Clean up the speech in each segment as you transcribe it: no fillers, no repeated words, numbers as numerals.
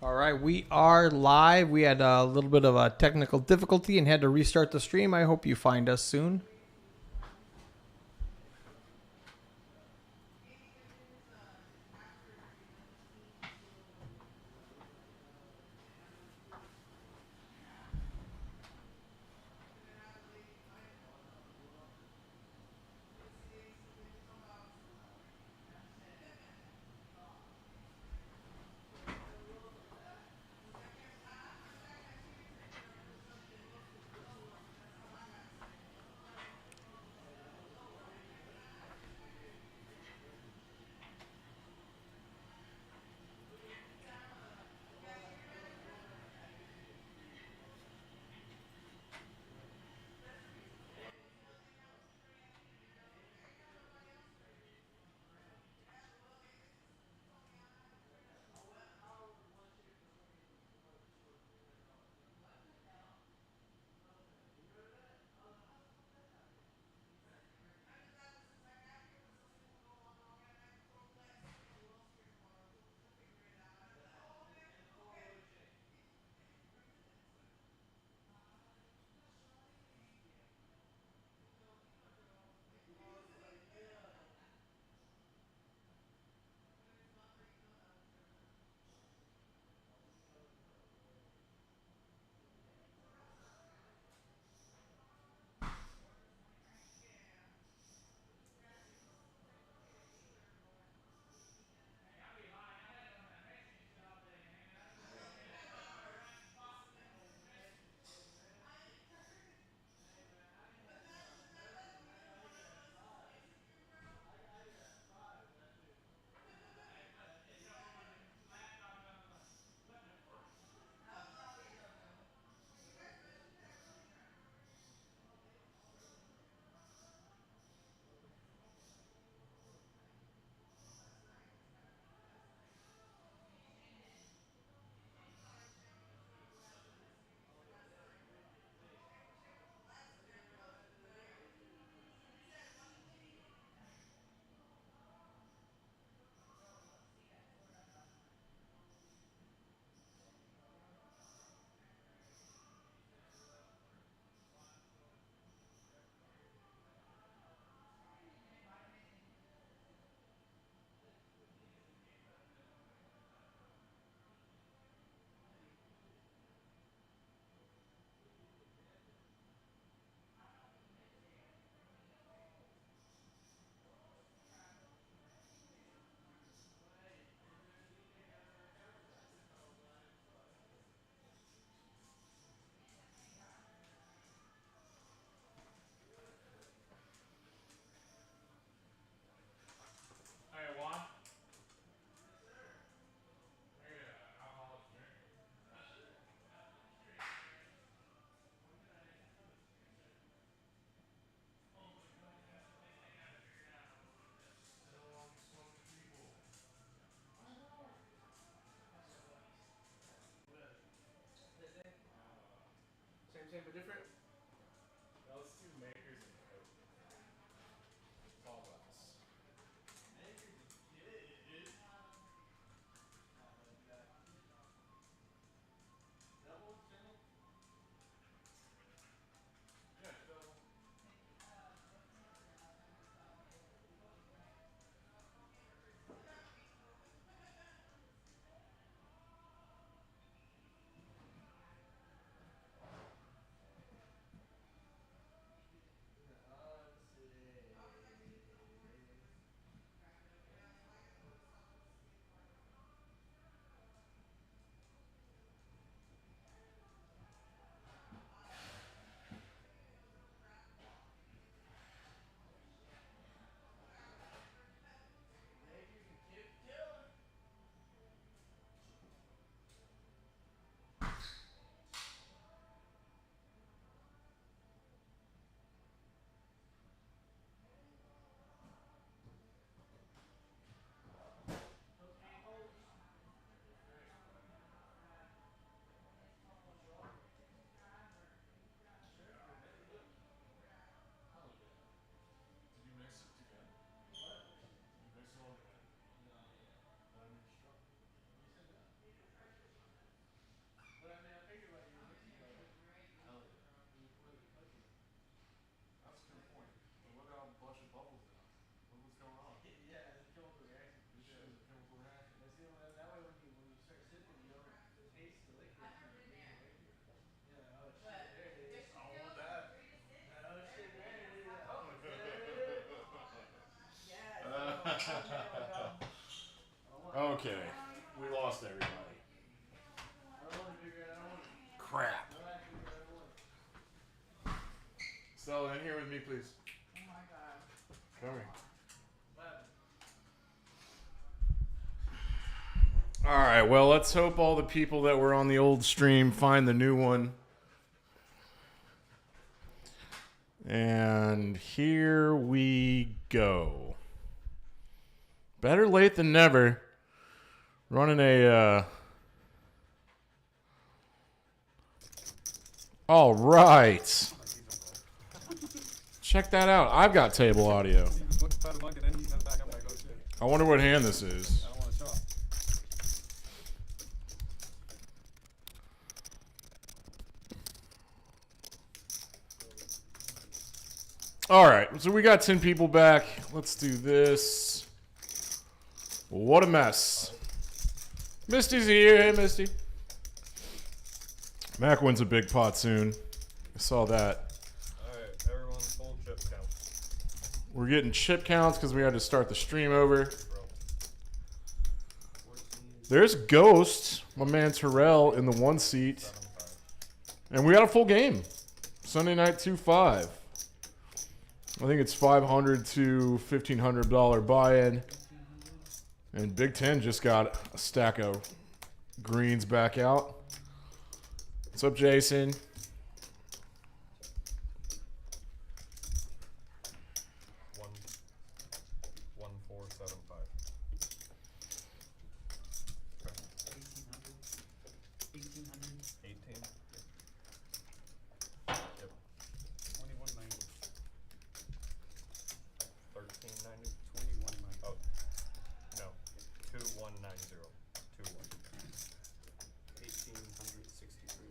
All right, we are live. We had a little bit of a technical difficulty and had to restart the stream. I hope you find us soon. Okay. We lost everybody. Crap. Stella, in here with me, please. Oh my God. Come here. All right, well, let's hope all the people that were on the old stream find the new one. And here we go. Better late than never. Running a, all right. Check that out. I've got table audio. I wonder what hand this is. All right, so we got 10 people back. Let's do this. What a mess. Misty's here. Hey, Misty. Mac wins a big pot soon. I saw that. All right, everyone, full chip count. We're getting chip counts because we had to start the stream over. There's Ghost, my man Terrell, in the 1 seat. And we got a full game. Sunday night 2-5. I think it's $500 to $1,500 buy-in. And Big Ten just got a stack of greens back out. What's up, Jason? One, 4, 7, 5. Okay. 1800. 18. Yep. 2190. 1390. 2190. Oh, no. 2190. 21. 1863.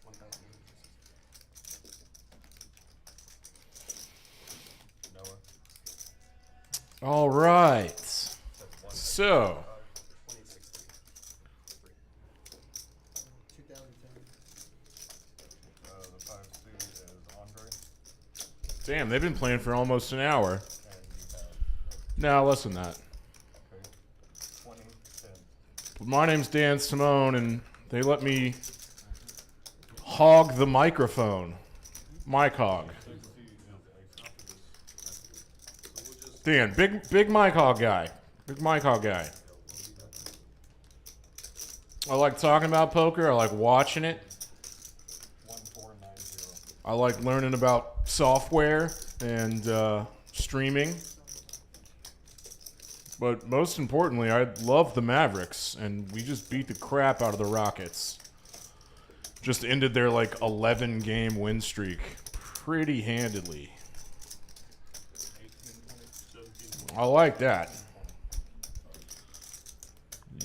1000. Noah. All right. So, 2010. The 5 suit is Andre. damn, they've been playing for almost an hour. And you have No, less than that. okay, 2010. My name's Dan Simone, and they let me hog the microphone. Mic hog. Dan, big mic hog guy. Big mic hog guy. I like talking about poker. I like watching it. 1490. I like learning about software and streaming. But most importantly, I love the Mavericks, and we just beat the crap out of the Rockets. Just ended their like 11-game win streak pretty handedly. I like that.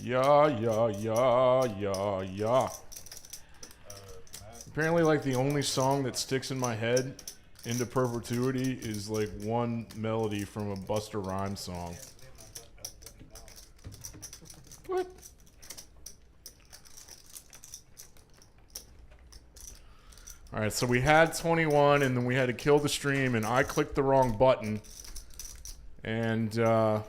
Yeah. Apparently, like, the only song that sticks in my head into perpetuity is like one melody from a Busta Rhymes song. What? All right, so we had 21, and then we had to kill the stream, and I clicked the wrong button, and now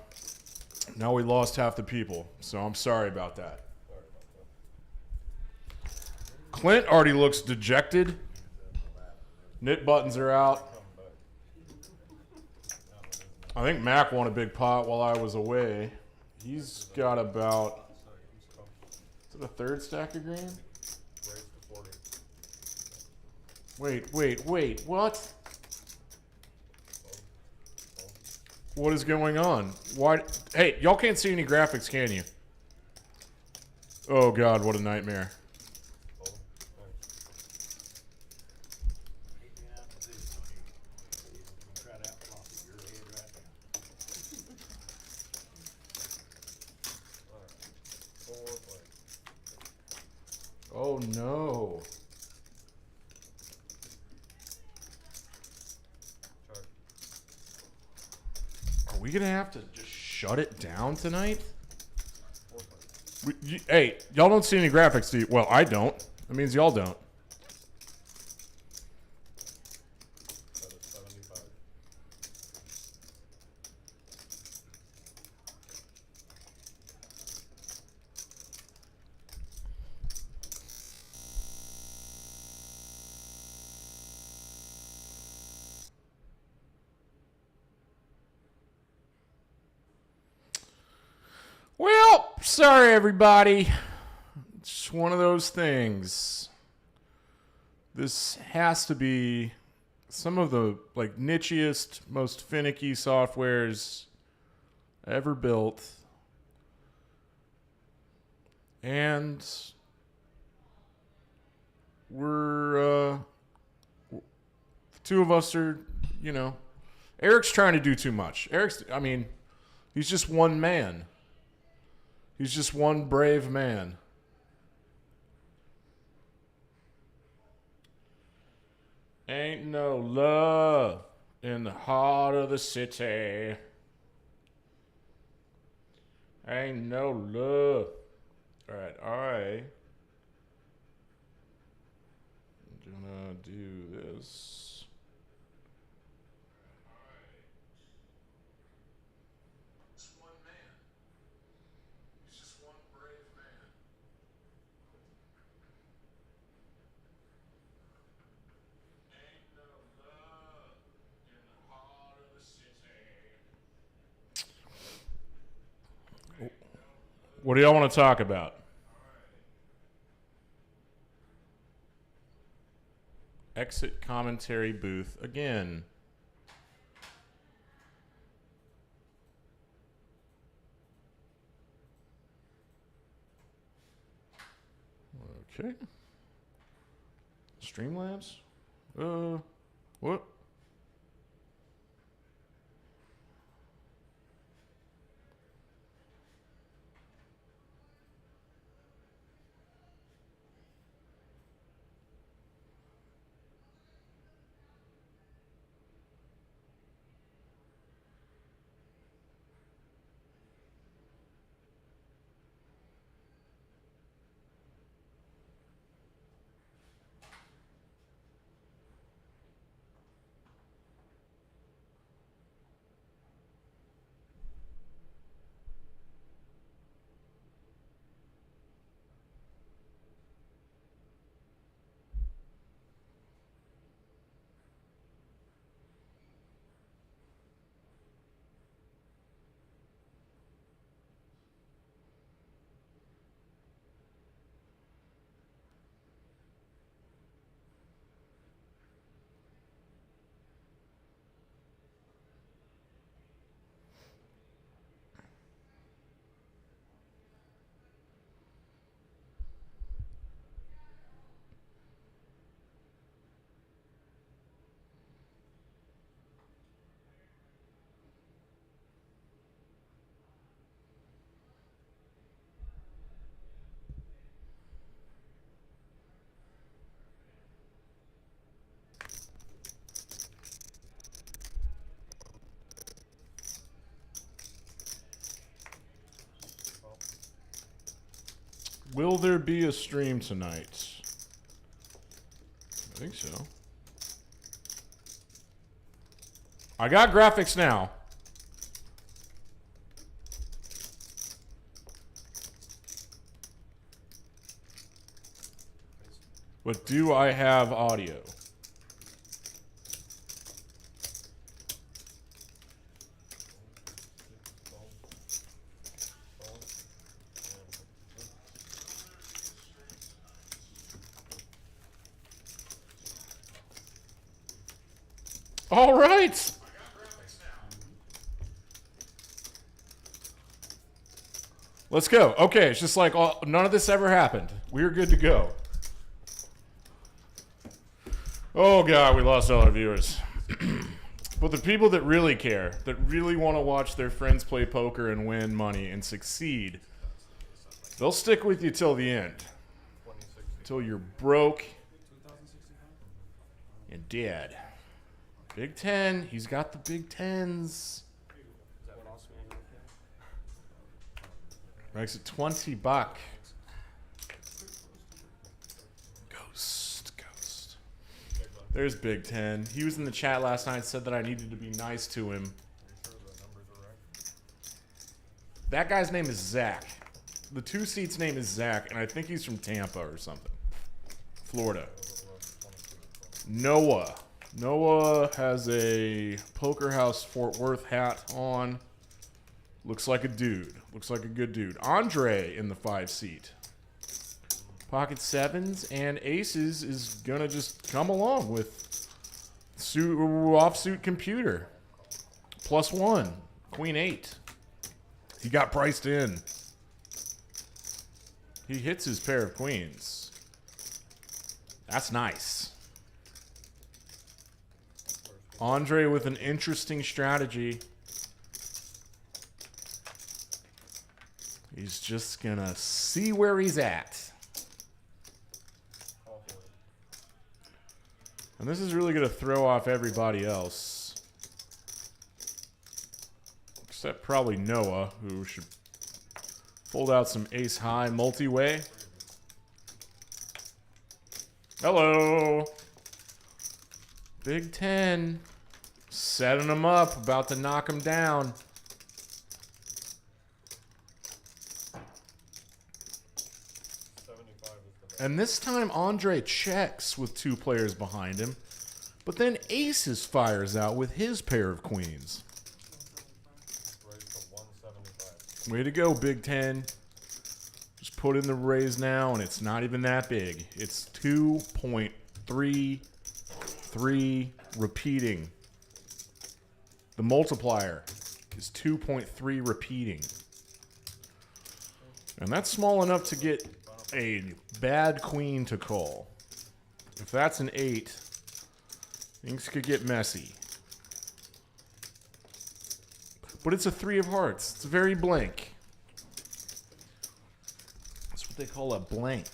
we lost half the people, so I'm sorry about that. Clint already looks dejected. Knit buttons are out. I think Mac won a big pot while I was away. He's got about, is it a third stack of green? Wait, what? What is going on? Why? Hey, y'all can't see any graphics, can you? Oh God, what a nightmare. Oh no. Are we gonna have to just shut it down tonight? Hey, y'all don't see any graphics, do you? Well, I don't. That means y'all don't. Sorry, everybody. It's one of those things. This has to be some of the like nichiest, most finicky softwares ever built. And we're the two of us are, you know, Eric's trying to do too much. He's just one man. He's just one brave man. Ain't no love in the heart of the city. Ain't no love. All right, I'm gonna do this. Just one man. He's just one brave man. Ain't no love in the heart of the city. What do y'all want to talk about? Exit commentary booth again. Okay. Streamlabs? What? Will there be a stream tonight? I think so. I got graphics now. But do I have audio? All right. Let's go. Okay, it's just like none of this ever happened. We're good to go. Oh, God, we lost all our viewers. But the people that really care, that really want to watch their friends play poker and win money and succeed, they'll stick with you till the end. Till you're broke and dead. Big Ten. He's got the Big Tens. Makes it $20. Ghost. There's Big Ten. He was in the chat last night, said that I needed to be nice to him. That guy's name is Zach. The 2 seat's name is Zach, and I think he's from Tampa or something. Florida. Noah. Noah has a Poker House Fort Worth hat on. Looks like a dude. Looks like a good dude. Andre in the 5 seat. Pocket 7s and aces is going to just come along with offsuit computer. +1. Queen 8. He got priced in. He hits his pair of queens. That's nice. Andre with an interesting strategy. He's just going to see where he's at. And this is really going to throw off everybody else. Except probably Noah, who should fold out some ace-high multi-way. Hello. Big Ten. Setting him up, about to knock him down. And this time Andre checks with 2 players behind him. But then aces fires out with his pair of queens. Way to go, Big Ten. Just put in the raise now, and it's not even that big. It's 2.33 repeating. The multiplier is 2.3 repeating. And that's small enough to get a bad queen to call. If that's an 8, things could get messy. But it's a 3 of hearts. It's very blank. That's what they call a blank.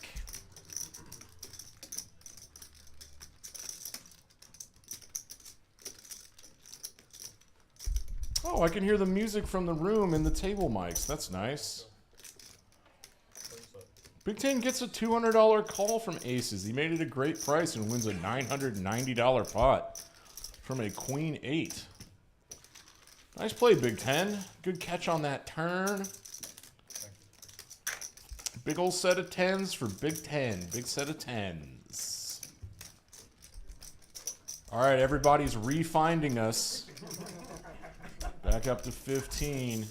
Oh, I can hear the music from the room in the table mics. That's nice. Big Ten gets a $200 call from aces. He made it a great price and wins a $990 pot from a queen 8. Nice play, Big Ten. Good catch on that turn. Big old set of 10s for Big Ten. Big set of 10s. All right, everybody's refinding us. Back up to 15.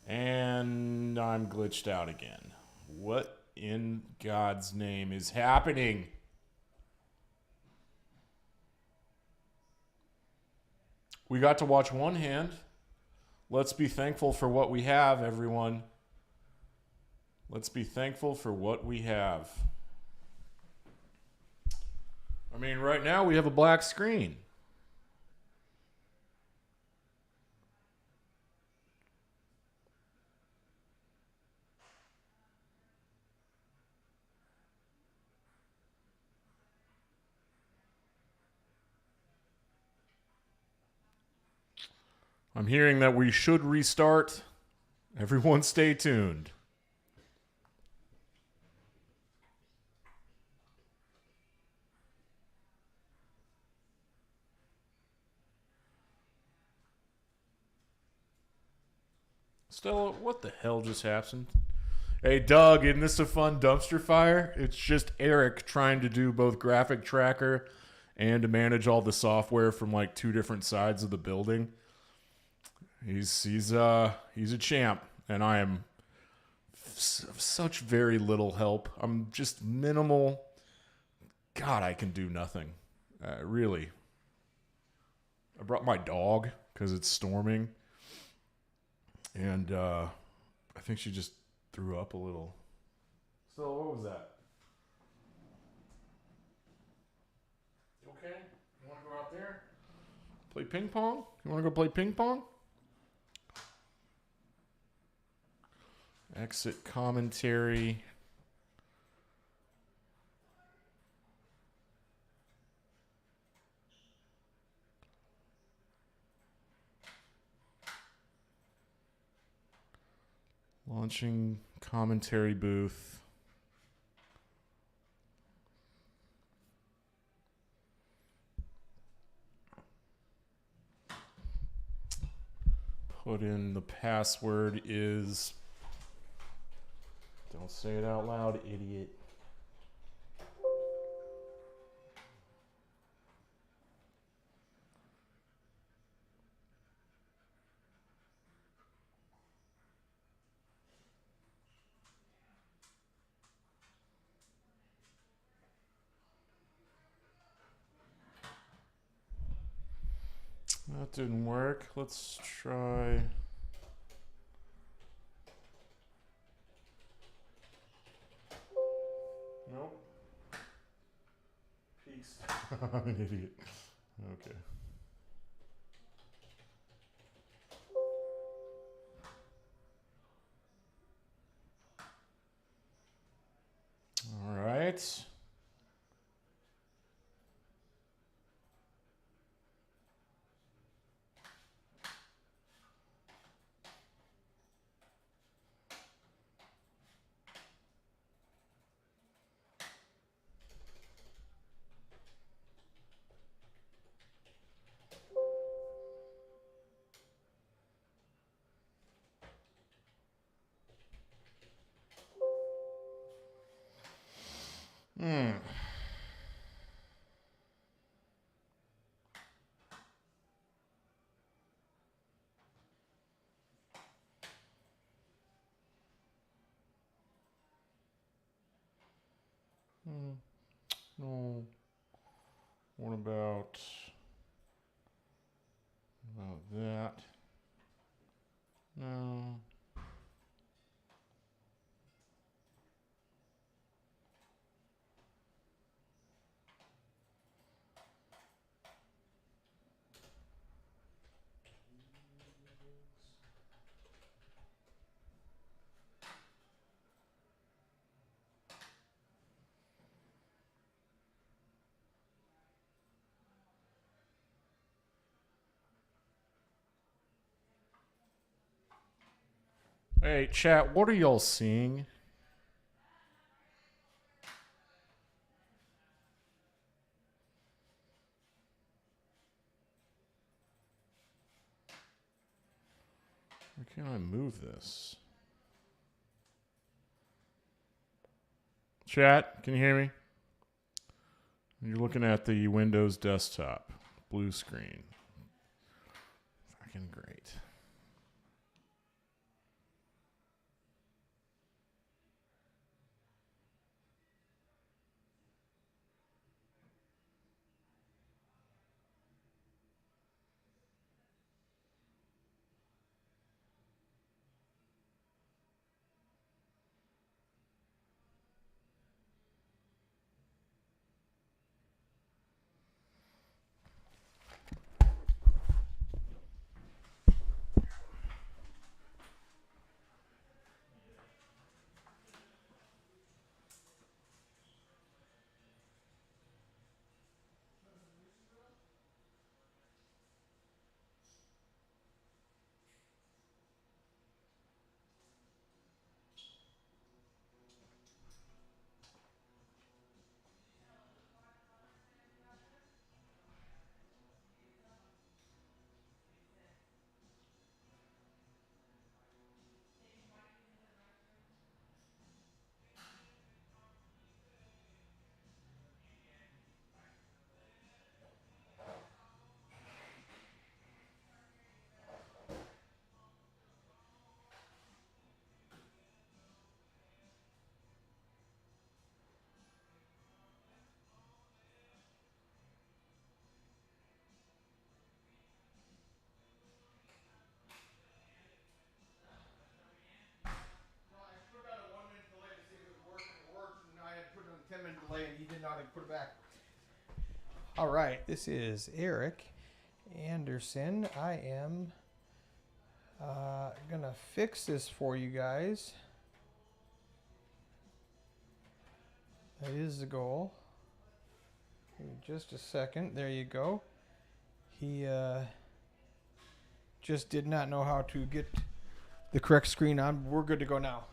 And I'm glitched out again. What in God's name is happening? We got to watch one hand. Let's be thankful for what we have, everyone. Let's be thankful for what we have. I mean, right now we have a black screen. I'm hearing that we should restart. Everyone stay tuned. Stella, what the hell just happened? Hey, Doug, isn't this a fun dumpster fire? It's just Eric trying to do both graphic tracker and to manage all the software from like 2 different sides of the building. He's a champ, and I am such very little help. I'm just minimal. God, I can do nothing. Really. I brought my dog because it's storming, and I think she just threw up a little. So what was that? You okay? You want to go out there? Play ping pong? You want to go play ping pong? Exit commentary. Launching commentary booth. Put in the password is... Don't say it out loud, idiot. That didn't work. Let's try. Nope. Peaks. I'm an idiot. Okay. All right. Hmm. No. What about that? No. Hey, chat, what are y'all seeing? Why can't I move this? Chat, can you hear me? You're looking at the Windows desktop. Blue screen. Fucking great. Put on a 1-minute delay to see if it would work, and it worked. And I had put on a 10-minute delay, and he did not put it back. All right, this is Eric Anderson. I am gonna fix this for you guys. That is the goal. Give me just a second. There you go. He just did not know how to get the correct screen on. We're good to go now.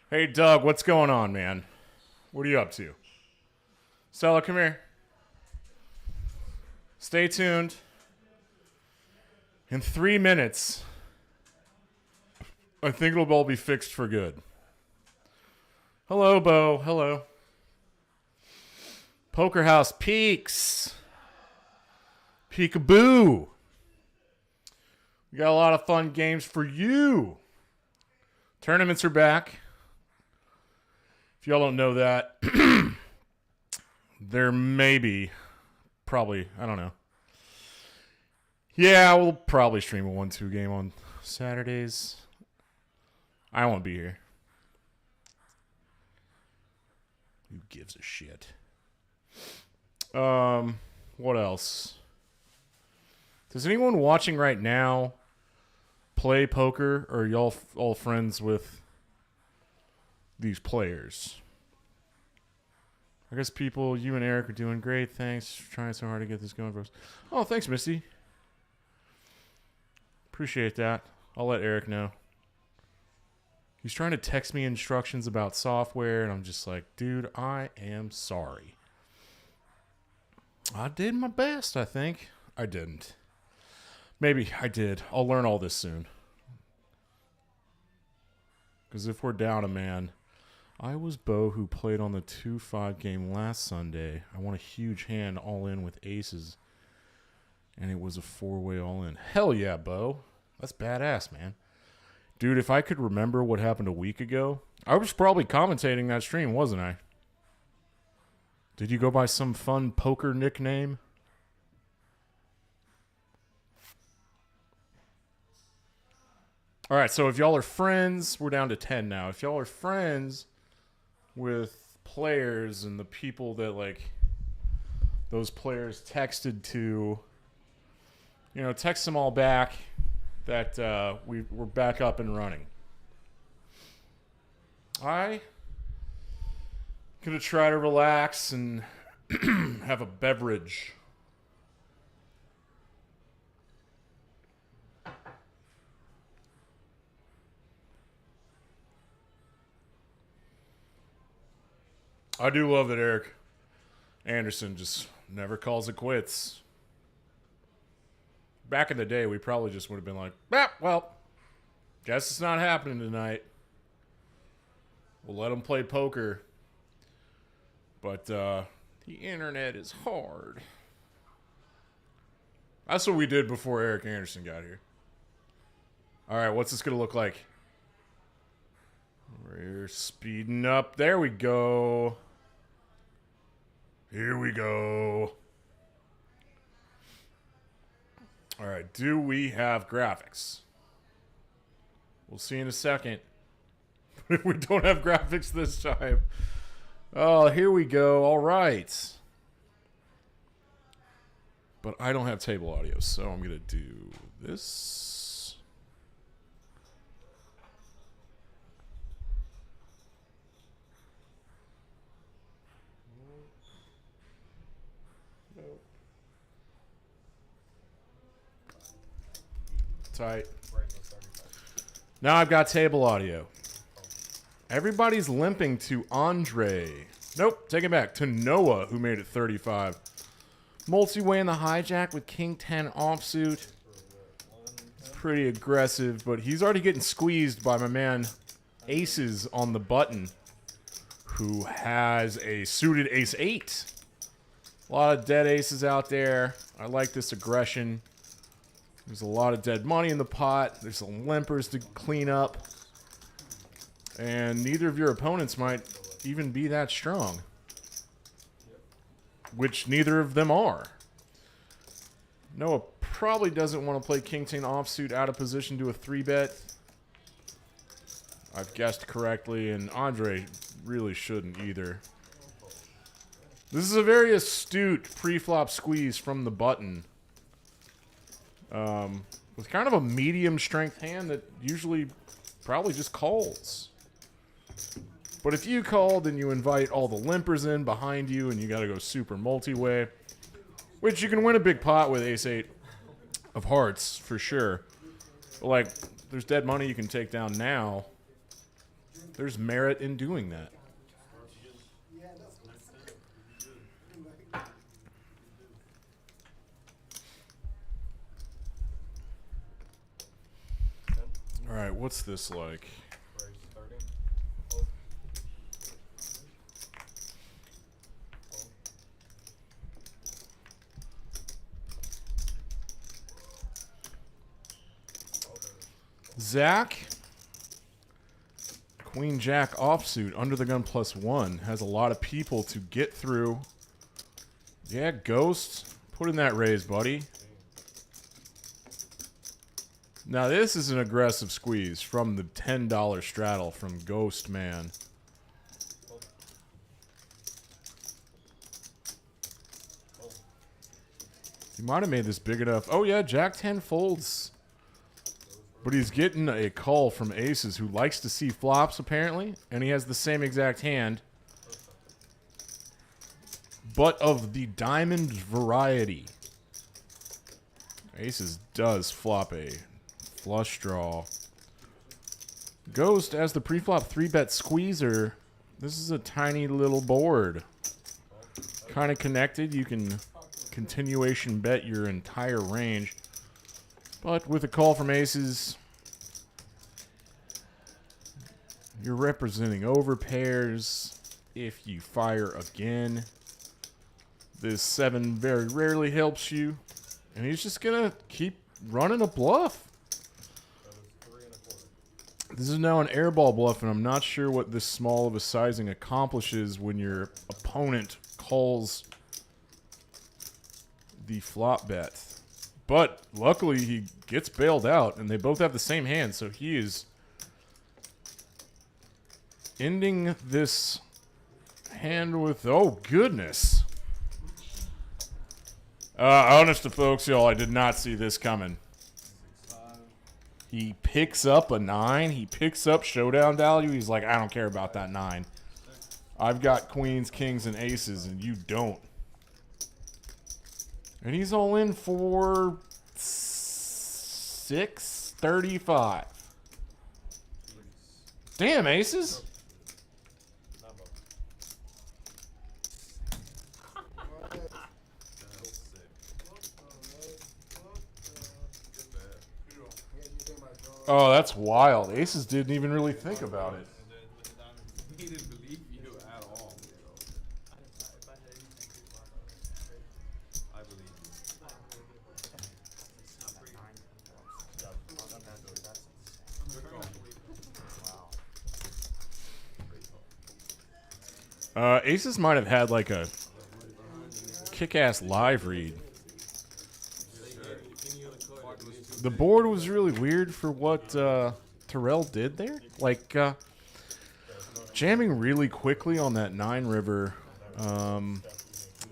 Hey, Doug, what's going on, man? What are you up to? Stella, come here. Stay tuned. In 3 minutes, I think it'll all be fixed for good. Hello, Bo. Hello. Poker House Peaks. Peekaboo. We got a lot of fun games for you. Tournaments are back. If y'all don't know that, there may be, probably, I don't know. Yeah, we'll probably stream a 1-2 game on Saturdays. I won't be here. Who gives a shit? What else? Does anyone watching right now play poker, or are y'all all friends with these players? I guess people, you and Eric are doing great. Thanks for trying so hard to get this going for us. Oh, thanks, Misty. Appreciate that. I'll let Eric know. He's trying to text me instructions about software, and I'm just like, dude, I am sorry. I did my best, I think. I didn't. Maybe I did. I'll learn all this soon. Because if we're down a man, I was Bo who played on the 2-5 game last Sunday. I won a huge hand all in with aces. And it was a 4-way all in. Hell yeah, Bo. That's badass, man. Dude, if I could remember what happened a week ago, I was probably commentating that stream, wasn't I? Did you go by some fun poker nickname? All right, so if y'all are friends, we're down to 10 now. If y'all are friends with players and the people that, like, those players texted to, you know, text them all back that we're back up and running. I gonna try to relax and have a beverage. I do love that Eric Anderson just never calls it quits. Back in the day, we probably just would have been like, well, guess it's not happening tonight. We'll let him play poker. But the internet is hard. That's what we did before Eric Anderson got here. All right, what's this going to look like? We're speeding up. There we go. Here we go. All right, do we have graphics? We'll see in a second. If we don't have graphics this time. Oh, here we go. All right. But I don't have table audio, so I'm going to do this. Tight. Now I've got table audio. Everybody's limping to Andre. Nope, take it back. To Noah, who made it 35. Multi-way in the hijack with King 10 offsuit. Pretty aggressive, but he's already getting squeezed by my man Aces on the button, who has a suited Ace 8. A lot of dead aces out there. I like this aggression. There's a lot of dead money in the pot. There's some limpers to clean up. And neither of your opponents might even be that strong. Which neither of them are. Noah probably doesn't want to play King 10 offsuit out of position to a 3-bet. I've guessed correctly, and Andre really shouldn't either. This is a very astute pre-flop squeeze from the button. With kind of a medium strength hand that usually probably just calls. But if you call, then you invite all the limpers in behind you, and you got to go super multi-way. Which you can win a big pot with Ace 8 of hearts, for sure. But like, there's dead money you can take down now, there's merit in doing that. All right, what's this like? Raise 30. Zach, Queen Jack offsuit, under the gun +1, has a lot of people to get through. Yeah, Ghost, put in that raise, buddy. Now this is an aggressive squeeze from the $10 straddle from Ghost Man. He might have made this big enough. Oh yeah, Jack 10 folds. But he's getting a call from Aces who likes to see flops, apparently. And he has the same exact hand. But of the diamond variety. Aces does flop a flush draw. Ghost as the pre-flop 3-bet squeezer. This is a tiny little board. Kind of connected. You can continuation bet your entire range. But with a call from Aces, you're representing over pairs. If you fire again, this 7 very rarely helps you. And he's just going to keep running a bluff. This is now an airball bluff, and I'm not sure what this small of a sizing accomplishes when your opponent calls the flop bet. But luckily he gets bailed out, and they both have the same hand, so he is ending this hand with, oh goodness. Honest to folks, y'all, I did not see this coming. He picks up a 9. He picks up showdown value. He's like, I don't care about that 9. I've got queens, kings, and aces, and you don't. And he's all in for $635. Damn, aces. Oh, that's wild. Aces didn't even really think about it. He didn't believe you at all. I believe you. Aces might have had like a kick-ass live read. The board was really weird for what Terrell did there. Like, jamming really quickly on that 9 river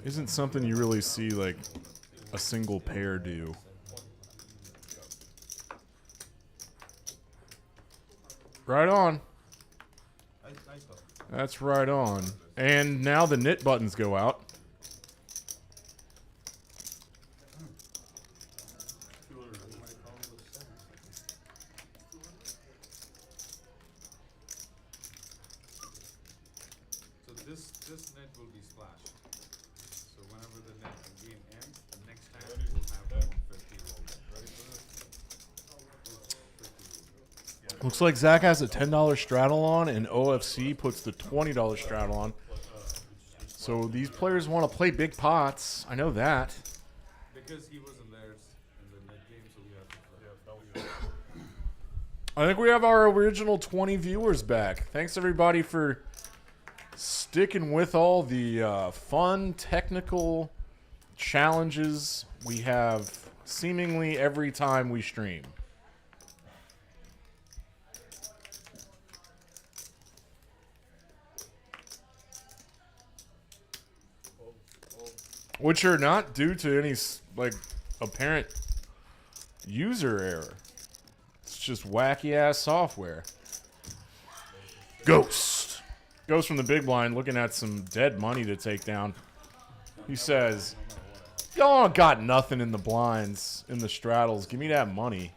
isn't something you really see like a single pair do. Right on. That's right on. And now the knit buttons go out. This net will be splashed. So whenever the net game ends, the next time we'll have 150 roll. Looks like Zach has a $10 straddle on, and OFC puts the $20 straddle on. So these players want to play big pots. I know that. Because he wasn't there in the net game, so we have to play. I think we have our original 20 viewers back. Thanks everybody for sticking with all the fun technical challenges we have seemingly every time we stream. Which are not due to any like apparent user error. It's just wacky ass software. Ghost. Goes from the big blind looking at some dead money to take down. He says, y'all got nothing in the blinds, in the straddles. Give me that money.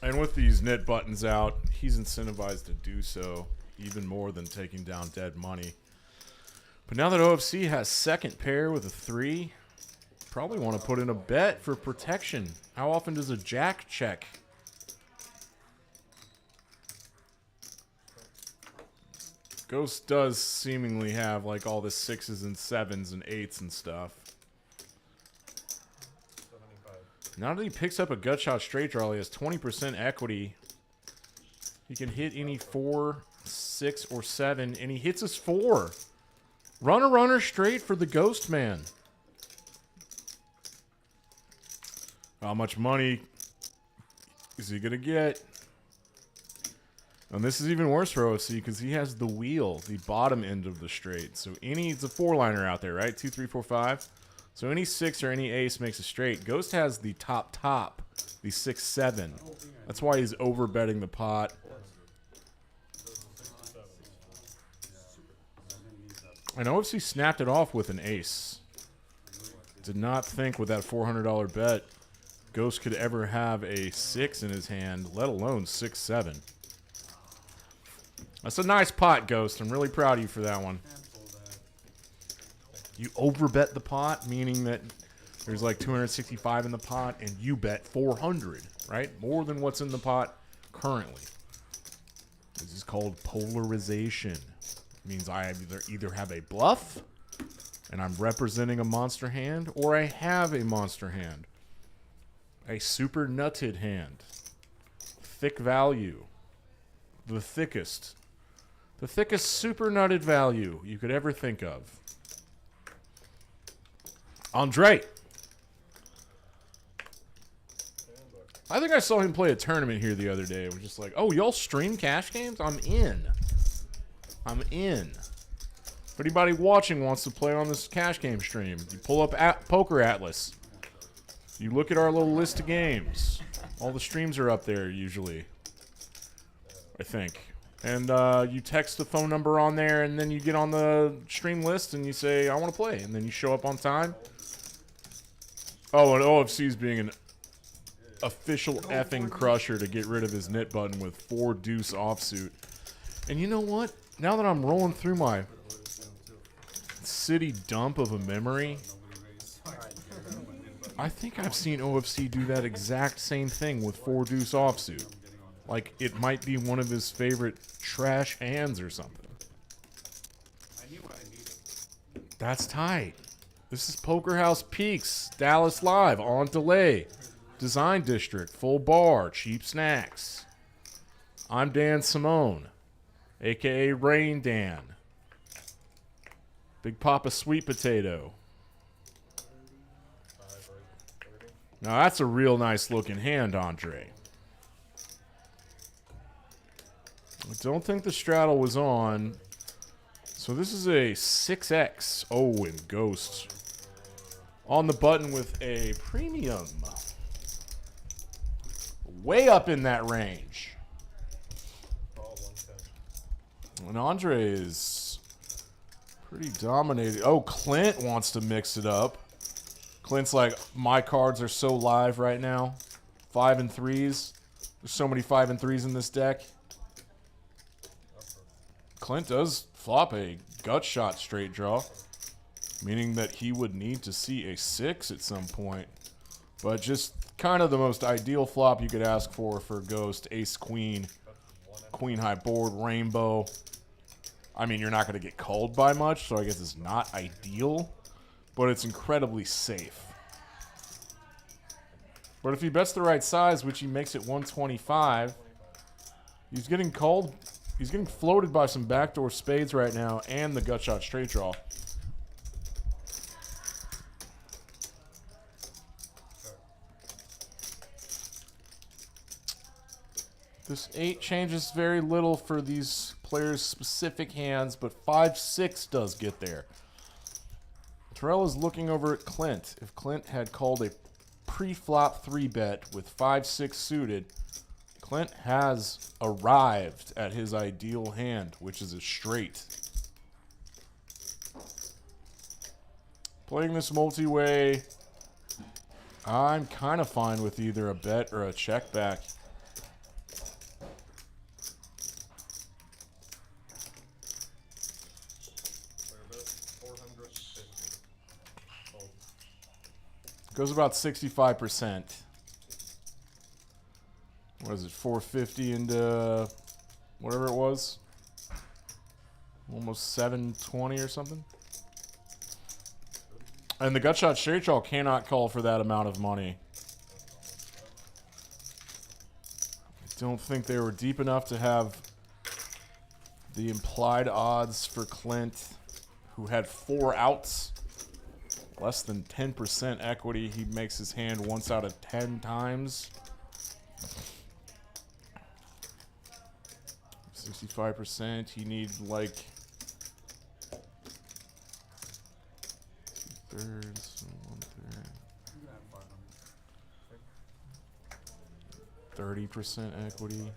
And with these knit buttons out, he's incentivized to do so even more than taking down dead money. But now that OFC has second pair with a 3, probably want to put in a bet for protection. How often does a jack check? Ghost does seemingly have like all the 6s and 7s and 8s and stuff. 75. Now that he picks up a gut shot straight draw, he has 20% equity. He can hit any 4, 6, or 7, and he hits his 4. Runner straight for the Ghost Man. How much money is he going to get? And this is even worse for OFC because he has the wheel, the bottom end of the straight. So it's a 4-liner out there, right? 2, 3, 4, 5. So any 6 or any ace makes a straight. Ghost has the top, the 6, 7. That's why he's over betting the pot. And OFC snapped it off with an ace. Did not think with that $400 bet Ghost could ever have a 6 in his hand, let alone 6, 7. That's a nice pot, Ghost. I'm really proud of you for that one. You overbet the pot, meaning that there's like 265 in the pot, and you bet 400, right? More than what's in the pot currently. This is called polarization. It means I either have a bluff, and I'm representing a monster hand, or I have a monster hand. A super nutted hand. Thick value. The thickest super nutted value you could ever think of. Andre. I think I saw him play a tournament here the other day. We're just like, oh, y'all stream cash games? I'm in. If anybody watching wants to play on this cash game stream, you pull up Poker Atlas. You look at our little list of games. All the streams are up there usually, I think. And you text the phone number on there, and then you get on the stream list, and you say, I want to play. And then you show up on time. Oh, and OFC's being an official effing crusher to get rid of his knit button with 4 deuce offsuit. And you know what? Now that I'm rolling through my city dump of a memory, I think I've seen OFC do that exact same thing with 4 deuce offsuit. Like it might be one of his favorite trash hands or something. That's tight. This is Poker House Peaks, Dallas Live, on delay. Design District, full bar, cheap snacks. I'm Dan Simone, a.k.a. Rain Dan. Big Papa Sweet Potato. Now that's a real nice looking hand, Andre. I don't think the straddle was on. So this is a 6X. Oh, and Ghost. On the button with a premium. Way up in that range. And Andre is pretty dominated. Oh, Clint wants to mix it up. Clint's like, my cards are so live right now. 5 and 3s. There's so many 5 and 3s in this deck. Clint does flop a gut shot straight draw, meaning that he would need to see a 6 at some point. But just kind of the most ideal flop you could ask for Ghost. Ace, Queen, Queen high board, rainbow. I mean, you're not going to get called by much, so I guess it's not ideal, but it's incredibly safe. But if he bets the right size, which he makes it 125, he's getting called. He's getting floated by some backdoor spades right now and the gut shot straight draw. This 8 changes very little for these players' specific hands, but 5-6 does get there. Terrell is looking over at Clint. If Clint had called a pre-flop 3-bet with 5-6 suited, Clint has arrived at his ideal hand, which is a straight. Playing this multi-way, I'm kind of fine with either a bet or a check back. Goes about 65%. What is it? 450 into whatever it was. Almost 720 or something. And the Gutshot Straight Draw cannot call for that amount of money. I don't think they were deep enough to have the implied odds for Clint, who had 4 outs. Less than 10% equity. He makes his hand once out of 10 times. 65%. You need like 2/3, 1/3. 30% equity.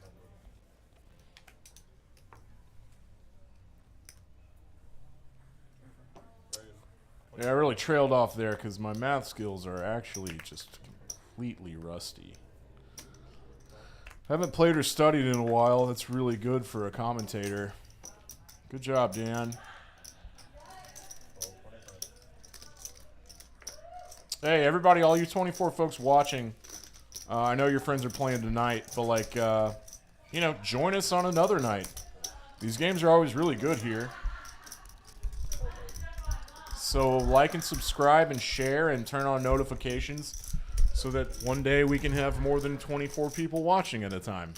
Yeah, I really trailed off there because my math skills are actually just completely rusty. Haven't played or studied in a while. That's really good for a commentator. Good job, Dan. Hey, everybody, all you 24 folks watching, I know your friends are playing tonight, but like, you know, join us on another night. These games are always really good here. So like and subscribe and share and turn on notifications so that one day we can have more than 24 people watching at a time.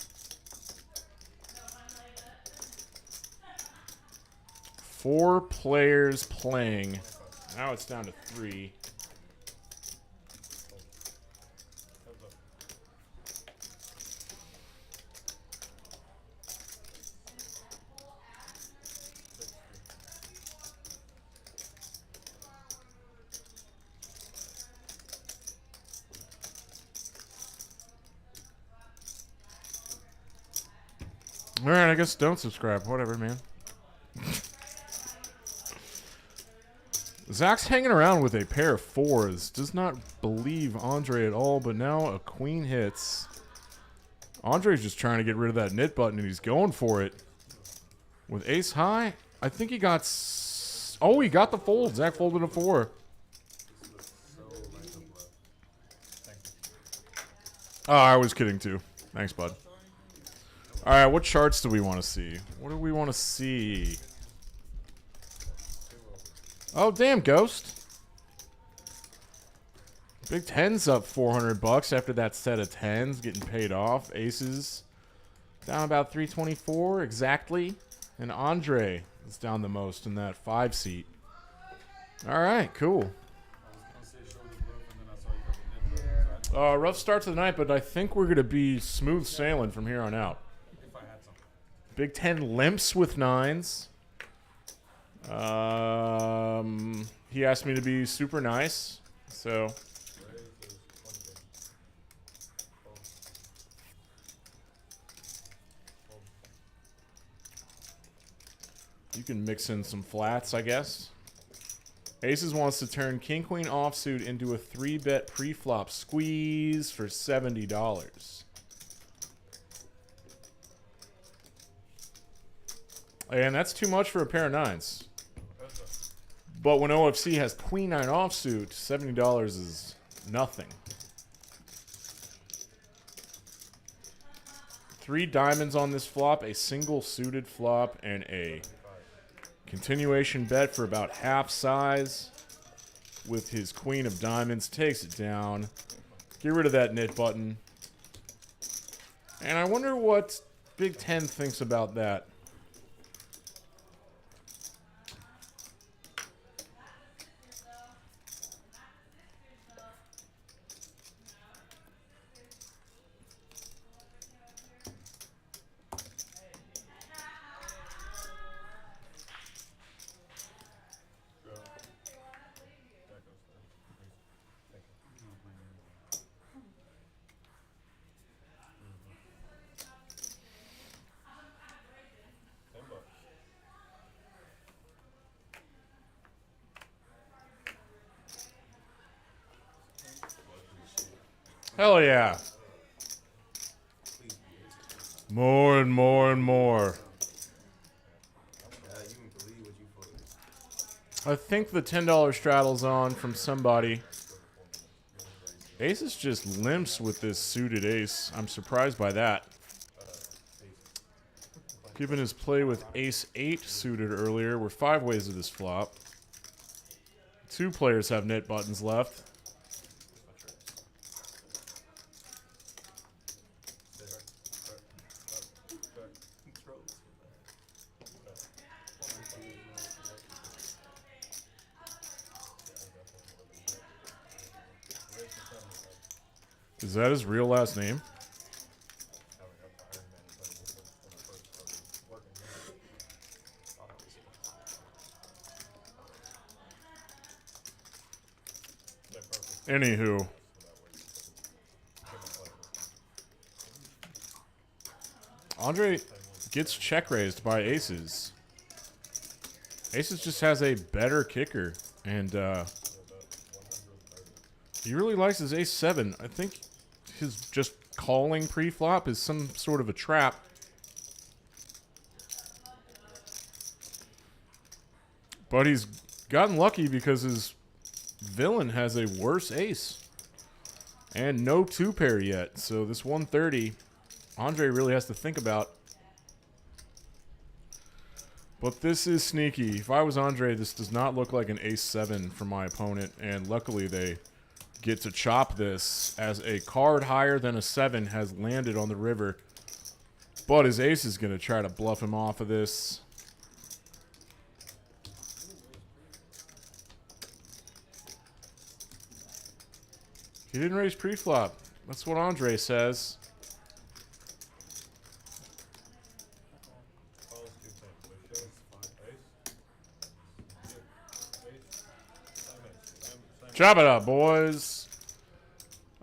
4 players playing. Now it's down to 3. All right, I guess don't subscribe. Whatever, man. Zach's hanging around with a pair of 4s. Does not believe Andre at all, but now a queen hits. Andre's just trying to get rid of that knit button, and he's going for it. With ace high, I think he got... Oh, he got the fold. Zach folded a 4. Oh, I was kidding, too. Thanks, bud. All right, what charts do we want to see? What do we want to see? Oh, damn, Ghost. Big Ten's up $400 after that set of 10s getting paid off. Aces down about 324 exactly. And Andre is down the most in that 5 seat. All right, cool. Rough start to the night, but I think we're going to be smooth sailing from here on out. Big Ten limps with 9s. He asked me to be super nice, so. You can mix in some flats, I guess. Aces wants to turn King Queen offsuit into a 3-bet pre-flop squeeze for $70. And that's too much for a pair of 9s. But when OFC has Queen 9 offsuit, $70 is nothing. 3 diamonds on this flop, a single suited flop, and a continuation bet for about half size with his Queen of Diamonds. Takes it down. Get rid of that knit button. And I wonder what Big Ten thinks about that. Hell yeah. More and more and more. I think the $10 straddle's on from somebody. Aces just limps with this suited ace. I'm surprised by that. Given his play with ace-8 suited earlier, we're 5 ways to this flop. 2 players have net buttons left. Is that his real last name? Anywho. Andre gets check raised by aces. Aces just has a better kicker. And he really likes his ace-7. I think his just calling pre-flop is some sort of a trap. But he's gotten lucky because his villain has a worse ace. And no 2-pair yet. So this 130, Andre really has to think about. But this is sneaky. If I was Andre, this does not look like an ace-7 for my opponent. And luckily they get to chop this as a card higher than a 7 has landed on the river. But his ace is going to try to bluff him off of this. He didn't raise pre-flop. That's what Andre says. Chop it up, boys.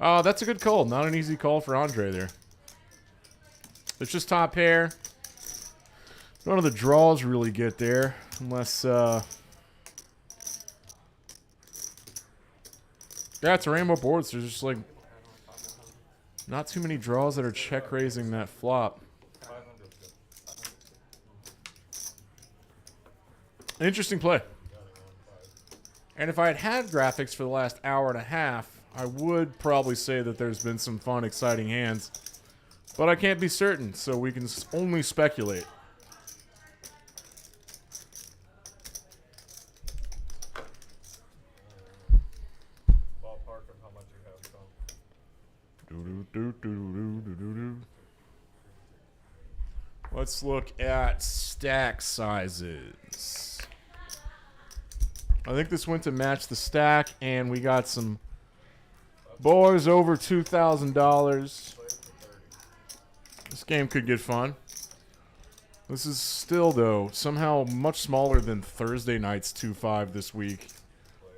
Oh, that's a good call. Not an easy call for Andre there. It's just top pair. None of the draws really get there. Unless, yeah, it's a rainbow board, so there's just like not too many draws that are check raising that flop. Interesting play. And if I had had graphics for the last hour and a half, I would probably say that there's been some fun, exciting hands. But I can't be certain, so we can only speculate. Ballpark of how much you have, Let's look at stack sizes. I think this went to match the stack, and we got some boys over $2,000. This game could get fun. This is still, though, somehow much smaller than Thursday night's 2-5 this week,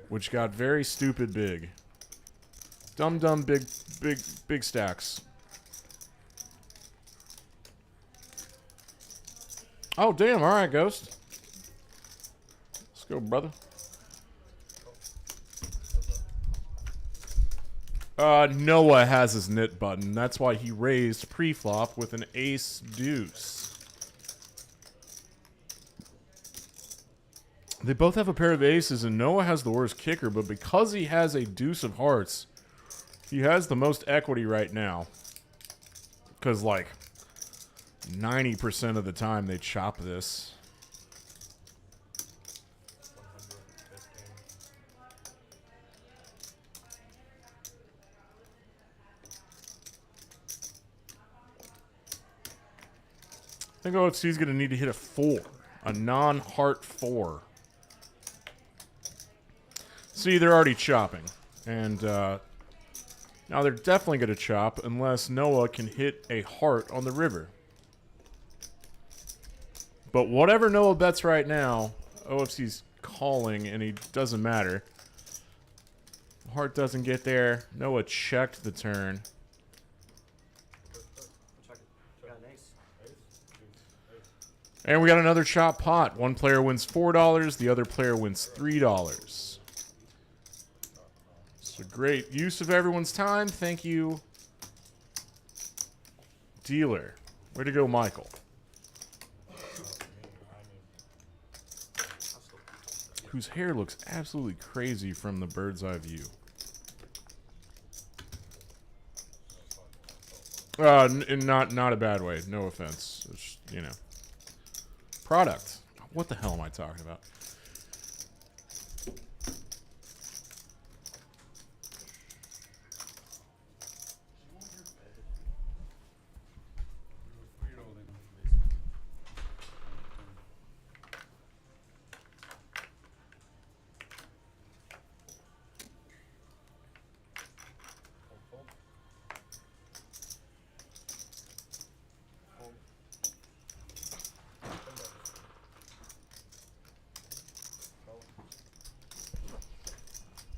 which got very stupid big. Dumb, big stacks. Oh, damn. All right, Ghost. Let's go, brother. Noah has his knit button. That's why he raised pre-flop with an ace deuce. They both have a pair of aces, and Noah has the worst kicker, but because he has a deuce of hearts, he has the most equity right now. Because, like, 90% of the time they chop this. I think OFC's going to need to hit a 4. A non-heart 4. See, they're already chopping. And now they're definitely going to chop unless Noah can hit a heart on the river. But whatever Noah bets right now, OFC's calling, and he doesn't matter. Heart doesn't get there. Noah checked the turn. And we got another chop pot. One player wins $4. The other player wins $3. So great use of everyone's time. Thank you, dealer. Way to go, Michael. Whose hair looks absolutely crazy from the bird's eye view. In not a bad way. No offense. It's, you know. Product. What the hell am I talking about?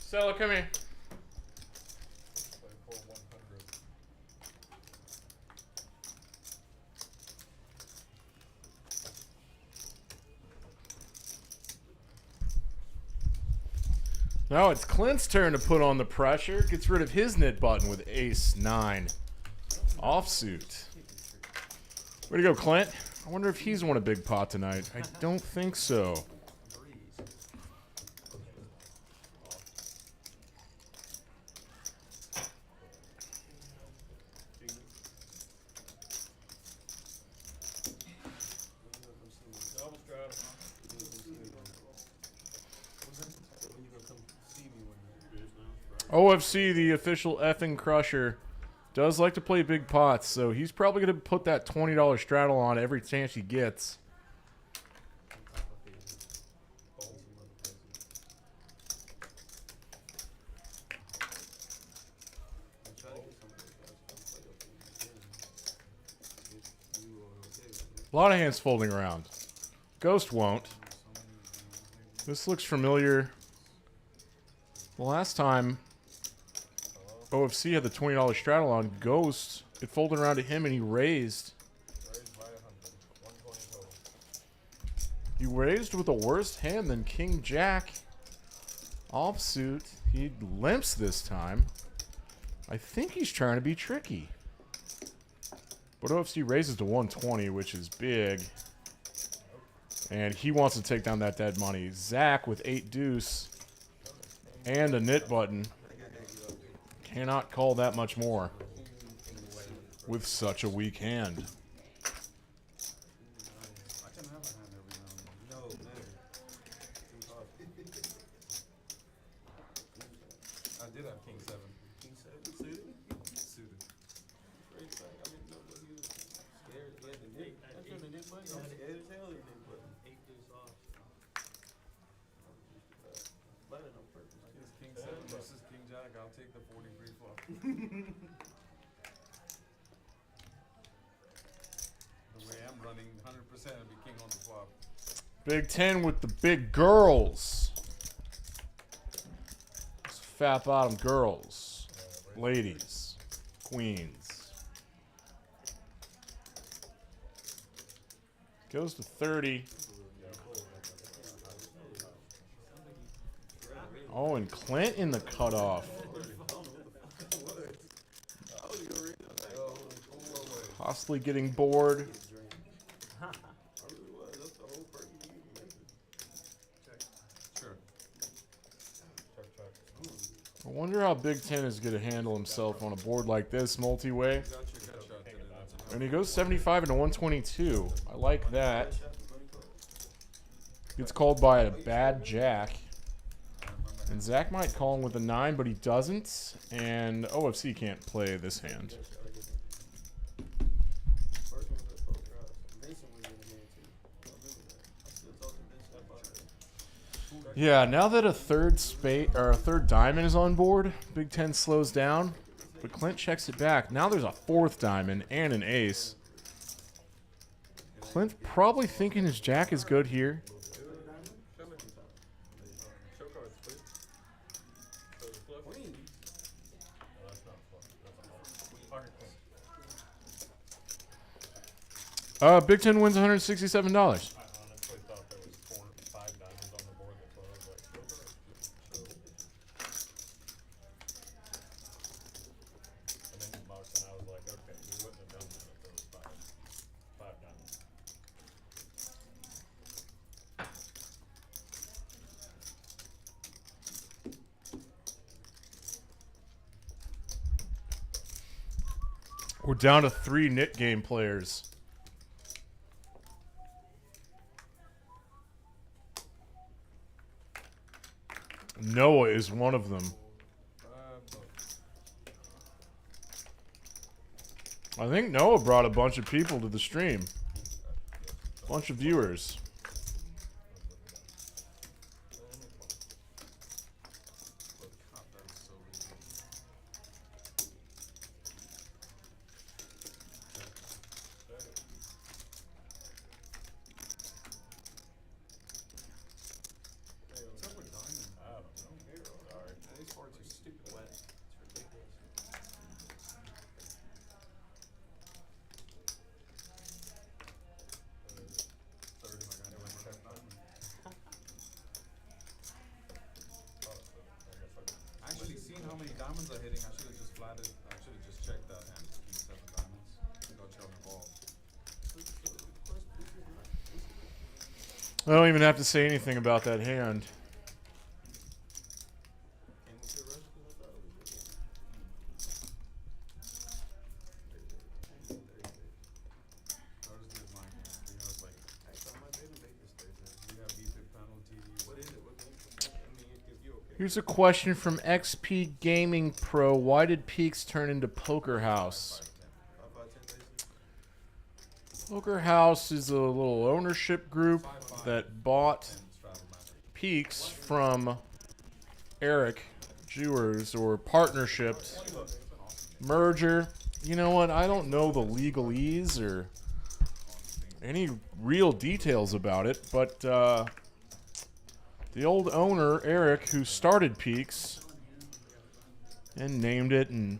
Stella, come here. Play for 100. Now it's Clint's turn to put on the pressure. Gets rid of his knit button with ace-9 offsuit. Way to go, Clint. I wonder if he's won a big pot tonight. I don't think so. OFC, the official effing crusher, does like to play big pots, so he's probably going to put that $20 straddle on every chance he gets. A lot of hands folding around. Ghost won't. This looks familiar. The last time OFC had the $20 straddle on Ghost, it folded around to him and he raised. Raised by 100. 120 total. He raised with a worse hand than King Jack. Offsuit. He limps this time. I think he's trying to be tricky. But OFC raises to 120, which is big. And he wants to take down that dead money. Zach with 8 deuce and a knit button. Cannot call that much more with such a weak hand. I can have a hand every now and then. No, never. I did have king 7. King 7 suited? Suited. Great thing. I didn't know what he was scared. He had the knit. I turned the knit button. I'm scared as hell of the knit button. 8 deuce off. Button on purpose. It's king 7 versus king jack. I'll take the 43 flop. The way I'm running 100% it'll be king on the flop. Big 10 with the big girls. Those fat bottom girls. Ladies. Queens. Goes to 30. Oh, and Clint in the cutoff. Possibly getting bored. Sure. Check, check. I wonder how Big 10 is going to handle himself on a board like this, multi-way. Got your gut shot today. That's And he goes 75 into 122. I like that. Gets called by a bad jack. And Zach might call him with a 9, but he doesn't. And OFC can't play this hand. First one was at poker house. Mason was in the hand too. I remember that. I'm still talking this stuff out there. Yeah, now that a third spade or a third diamond is on board, Big 10 slows down. But Clint checks it back. Now there's a 4th diamond and an ace. Clint probably thinking his jack is good here. Show cards, please. Show the flip. No, that's not flip. That's a hole. Pocket queen. Big 10 wins $167. I honestly thought there was 5 diamonds on the board. That's why I was like, show cards. And then you marked, and I was like, okay, we wouldn't have done that if there was 5 diamonds. We're down to 3 knit game players. Noah is one of them. I think Noah brought a bunch of people to the stream. Bunch of viewers. These cards are stupid wet. It's ridiculous. Actually, seeing how many diamonds are hitting, I should have just flatted. I should have just checked that hand. King 7 diamonds. Got you on the ball. I don't even have to say anything about that hand. Came with your rush because I thought it was your Thursday is my game. We have like, I thought my baby made this Thursday. we have BPIC penalty. What is it? What game? I mean, if you okay. Here's a question from XP Gaming Pro. Why did Peaks turn into Poker House? 5, 5, 10 basic. Poker House is a little ownership group that bought Straddle magic. Peaks from Eric Jewers, or partnerships, merger. You know what? I don't know the legalese or any real details about it, but the old owner, Eric, who started Peaks and named it and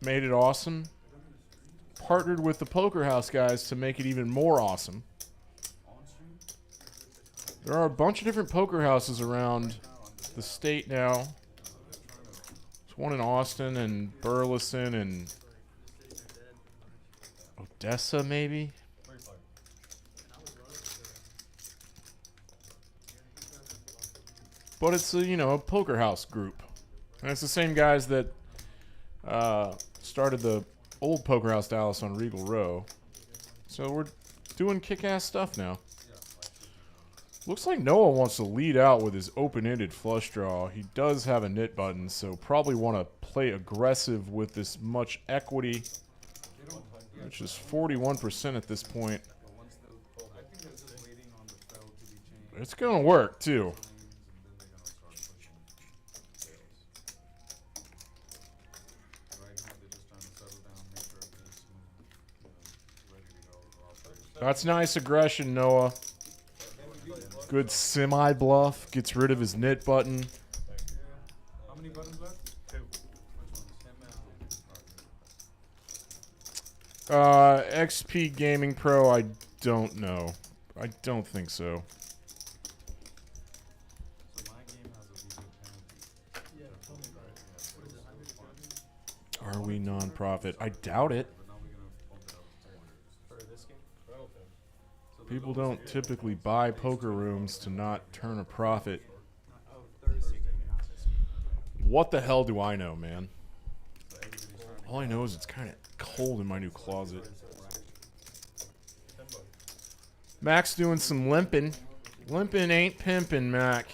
made it awesome, partnered with the Poker House guys to make it even more awesome. There are a bunch of different poker houses around the state now. There's one in Austin and Burleson and Odessa, maybe. But it's a, you know, a poker house group. And it's the same guys that started the old Poker House Dallas on Regal Row. So we're doing kick-ass stuff now. Looks like Noah wants to lead out with his open-ended flush draw. He does have a knit button, so probably want to play aggressive with this much equity, which is 41% at this point. I think they're just waiting on the fell to be changed. It's going to work, too. And then they're gonna start pushing tails. Right now they're just trying to settle down, make sure everything's smooth, ready to go. That's nice aggression, Noah. Good semi-bluff. Gets rid of his knit button. How many buttons left? 2. Which ones? XP Gaming Pro, I don't know. I don't think so. So my game has a BPIC penalty. Are we non-profit? I doubt it. But now we're gonna bump it up to 400. For this game? People don't typically buy poker rooms to not turn a profit. Oh, Thursday game. What the hell do I know, man? All I know is it's kind of cold in my new closet. Mac's doing some limping. Limping ain't pimping, Mac.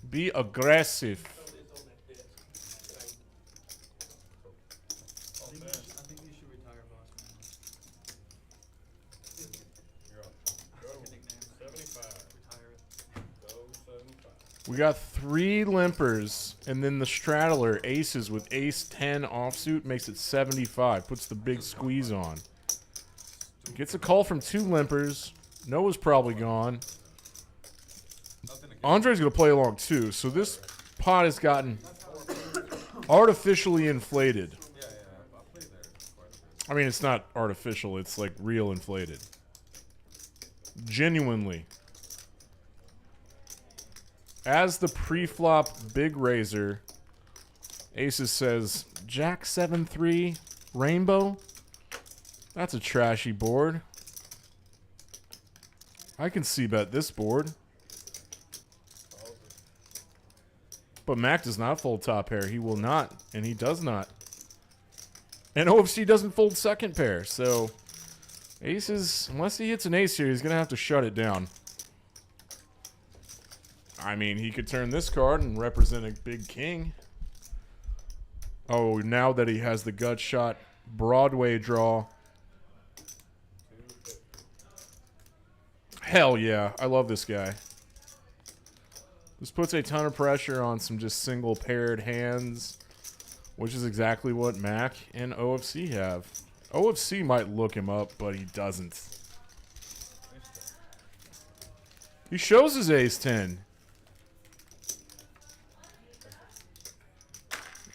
Be aggressive. I think you should retire, boss man. We got 3 limpers, and then the straddler, aces with ace 10 offsuit, makes it 75. Puts the big squeeze on. Gets a call from 2 limpers. Noah's probably gone. Andre's going to play along too, so this pot has gotten artificially inflated. Yeah, I played there quite a bit. I mean, it's not artificial, it's like real inflated. Genuinely. As the pre-flop big raiser, Aces says, Jack 7-3 Rainbow? That's a trashy board. I can see bet this board. But Mac does not fold top pair. He will not, and he does not. And OFC doesn't fold second pair, so aces, unless he hits an ace here, he's going to have to shut it down. I mean, he could turn this card and represent a big king. Oh, now that he has the gut shot Broadway draw. Hell yeah, I love this guy. This puts a ton of pressure on some just single paired hands, which is exactly what Mac and OFC have. OFC might look him up, but he doesn't. He shows his ace-10.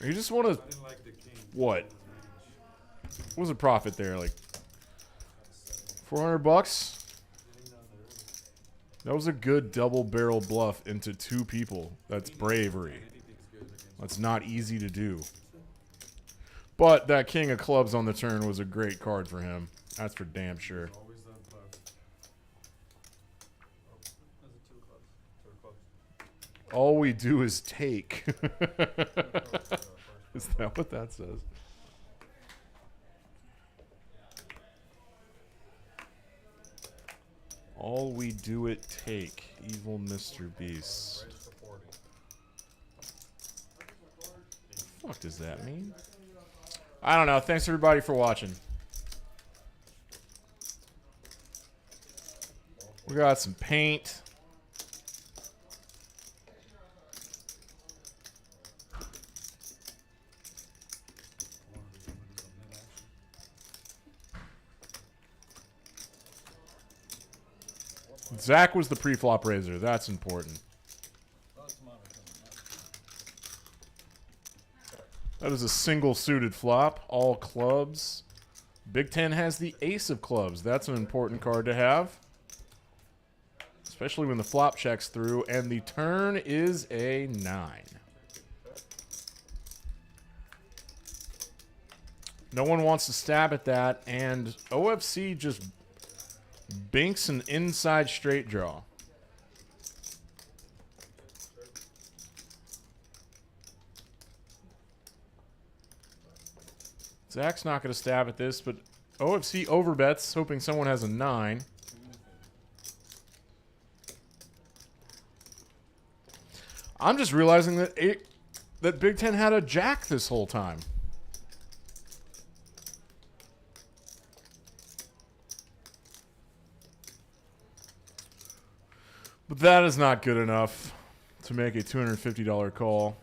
You just want to... Like the king. What? What was the profit there? Like $400? That was a good double barrel bluff into two people. That's bravery. That's not easy to do. But that king of clubs on the turn was a great card for him. That's for damn sure. Always that bluff. All we do is take. Is that what that says? All we do it take. Evil Mr. Beast. What the fuck does that mean? I don't know. Thanks everybody for watching. We got some paint. Zach was the pre-flop raiser. That's important. That is a single suited flop. All clubs. Big Ten has the ace of clubs. That's an important card to have. Especially when the flop checks through. And the turn is a 9. No one wants to stab at that. And OFC just binks an inside straight draw. Zach's not going to stab at this, but OFC overbets, hoping someone has a 9. I'm just realizing that Big Ten had a jack this whole time. But that is not good enough to make a $250 call.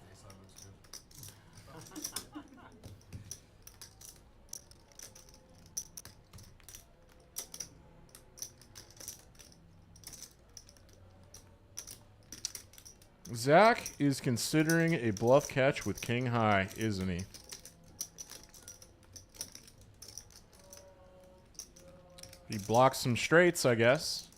Zach is considering a bluff catch with king high, isn't he? He blocks some straights, I guess.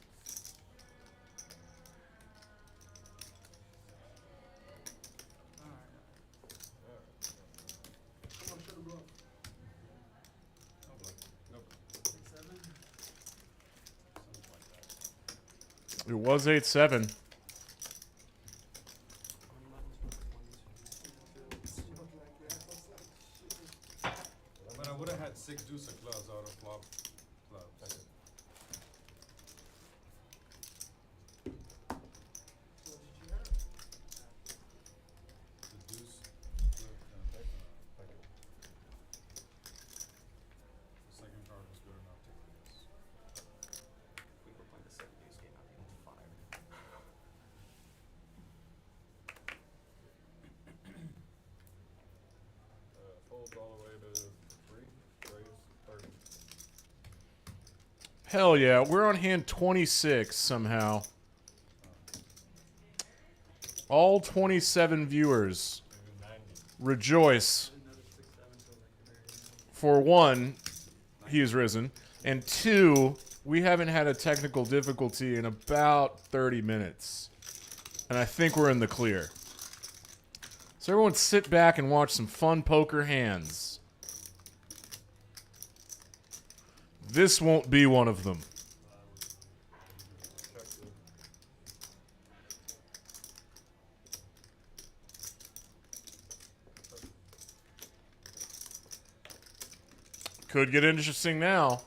It was 8-7. But I would have had 6 deuce of clubs out of flop clubs. The deuce. The second card was good enough to win this. We were playing the 7 deuce game, I'd be on fire. Folds all the way to 3, raise 30. Hell yeah, we're on hand 26 somehow. All 27 viewers, rejoice. For one, he has risen. And two, we haven't had a technical difficulty in about 30 minutes. And I think we're in the clear. So everyone sit back and watch some fun poker hands. This won't be one of them. Could get interesting now.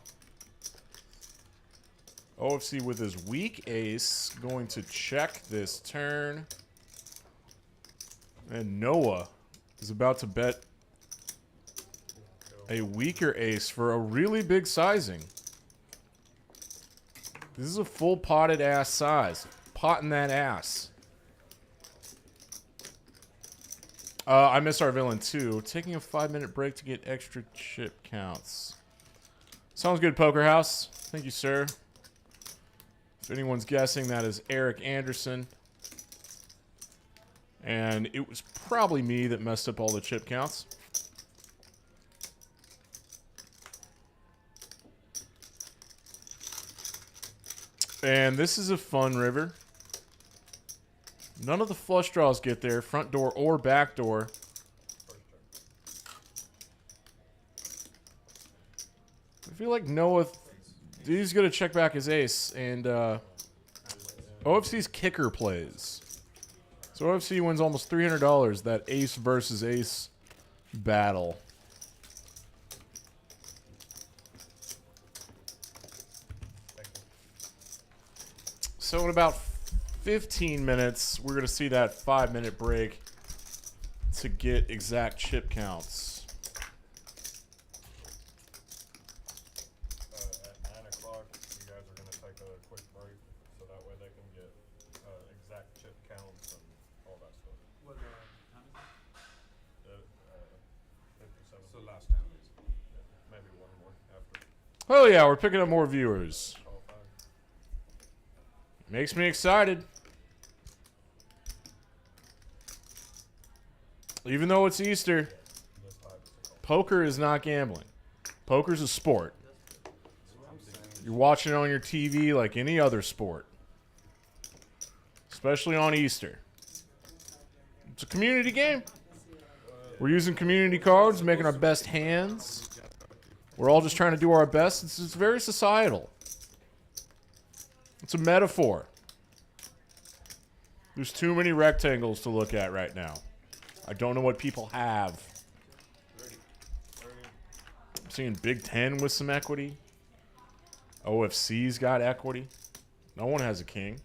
OFC with his weak ace going to check this turn. And Noah is about to bet a weaker ace for a really big sizing. This is a full potted ass size. Potting that ass. I miss our villain too. Taking a 5-minute break to get extra chip counts. Sounds good, Poker House. Thank you, sir. If anyone's guessing, that is Eric Anderson. And it was probably me that messed up all the chip counts. And this is a fun river. None of the flush draws get there, front door or back door. I feel like Noah, he's going to check back his ace, and OFC's kicker plays. So OFC wins almost $300, that ace versus ace battle. So in about 15 minutes, we're going to see that 5-minute break to get exact chip counts. At 9 o'clock, you guys are going to take a quick break so that way they can get exact chip counts and all that stuff. What time is it? 57. So last time is. Maybe one more after. Oh yeah, we're picking up more viewers. All 5. Makes me excited. Even though it's Easter, This 5 is a call. poker is not gambling. Poker's a sport. You're watching it on your TV like any other sport. Especially on Easter. It's a community game. We're using community cards, making our best hands. We're all just trying to do our best. It's very societal. It's a metaphor. There's too many rectangles to look at right now. I don't know what people have. I'm seeing Big Ten with some equity. OFC's got equity. No one has a king.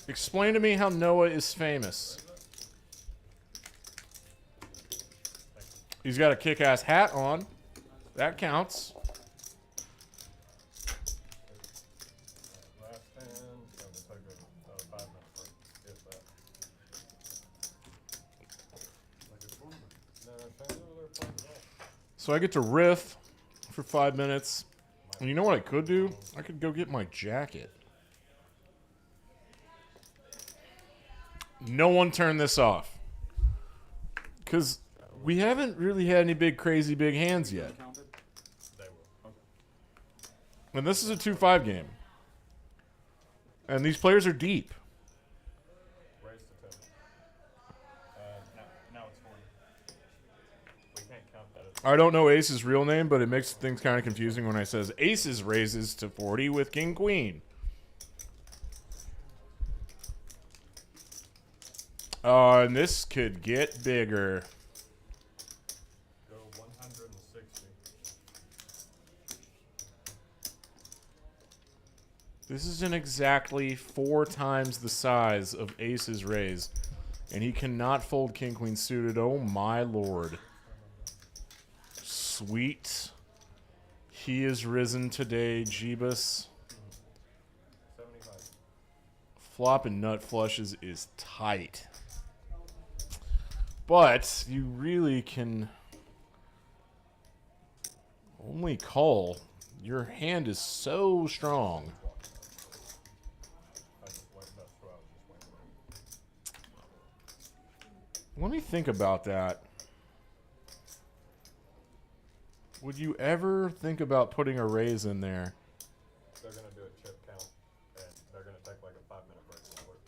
Explain to me how Noah is famous. He's got a kick-ass hat on. That counts. Last hand, so we'll take a 5-minute break, if that. No, fans over there playing golf. So I get to riff for 5 minutes. And you know what I could do? I could go get my jacket. No one turn this off. Because we haven't really had any big, crazy big hands yet. They will. And this is a 2-5 game. And these players are deep. Raise to 10. Now it's 40. We can't count that as I don't know Ace's real name, but it makes things kind of confusing when I says Aces raises to 40 with King Queen. And this could get bigger. go 160. This isn't exactly 4 times the size of Ace's raise. And he cannot fold King Queen suited. Oh my lord. Sweet. He is risen today, Jeebus. 75. Flop and nut flushes is tight. But you really can only call. Your hand is so strong. I just went, that's what I was just waiting on. Let me think about that. Would you ever think about putting a raise in there? They're going to do a chip count, and they're going to take like a 5-minute break real quick.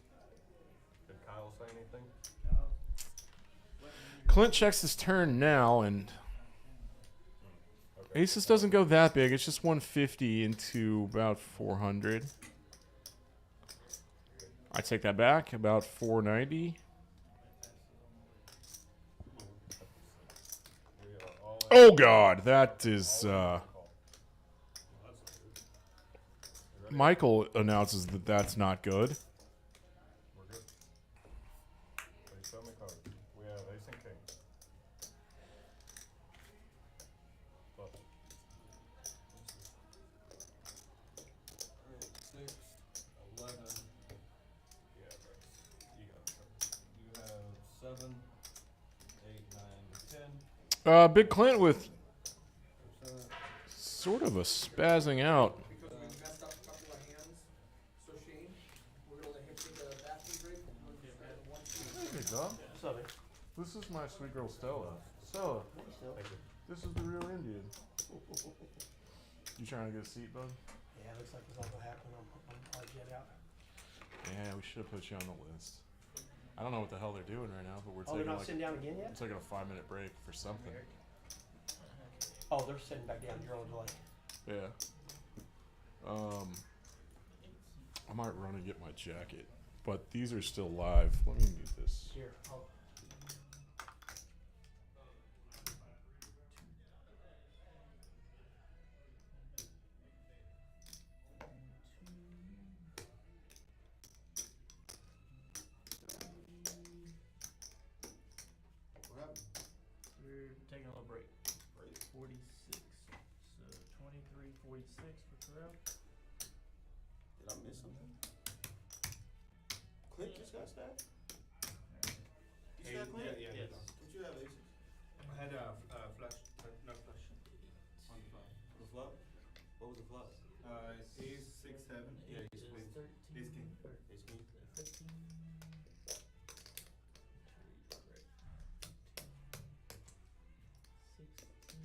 Did Kyle say anything? Clint checks his turn now, and Okay. Aces doesn't go that big. It's just 150 into about 400. I take that back. About 490. We are all Oh God, that is. Michael announces that that's not good. We're good. Please show me cards. We have ace and king. Bluff. Alright, 6, 11. Yeah, Bryce. You got it. You have 7, 8, 9, 10. Big Clint with 7. sort of a spazzing out. Because we messed up a couple of hands. So Shane, we're gonna let him take a bathroom break. We're gonna just grab one seat. Hey, Dom. What's up, man? This is my sweet girl Stella. Stella, this is the real Indian. You trying to get a seat, bud? Yeah, looks like it's all gonna happen. I'll jet out. Yeah, we should have put you on the list. I don't know what the hell they're doing right now, but we're Oh, they're taking not like sitting down again we're yet? taking a 5-minute break for something. Oh, they're sitting back down. You're on delay. Yeah. I might run and get my jacket, but these are still live. Let me mute this. Here. What happened? We're taking a little break. Break. 46. So 23, 46 for Terrell. Did I miss something? Clint just got stabbed? You stabbed Clint? Yes. What you have, aces? I had a flush, no flush. On the flop. On the flop? What was the flop? Ace, 6, 7. Yeah, Eight ace is queen. 13. Ace king. Or Ace king? 15. Right. 16.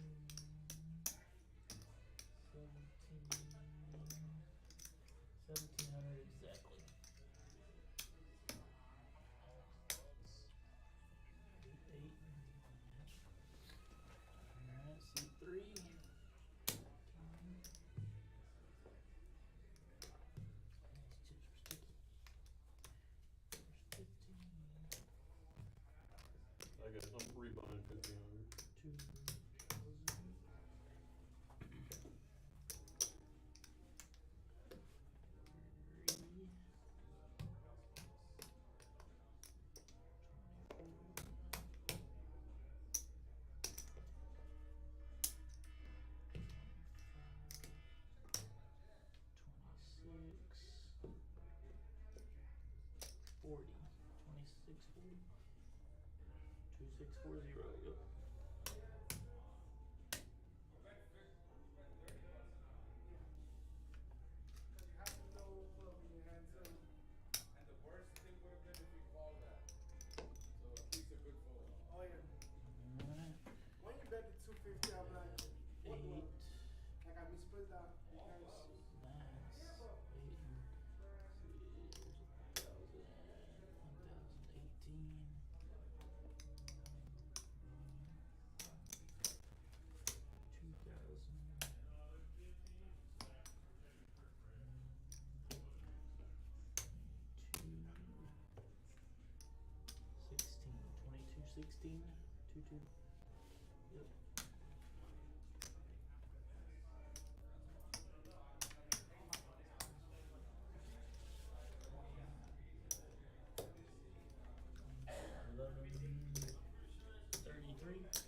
1700 exactly. 8. Alright, C3. I guess I'm rebuying 1500. 40. 26, 40. 2640, yep. Alright. When you bet the 250, I'm like, 8. like I misspelled that. $16. 22. Yep. $33.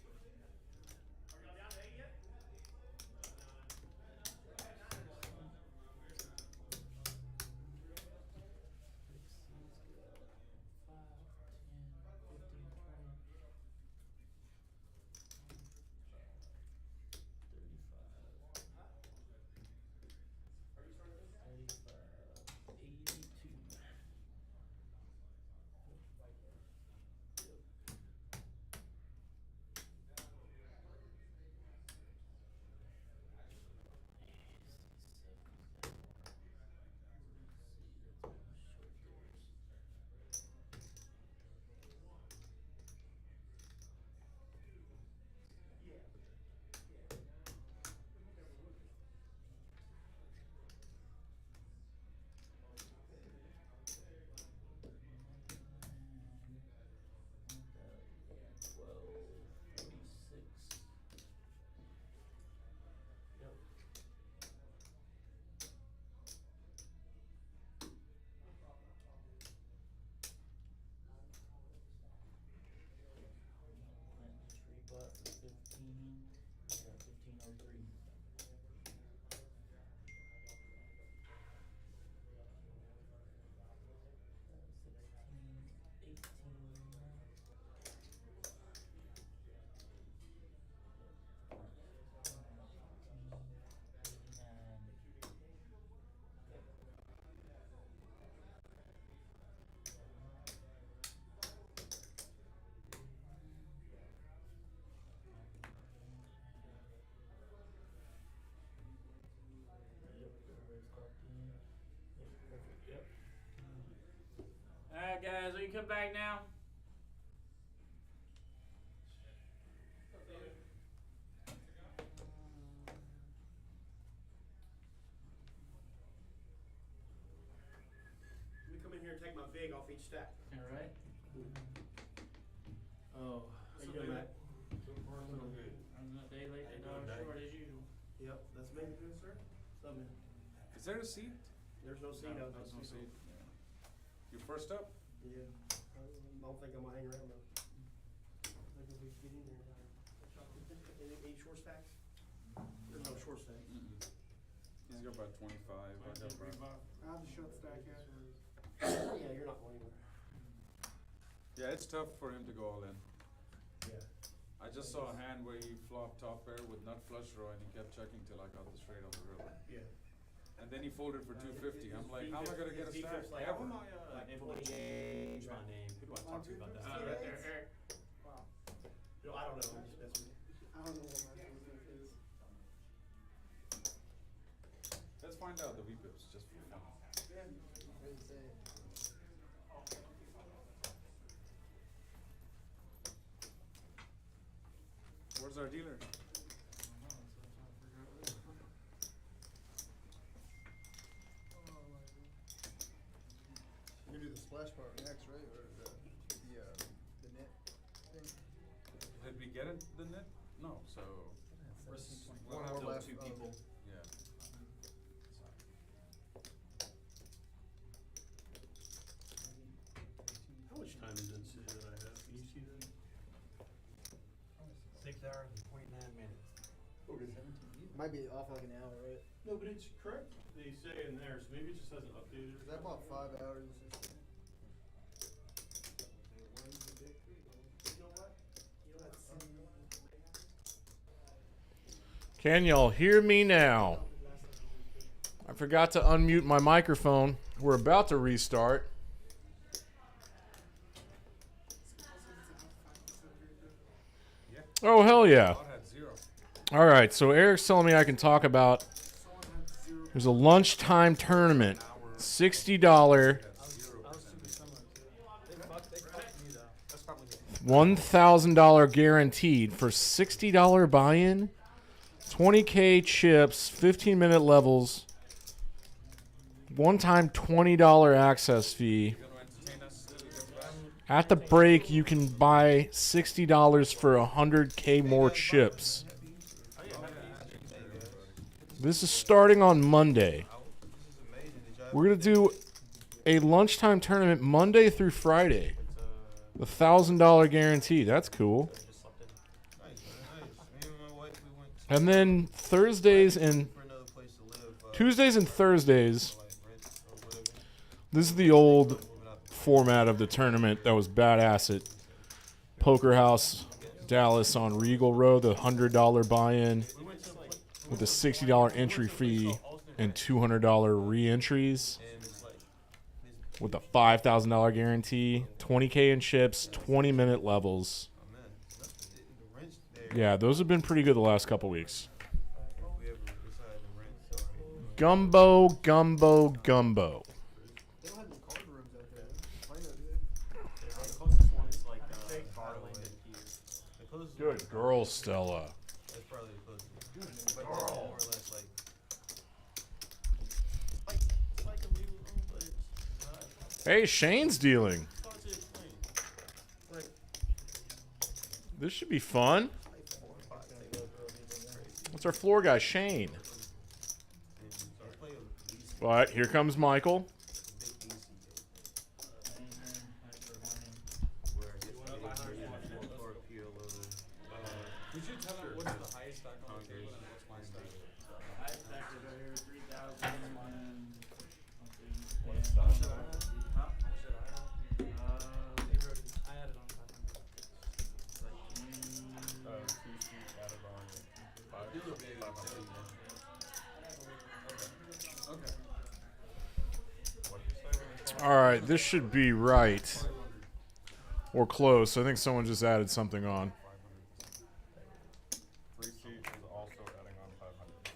it back now? Let me come in here and take my vig off each stack. All right. Oh, how you doing, Matt? I'm a day late, a dog short as usual. Yep, that's me. Good, sir. What's up, man? Is there a seat? There's no seat out there. There's no seat. You first up? Yeah. I don't think I'm gonna hang around though. Maybe we can get in there. Any short stacks? There's no short stacks. He's got about 25. I got about. I'll have the short stack, yeah, you're not going anywhere. Yeah, it's tough for him to go all in. Yeah. I just saw a hand where he flopped top pair with nut flush draw and he kept checking till I got the straight on the river. Yeah. And then he folded for 250. I'm like, how am I gonna get a stack? Like, Ever? People want to change my name. People want to talk to you about that. Right there, Eric. No, I don't know. That's me. I don't know what my name is. Let's find out the V-pips just for fun. Where's our dealer? You do the splash part next, right? Or the net thing? Did we get it, the net? No, so. One more left. Two people. Yeah. How much time is it that I have? Can you see that? 6 hours and 29 minutes. Might be off like an hour, right? No, but it's correct. They say in there, so maybe it just hasn't updated. Cause I bought 5 hours. Can y'all hear me now? I forgot to unmute my microphone. We're about to restart. Oh, hell yeah. Bot had 0. All right, so Eric's telling me I can talk about, there's a lunchtime tournament, $60, $1,000 guaranteed for $60 buy-in, 20K chips, 15-minute levels, one-time $20 access fee. At the break, you can buy $60 for 100K more chips. This is starting on Monday. We're going to do a lunchtime tournament Monday through Friday. The $1,000 guarantee. That's cool. And then Tuesdays and Thursdays. This is the old format of the tournament that was badass at Poker House Dallas on Regal Road. The $100 buy-in with a $60 entry fee and $200 re-entries with a $5,000 guarantee, 20K in chips, 20-minute levels. Yeah, those have been pretty good the last couple weeks. Gumbo, gumbo, gumbo. They don't have any card rooms out there. Why not, The closest one is like Garland and Hughes. Good girl, Stella. That's probably the closest. But more or less like. It's like a legal room, but it's Hey, Shane's dealing. hard to explain. It's like This should be fun. 4 or 5 tables, bro. It's crazy. What's our floor guy, Shane? But here comes Michael. Could you tell him what's the highest stack on the table and what's my stack? I stacked it right here, 3,000 and something. What's and- that? Huh? I had it on 500. Like 2 sheet added on 5. Okay. What did you say? All right, this should be right. Or close. I think someone just added something on. 3 sheet is also adding on 500.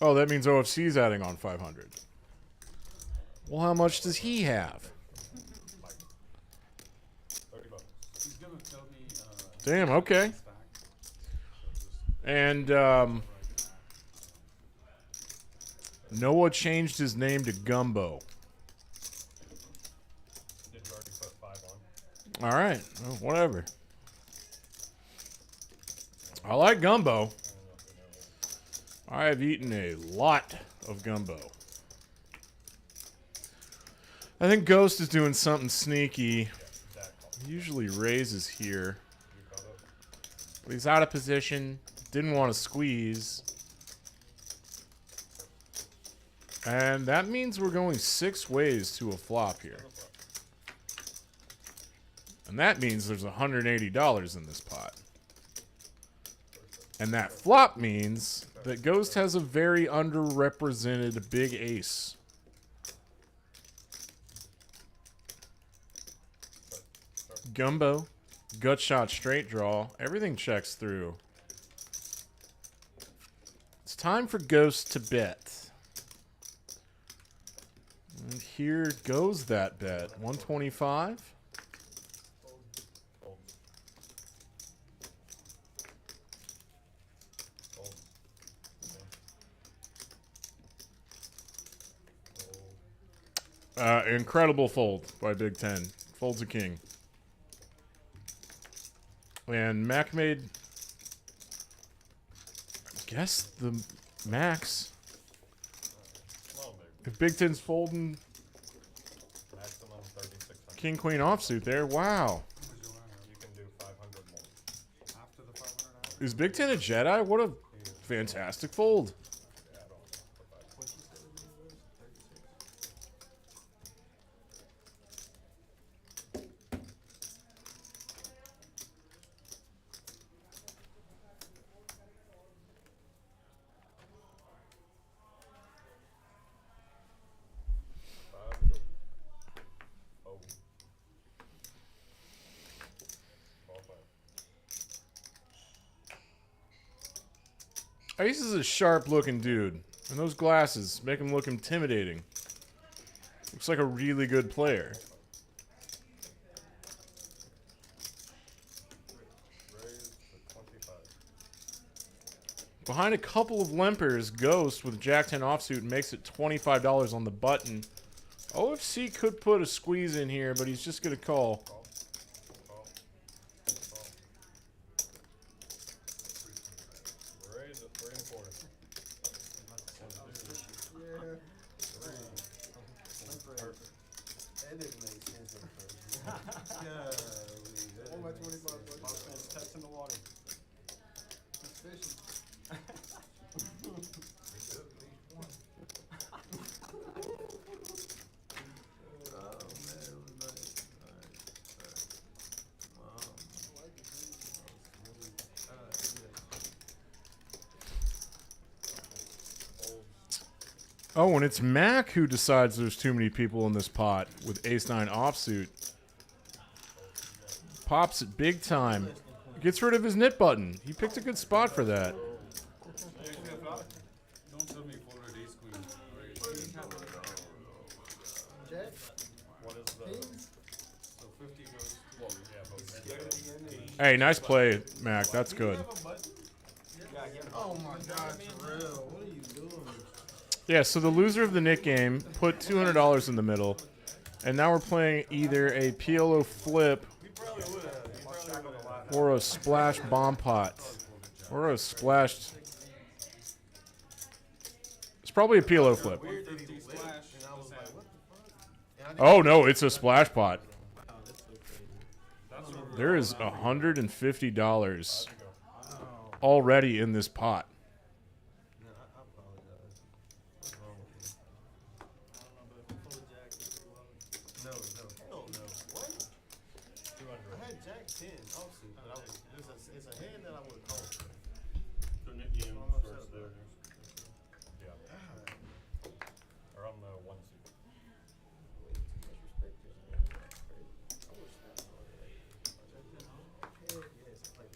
Oh, that means OFC's adding on 500. Well, how much does he have? Damn, okay. Stack. And Noah changed his name to Gumbo. Did you already put 5 on? All right, well, whatever. I like gumbo. I have eaten a lot of gumbo. I think Ghost is doing something sneaky. He usually raises here. But he's out of position. Didn't want to squeeze. And that means we're going 6 ways to a flop here. And that means there's $180 in this pot. And that flop means that Ghost has a very underrepresented big ace. Gumbo, gut shot, straight draw. Everything checks through. It's time for Ghost to bet. And here goes that bet. 125. Incredible fold by Big Ten. Folds a king. And Mac made, I guess, the max. If Big Ten's folding Maximum 3,600. king queen offsuit there, wow. You can do 500 more. After the 500 hours. Is Big Ten a Jedi? What a fantastic fold. Yeah, I don't know. Oh. Ball five. Ace is a sharp-looking dude, and those glasses make him look intimidating. Looks like a really good player. Raise to 25. Behind a couple of limpers, Ghost with Jack-10 offsuit makes it $25 on the button. OFC could put a squeeze in here, but he's just going to call. Call. Call. Call. Raise at 3 1/4. That didn't make sense at first. Golly, All my 25 bucks. Boxman's touching the water. It's fishing. Oh man, it was nice. Oh, and it's Mac who decides there's too many people in this pot with ace-9 offsuit. Pops it big time. Gets rid of his knit button. He picked a good spot for that. Don't tell me folded ace queen. Jack? What is the? Kings? So 50 goes. Well, yeah, but Hey, nice play, Mac. That's good. Oh my God, Terrell, what are you doing? Yeah, so the loser of the knit game put $200 in the middle. And now we're playing either a PLO flip or a splash bomb pot. Or a splashed... It's probably a PLO flip. 150 splash. And I was like, what the fuck? Oh, no, it's a splash pot. Wow, that's so crazy. There is $150 already in this pot. No, I apologize. What's wrong with you? I don't know, but if we pull a jack, it's pretty well. No, hell no. What? 200. I had Jack 10 offsuit, but I was, it's a hand that I would call. So Nick Ian I'm upset first there. about Yeah. Or on the 1 seat. Way too much respect to you. That's crazy. I wish that was all that. Heck yes, I played.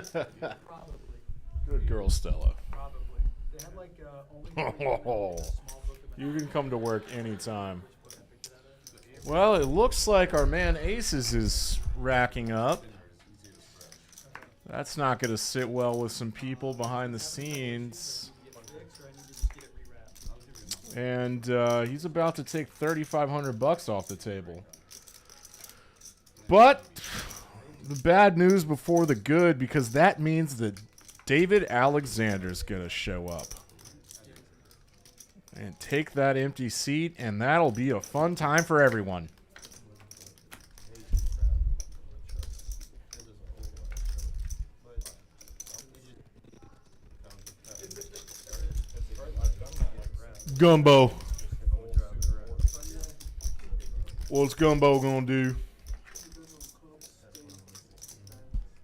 Probably. Good girl, Stella. Probably. They had like only. Oh, you can come to work anytime. Well, it looks like our man Aces is racking up. That's not going to sit well with some people behind the scenes. And he's about to take $3,500 off the table. But the bad news before the good, because that means that David Alexander's going to show up and take that empty seat, and that'll be a fun time for everyone. Gumbo. What's Gumbo gonna do?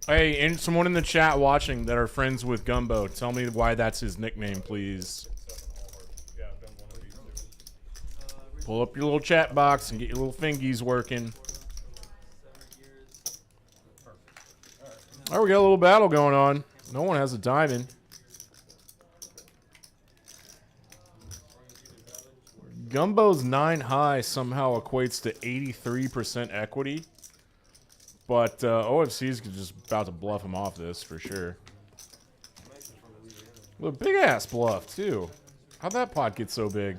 Hey, and someone in the chat watching that are friends with Gumbo, tell me why that's his nickname, please. Pull up your little chat box and get your little fingies working. All right, we got a little battle going on. No one has a diamond. Gumbo's 9 high somehow equates to 83% equity. But OFC's just about to bluff him off this for sure. Well, big ass bluff too. How'd that pot get so big?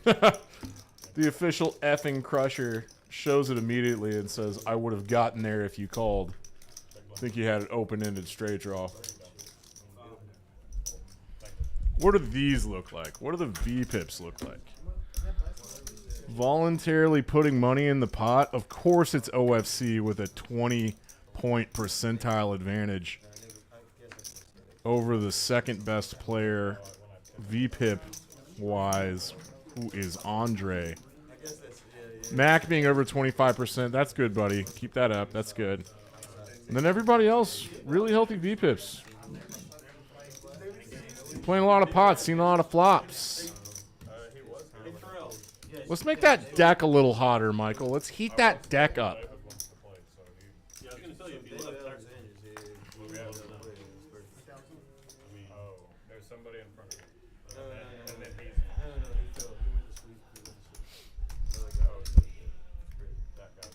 The official effing crusher shows it immediately and says, I would have gotten there if you called. I think you had an open-ended straight draw. What do these look like? What do the V-pips look like? Voluntarily putting money in the pot? Of course it's OFC with a 20-point percentile advantage over the second best player V-pip-wise, who is Andre. Mac being over 25%, that's good, buddy. Keep that up, that's good. And then everybody else, really healthy V-pips. Playing a lot of pots, seeing a lot of flops. Let's make that deck a little hotter, Michael. Let's heat that deck up. Yeah, I was gonna tell you if you left Texas. There's somebody in front of you. And then he's No, he fell. He went to sleep. that guy.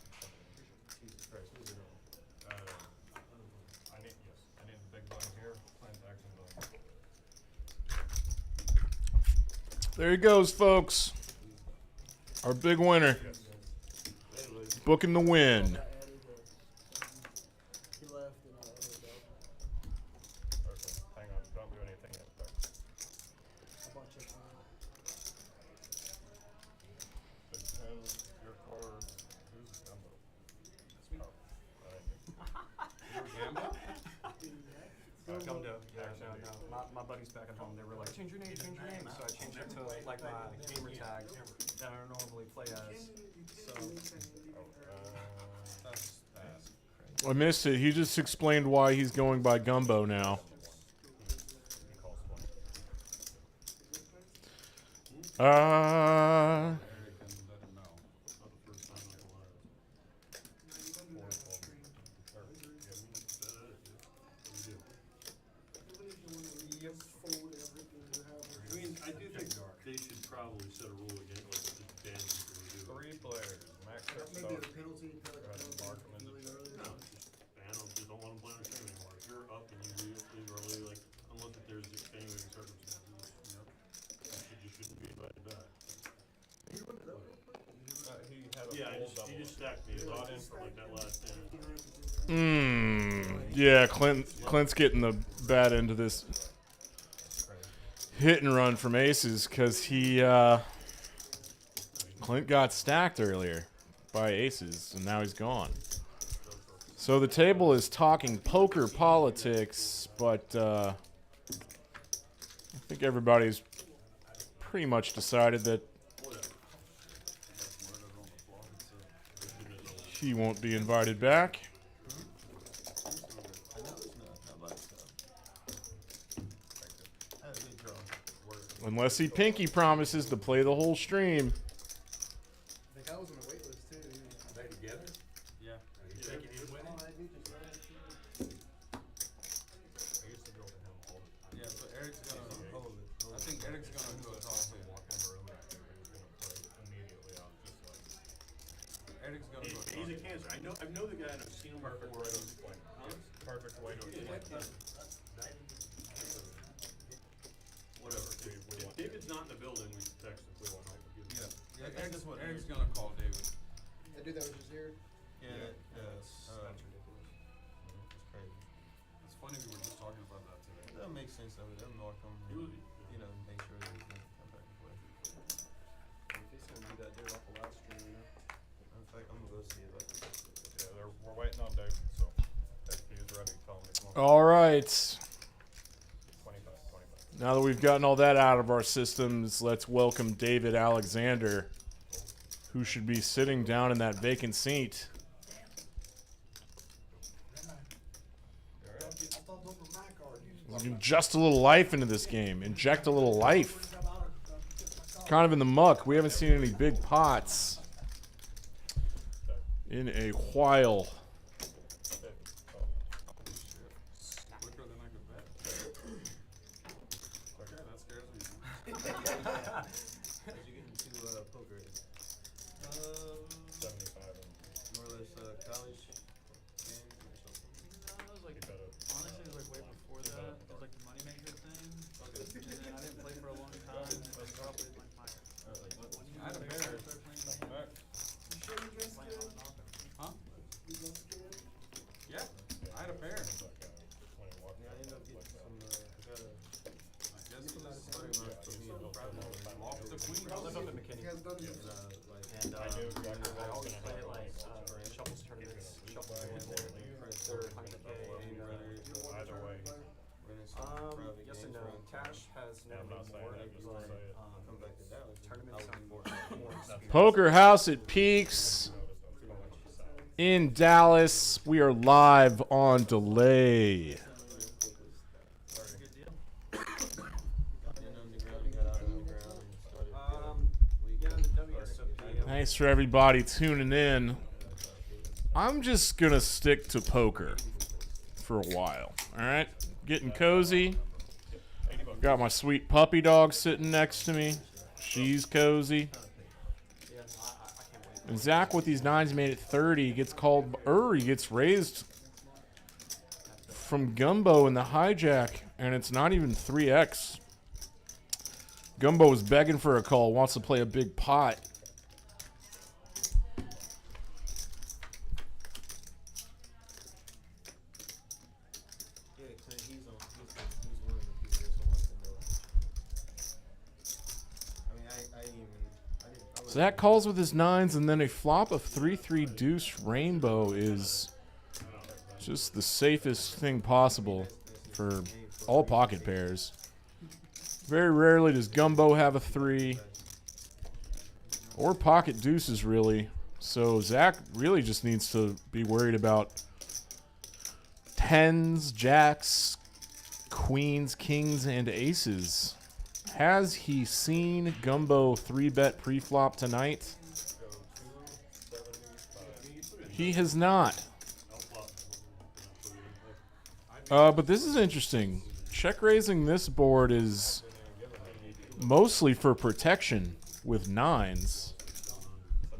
Jesus Christ, who's it on? I need the big blind here. Clint's actually going. There he goes, folks. Our big winner. Booking the win. He left and I ended up. Okay, hang on. Don't do anything yet. I bought chips on Big 10, your card. Who's Gumbo? Come to, no. My buddies back at home, they were like, change your name. So I changed it to like my gamer tag that I normally play as. So that's crazy. I missed it. He just explained why he's going by Gumbo now. I mean, I do think they should probably set a rule against like just ban people who do it. 3 players. Max up maybe stuff. a penalty. Go ahead and mark them in the No, just ban them. Just don't let them play on the stream anymore. If you're up and you leave early, like unless if there's extenuating circumstances, you know, you shouldn't be invited back. He had a Yeah, full double. he just stacked me. Got in for like that last 10. Yeah, Clint's getting the bad end of this hit and run from Aces because Clint got stacked earlier by Aces and now he's gone. So the table is talking poker politics, but I think everybody's pretty much decided that he won't be invited back. Unless he pinky promises to play the whole stream. The guy was dude that was just here. Yeah, That's ridiculous. it's crazy. It's funny we were just talking about that today. That makes sense of it. They'll knock them, He was, you know, make sure they can come back and play. He's gonna do that dude off the last stream, you know? In fact, I'm gonna go see about this. Yeah, we're waiting on David, so if he's ready, tell him to come on. All right. 25. Now that we've gotten all that out of our systems, let's welcome David Alexander, who should be sitting down in that vacant seat. Inject a little life into this game. Inject a little life. Kind of in the muck. We haven't seen any big pots in a while. Quicker than I could bet. Okay, that scares me. How'd you get into poker? 75 and More or less college game or something. No, it was like, you better. honestly, it was like way before that. It was like the moneymaker thing. Okay. And then I didn't play for a long time. It was probably like my I had a pair. Back. playing on and off. Huh? Yeah, I had a pair. Yeah, I ended up getting some. I got a. I guess Some it's money for me on Friday. off the queen. I live up in McKinney. Like, And I knew exactly what I was always gonna play it happen. like shuffles tournaments, shuffle they're 100K. Either way. Yes and no. Cash has Yeah, I'm never not been saying more, that, just to say it. Come back to Dallas. tournaments are more experience. Poker House at Peaks in Dallas. We are live on delay. Yeah, the WSOP. Thanks for everybody tuning in. I'm just going to stick to poker for a while. All right? Getting cozy. Got my sweet puppy dog sitting next to me. She's cozy. Yeah, no, I can't wait. And Zach with these nines made it 30. Gets called, he gets raised from Gumbo in the hijack. And it's not even 3x. Gumbo is begging for a call. Wants to play a big pot. Yeah, Clint, he's one of the people that wants to know. I mean, I didn't. Zach calls with his nines, and then a flop of 3-3 deuce rainbow is just the safest thing possible for all pocket pairs. Very rarely does Gumbo have a 3 or pocket deuces, really. So Zach really just needs to be worried about 10s, jacks, queens, kings, and aces. Has he seen Gumbo 3-bet pre-flop tonight? He has not. But this is interesting. Check raising this board is mostly for protection with nines.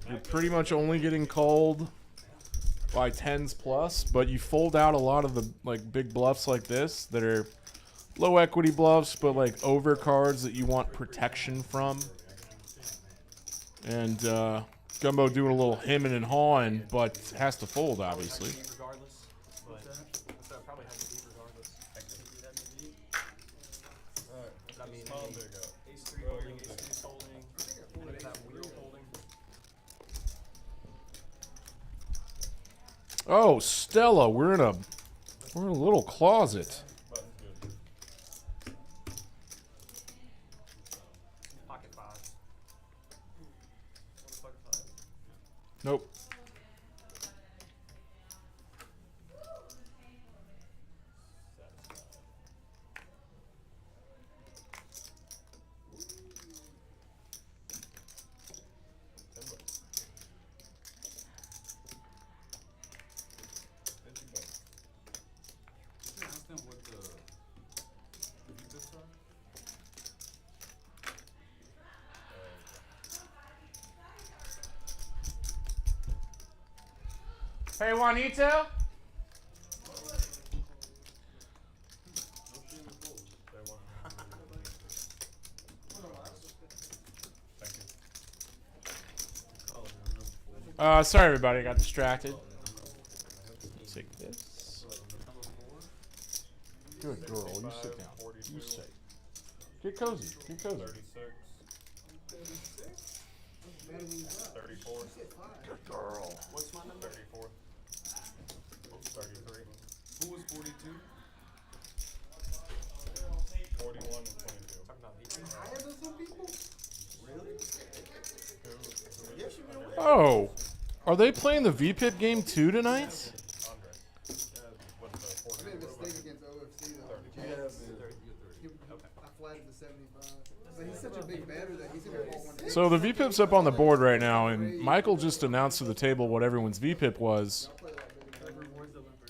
You're pretty much only getting called by 10s plus, but you fold out a lot of the big bluffs like this that are low equity bluffs, but like over cards that you want protection from. And Gumbo doing a little hemming and hawing, but has to fold, obviously. Regardless, but so it probably has to be regardless. I mean, ace 3 holding, ace 2 holding, and look at that wheel holding. Oh, Stella, we're in a little closet. Pocket 5. Pocket 5. Nope. Ask them what the bits are. Hey, Juanito. Sorry, everybody. I got distracted. Take this. Good girl. You sit down. You sit. Get cozy. Get cozy. 36. 34. Good girl. What's my number? 34. 33. Who was 42? 41 and 22. Higher than some people? Really? Yes, you will. Oh. Are they playing the VPIP game too tonight? Andre. With the I made a mistake against OFC though. I flatted the 75. But he's such a big batter that he's gonna fall one. So the VPIP's up on the board right now, and Michael just announced to the table what everyone's VPIP was. I'll play a lot better. Rewards the limper.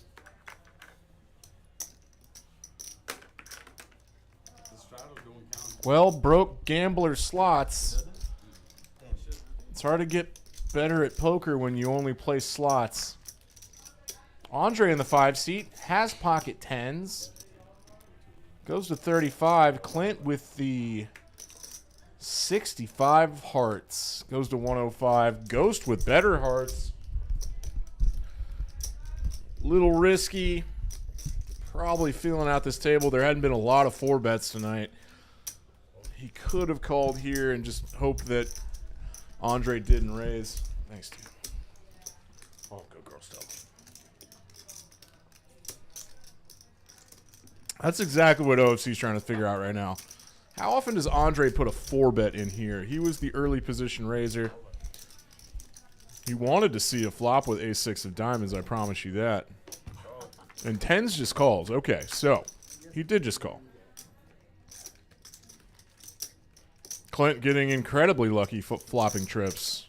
The straddles don't count. Well, broke gambler slots. It's hard to get better at poker when you only play slots. Andre in the 5 seat has pocket 10s. Goes to 35. Clint with the 65 hearts. Goes to 105. Ghost with better hearts. Little risky. Probably feeling out this table. There hadn't been a lot of 4 bets tonight. He could have called here and just hoped that Andre didn't raise. Thanks, dude. Oh, good girl, Stella. That's exactly what OFC's trying to figure out right now. How often does Andre put a 4-bet in here? He was the early position raiser. He wanted to see a flop with ace-6 of diamonds, I promise you that. And 10s just calls. Okay, so he did just call. Clint getting incredibly lucky flopping trips.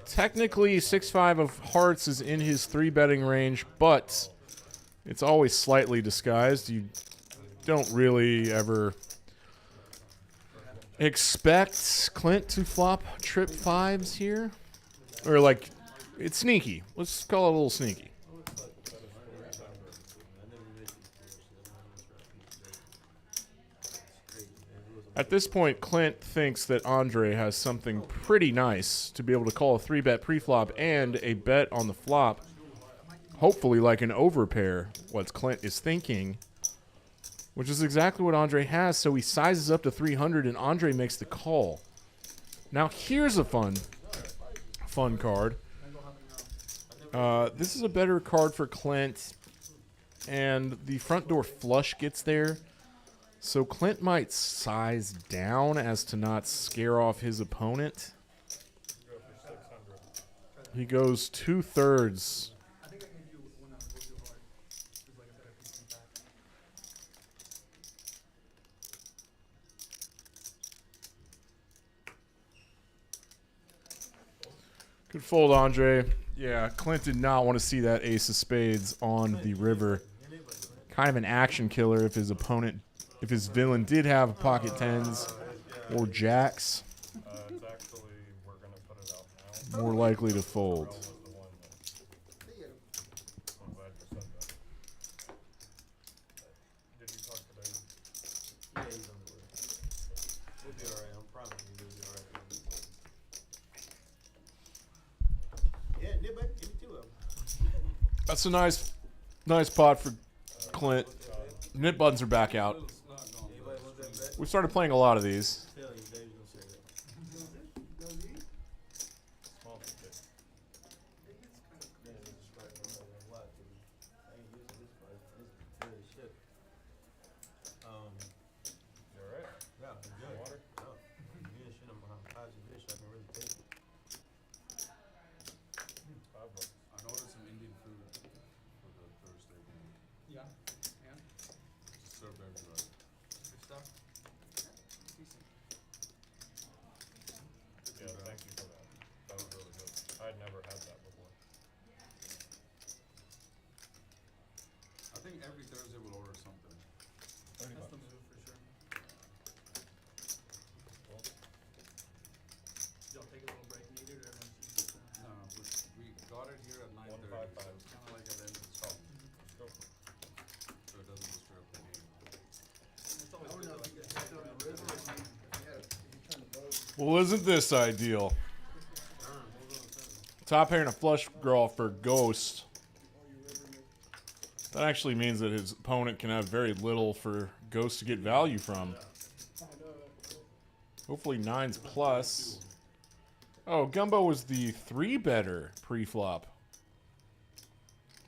Technically, 6-5 of hearts is in his 3-betting range, but it's always slightly disguised. You don't really ever expect Clint to flop trip 5s here. Or, like, it's sneaky. Let's call it a little sneaky. At this point, Clint thinks that Andre has something pretty nice to be able to call a 3-bet pre-flop and a bet on the flop. Hopefully like an overpair, what Clint is thinking, which is exactly what Andre has. So he sizes up to 300 and Andre makes the call. Now here's a fun card. This is a better card for Clint, and the front door flush gets there. So Clint might size down as to not scare off his opponent. He goes 2/3. I think I can do one on both your heart. It's like I said, I picked them back. Good fold, Andre. Yeah, Clint did not want to see that ace of spades on the river. Kind of an action killer if his opponent, if his villain did have a pocket 10s or jacks. It's actually, we're going to put it out now. More likely to fold. Was the one that, I'm glad you said that. Did you talk to David? Yeah, he's on the way. We'll be alright. I'm promising you we'll be alright. Yeah, Nibba, give me 2 of them. That's a nice pot for Clint. Nip buttons are back out. Anybody want that bet? We started playing a lot of these. Tell you, Dave's gonna say that. Small ticket. You alright? Yeah, I'm good. Water? No, you ain't shit on my positive dish, I can really take it. $5. I ordered some Indian food for the Thursday game. Yeah. And? Just served everybody. Good stuff. Decent. Yeah, thank you for that. That was really good. I'd never had that before. I think every Thursday we'll order something. That's the move for sure. Y'all take a little break needed or everyone's eating this now? No, we got it here at 9:30, so 155. it's kind of like at the end of the shop, Let's go for it. so it doesn't disturb the game. It's always I don't good know to if you like guys sit on the river. If you had a Well, isn't this ideal? Top pair and a flush draw for Ghost. That actually means that his opponent can have very little for Ghost to get value from. Hopefully 9s plus. Oh, Gumbo was the 3-better pre-flop.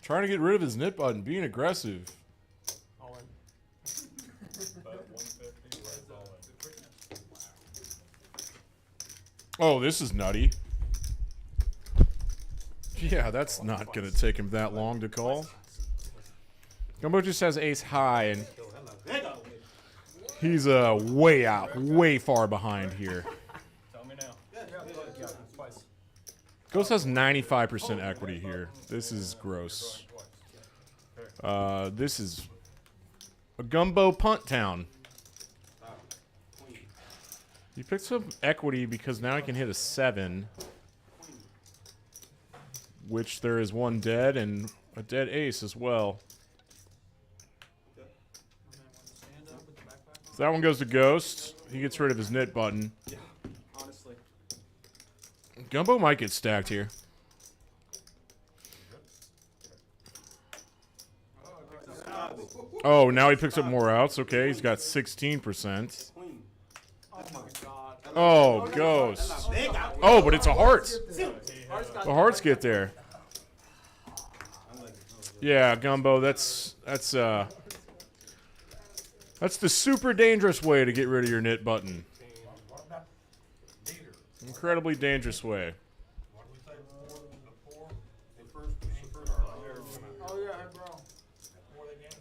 Trying to get rid of his nit button, being aggressive. All in. Bet 150, raise all in. Oh, this is nutty. Yeah, that's not going to take him that long to call. Gumbo just has ace high, and he's way out, way far behind here. Tell me now. Ghost has 95% equity here. This is gross. This is a Gumbo punt town. He picks up equity because now he can hit a 7. Which there is one dead and a dead ace as well. So that one goes to Ghost. He gets rid of his nit button. Yeah, honestly. Gumbo might get stacked here. Oh, now he picks up more outs. Okay, he's got 16%. Oh my god. Oh, Ghost. Oh, but it's a heart. The hearts get there. Yeah, Gumbo, that's the super dangerous way to get rid of your nit button. Incredibly dangerous way.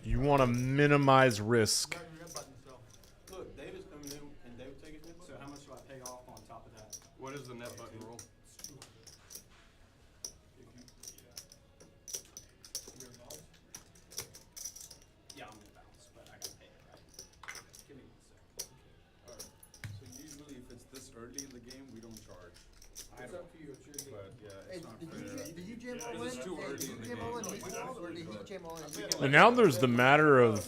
You want to minimize risk. Look, David's coming in. Can David take his nip? So how much do I pay off on top of that? What is the net button rule? Yeah, I'm gonna bounce, but I gotta pay it, right? Give me 1 second. So usually if it's this early in the game, we don't charge. It's up to you, it's your game. But yeah, Hey, it's not did fair. you jam all in? This is too Hey, early did in you the jam all in? game. He called, or did he jam all in? And now there's the matter of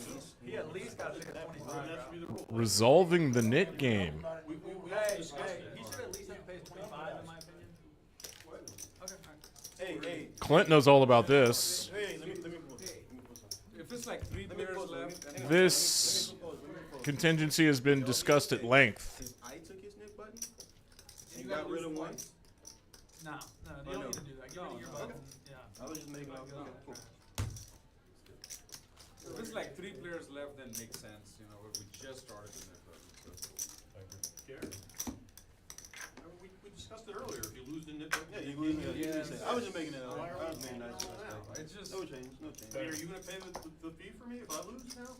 He at least got to pay 25. resolving the nit game. Hey, he should at least have to pay 25 in my opinion. Okay, Hey, Clint knows all about this. hey, let me If it's like 3 players left, This contingency has been discussed at length. I took his nip button and got rid of one. no, you don't need to do that. Give me your button. Yeah. I was just making off. if it's like 3 players left, then makes sense. You know, if we just started the net button. We discussed it earlier. If you lose the nit button, Yeah, you lose me. I was just making it up. I was being nice. It's just. No change, no change. Hey, are you gonna pay the fee for me if I lose now?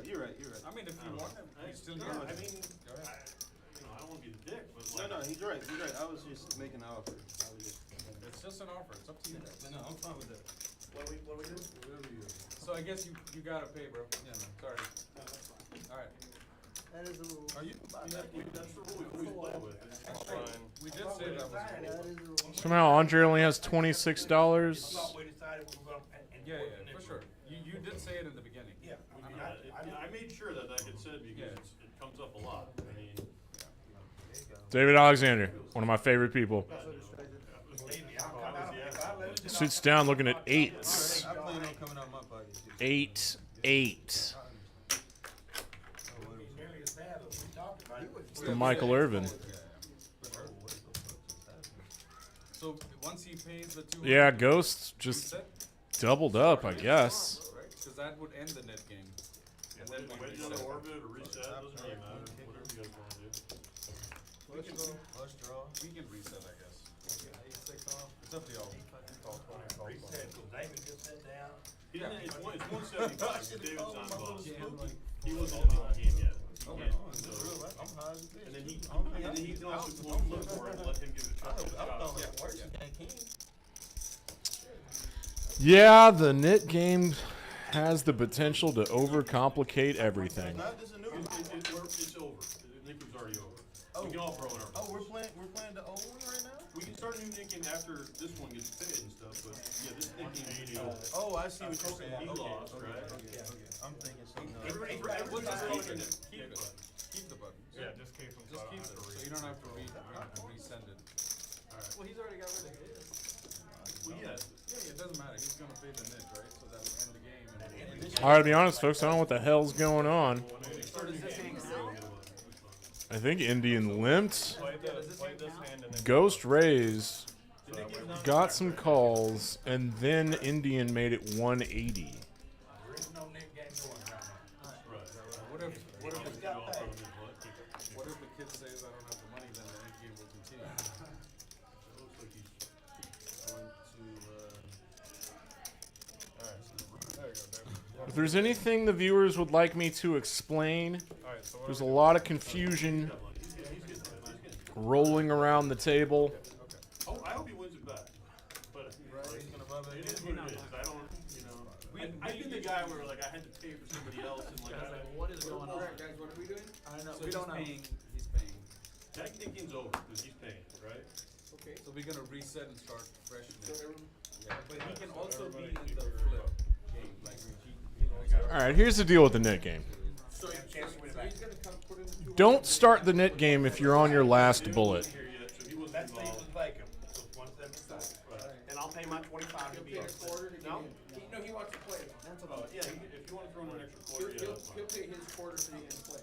You're right. I mean, if you want, you still No, get I it. mean, I don't wanna be the dick, but No, like. no, he's right. I was just making an offer. I was just. It's just an offer. It's up to you. No, I'm fine with that. What do we do? Whatever you. So I guess you gotta pay, bro. Yeah, man. Sorry. All right. That is a rule. Are you? That's the rule we always play with. It's fine. We did say that was. That is a rule. Somehow Andre only has $26. We decided we were going Yeah, for sure. You did say it in the beginning. Yeah. I made sure that I could say it because it comes up a lot. I mean, David Alexander, one of my favorite people. Sits down looking at 8s. I plan on coming out my pocket. 8, 8. It's the Michael Irvin. So once he pays the 200. Yeah, Ghost just reset, doubled up, I guess. right? Because that would end the net game. And then we wait another reset. orbit or reset, doesn't really matter, whatever you guys wanna do. Flush draw. We can reset, I guess. It's up to y'all. He didn't, it's 175, so David's on boss. He wasn't in the game yet. He can't, so- And then he can also go and look for it and let him give it a shot. Yeah, the nit game has the potential to overcomplicate everything. This is a new one. It's over. Nick was already over. We can all throw in our. Oh, we're playing the old one right now? We can start new Nick after this one gets paid and stuff, but yeah, this Nick game is over. Oh, I see what you're saying. He lost, right? I'm thinking something else. Everybody, what's the Nick? Keep it. Keep the button. Yeah, just keep them. Just keep it, so you don't have to resend it. Alright. Well, he's already got rid of his. Well, yeah. Yeah, it doesn't matter, he's gonna pay the net, right? So that'll end the game. And All right, to be honest, folks, I don't know what the hell's going on. So does this hand go? I think Indian limped. Play this hand and then Ghost raised. Got some calls, and then Indian made it 180. What if the kid says I don't have the money, then the end game will continue. It looks like he's going to, there you go. If there's anything the viewers would like me to explain, Alright, so there's a lot of confusion rolling around the table. oh, I hope he wins it back. But it is what it is. I don't, you know. I've been the guy where like I had to pay for somebody else and like What is going on? Alright, guys, what are we doing? I don't know. So We don't know. he's paying. that game's over because he's paying, right? Okay. So we're gonna reset and start fresh. So everyone, Yeah, but he can also be everybody in keep the your- flip game, like he All right, here's the deal with the net game. so he's gonna come put in the 200. Don't start the net game if you're on your last bullet. Here yet, so he wasn't That's me involved. with Bacon. So 175. Right. And I'll pay my 25 to He'll be pay on. a quarter to get No. in. No, he wants to play. Oh, yeah, if you want to throw in an extra He'll, quarter, yeah, he'll, that's fine. he'll pay his quarter to get in play.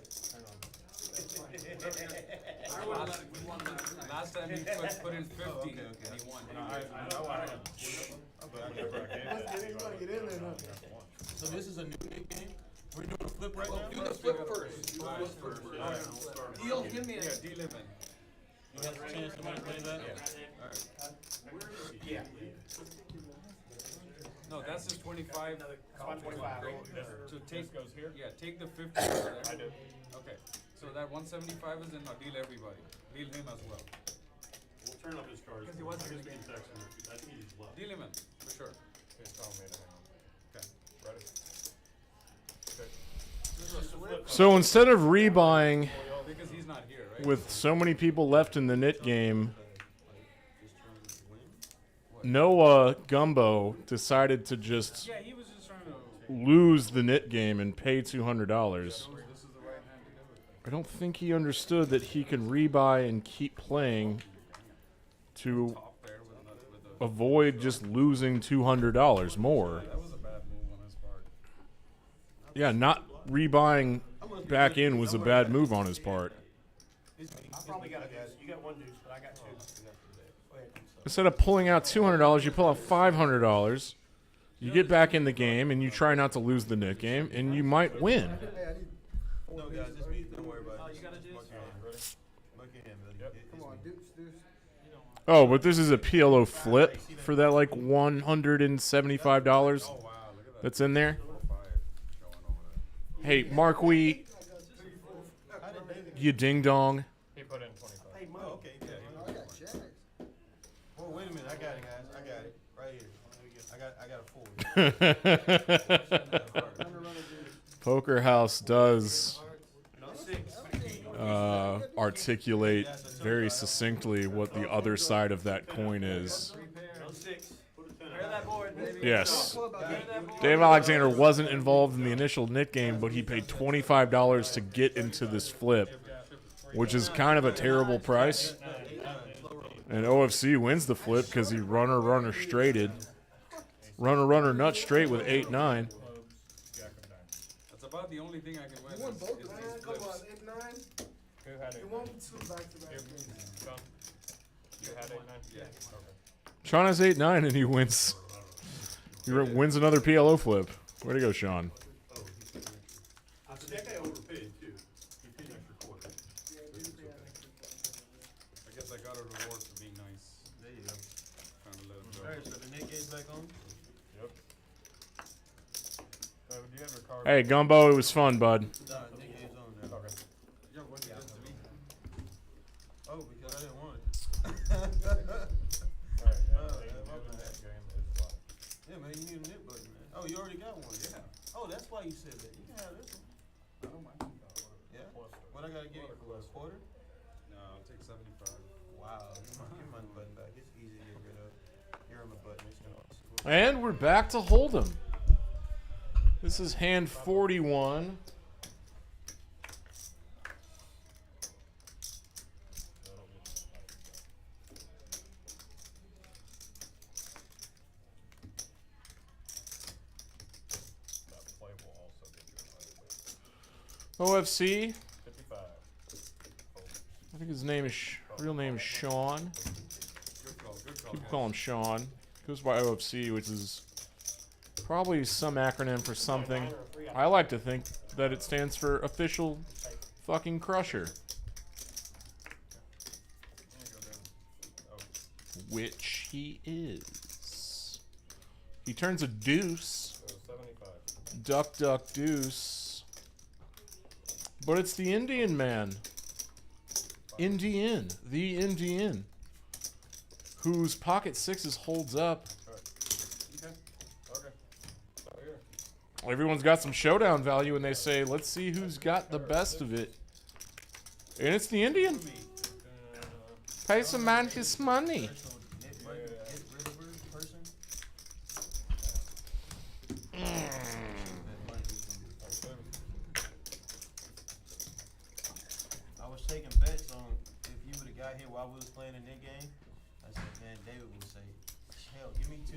last time he put in 50 and he won. I know I am. Whenever I gave that to you, I Get in there, huh? So this is a new game? We're doing a flip right now? Do the flip first. Do the flip first. Yeah, we'll start. Deal him in. Yeah, deal him in. You have a chance to play that? Yeah. No, that's just 25. About 25. So take, goes here? yeah, take the 50 out of I there. did. Okay, so that 175 is in, now deal everybody. Deal him as well. We'll turn up his cards. Because he wasn't I guess gonna we can text him. I think he's left. Deal him in, for sure. He's telling me to hang on. Okay. Ready? Okay. So instead of rebuying Because he's not here, right? with so many people left in the knit game, Noah Gumbo decided to just Yeah, he was just trying to. lose the knit game and pay $200. This is the right hand to do it. I don't think he understood that he could rebuy and keep playing to Top there with the. avoid just losing $200 more. That was a bad move on his part. Yeah, not rebuying back in was a bad move on his part. I probably got a guess. You got one deuce, but I got two. Go ahead. Instead of pulling out $200, you pull out $500. You get back in the game and you try not to lose the knit game, and you might win. Hey, I need No, guys, just be, don't worry about it. Oh, you got a deuce? Mark your hand, buddy. Come on, deuce, deuce. Oh, but this is a PLO flip for that like $175 Oh wow, look at that. that's in there. 5 showing over there. Hey, Marquis, you ding dong. He put in 25. Hey, Mo. Okay, yeah. I got jacks. Oh, wait a minute, I got it, guys. I got it. Right here. I got a full. Poker House does No, 6. articulate very succinctly what the other side of that coin is. No, 6. Put a 10 Clear that board, baby. Yes. Well, about that. Dave Alexander wasn't involved in the initial knit game, but he paid $25 to get into this flip, which is kind of a terrible price. And OFC wins the flip because he runner straighted. Runner nut straight with 8-9. That's about the only thing I can win. You won is- both is of these them. Come flips. on, 8-9. Who had You 8-9? won't two back to back. Sean? You had 8-9? Yeah. Okay. Sean has 8-9 and he wins. He wins another PLO flip. Way to go, Sean. That guy overpaid, too. He paid an extra quarter. I guess I got a reward for being nice. There you go. Trying to let him go. Alright, so the net game's back on? Yep. Do you have your card? Hey, Gumbo, it was fun, bud. Nah, net game's on now. Okay. Yeah, what did you get to me? Oh, because I didn't want it. Alright, yeah, Oh, the yeah, my new bad. net game is live. Yeah, man, you need a knit button, man. Oh, you already got one. Yeah. Oh, that's why you said that. You can have this one. I don't mind. Yeah? Plus the- What I gotta give you for a quarter? No, I'll take 75. Wow, give my button back. It's easy to get rid of. Here on the button. It's gonna. And we're back to Hold'em. This is hand 41. OFC. 55. I think his name is real name is Sean. Good call, People call him Sean. Goes by OFC, which is probably some acronym for something. I like to think that it stands for official fucking crusher. Which he is. He turns a deuce. So 75. Duck, duck, deuce. But it's the Indian man. Indian. The Indian. Whose pocket sixes holds up. Okay. So here. Everyone's got some showdown value, and they say, let's see who's got the best of it. And it's the Indian. Pay some man his money. I was taking bets on if you would have got here while we was playing in that game. I said, man, David would say, hell, give me 2.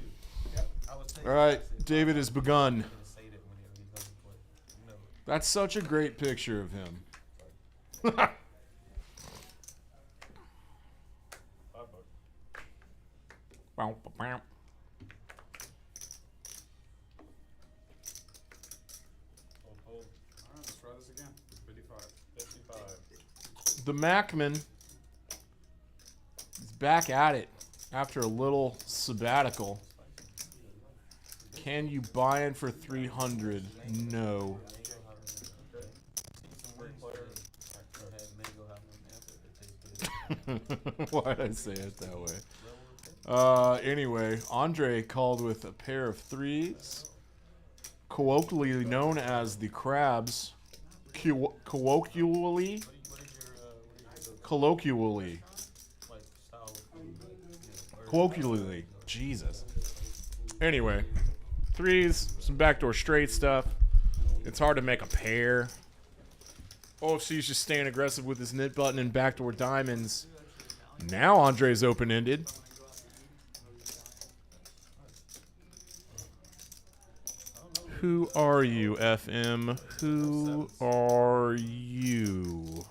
I was taking All right, bets if David I has was begun. gonna say that whenever he's gonna play. You know, That's such a great picture of him. $5. Bow, bow, bow. Hold. Alright, let's try this again. 55. 55. The Macman is back at it after a little sabbatical. Can you buy in for 300? No. Why'd I say it that way? Anyway, Andre called with a pair of threes, colloquially known as the crabs. Colloquially, Jesus. Anyway, threes, some backdoor straight stuff. It's hard to make a pair. OFC's just staying aggressive with his knit button and backdoor diamonds. Now Andre's open-ended. Who are you, FM? Who are you?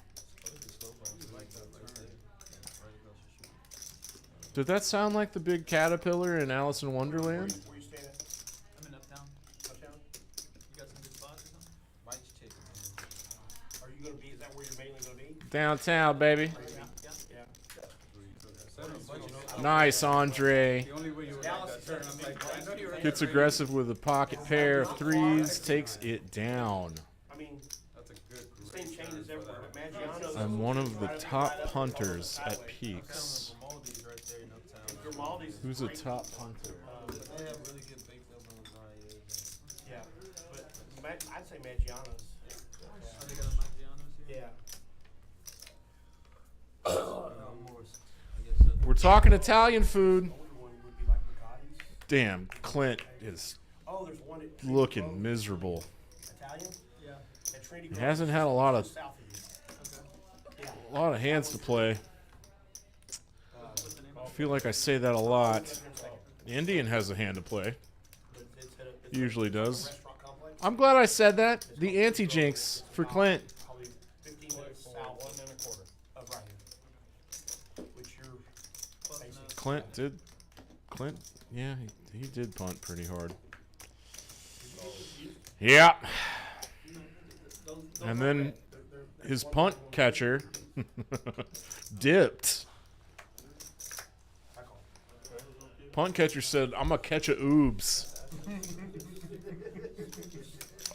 Did that sound like the big caterpillar in Alice in Wonderland? Where you staying at? I'm in Uptown. Uptown? You got some good spots or something? Mike's chicken. Are you gonna be, is that where you're mainly gonna be? Downtown, baby. Yeah. Nice, Andre. The only way you would like that turn, I'm like, I know you're Gets aggressive with a pocket pair of threes. Takes it down. I mean, That's a good same chain as everywhere, but Maggiano's. I'm one of the top punters at Peaks. Grimaldi's right there in Uptown. Grimaldi's is Who's a great. top punter? They have really good baked up on Zion. Yeah, but I'd say Maggiano's. Are they got a Maggiano's here? Yeah. We're talking Italian food. Only one would be like Macati's. Damn, Clint is Oh, there's one at Trinity looking Grove. miserable. Italian? Yeah. At Trinity He Grove. hasn't had a lot of South of you. a lot of hands to play. I feel like I say that a lot. The Indian has a hand to play. He usually does. Restaurant complex, I'm glad I said that. The anti-jinx for Clint. probably 15 minutes south 1.25. of right here. Which you're facing. Clint did. Clint, yeah, he did punt pretty hard. Yeah. And then his punt catcher dipped. Punt catcher said, I'm going to catch a oobs.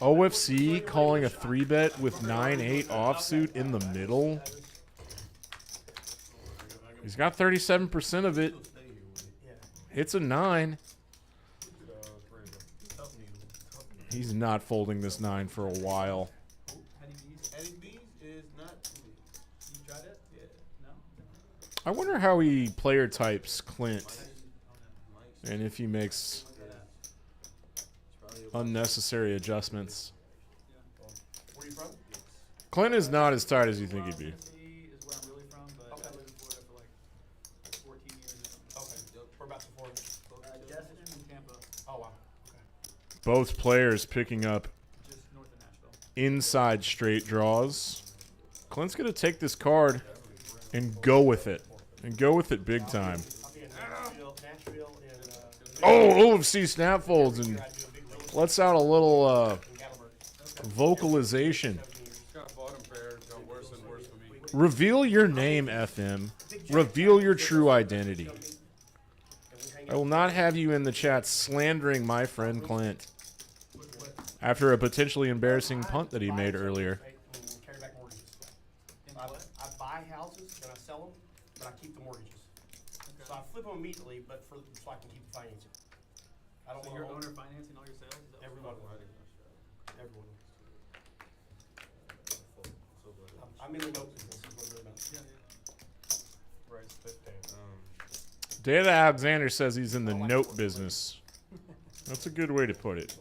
OFC calling a 3-bet with 9-8 offsuit in the middle. He's got 37% of it. Hits a 9. He's not folding this 9 for a while. Eddie B's is not. You tried it? Yeah. No? I wonder how he player types Clint and if he makes unnecessary adjustments. Where you from? Clint is not as tight as you think he'd be. Tennessee is where I'm really from, but I lived in Florida for like 14 years or something. Okay. Whereabouts in Florida? Destin and Tampa, Oh, wow. Both players picking up just north of Nashville. inside straight draws. Clint's going to take this card and go with it. And go with it big time. Oh, OFC snap folds and lets out a little vocalization. Got bottom pair, got worse and worse for me. Reveal your name, FM. Reveal your true identity. I will not have you in the chat slandering my friend Clint after a potentially embarrassing punt that he made earlier. I buy houses and I sell them, but I keep the mortgages. So I flip them immediately, but so I can keep the financing. I don't So want you're to owner financing all your sales? Is that what everyone. Everyone. I'm in the note business. Is what we're about. Right, 15. David Alexander says he's in the note business. That's a good way to put it.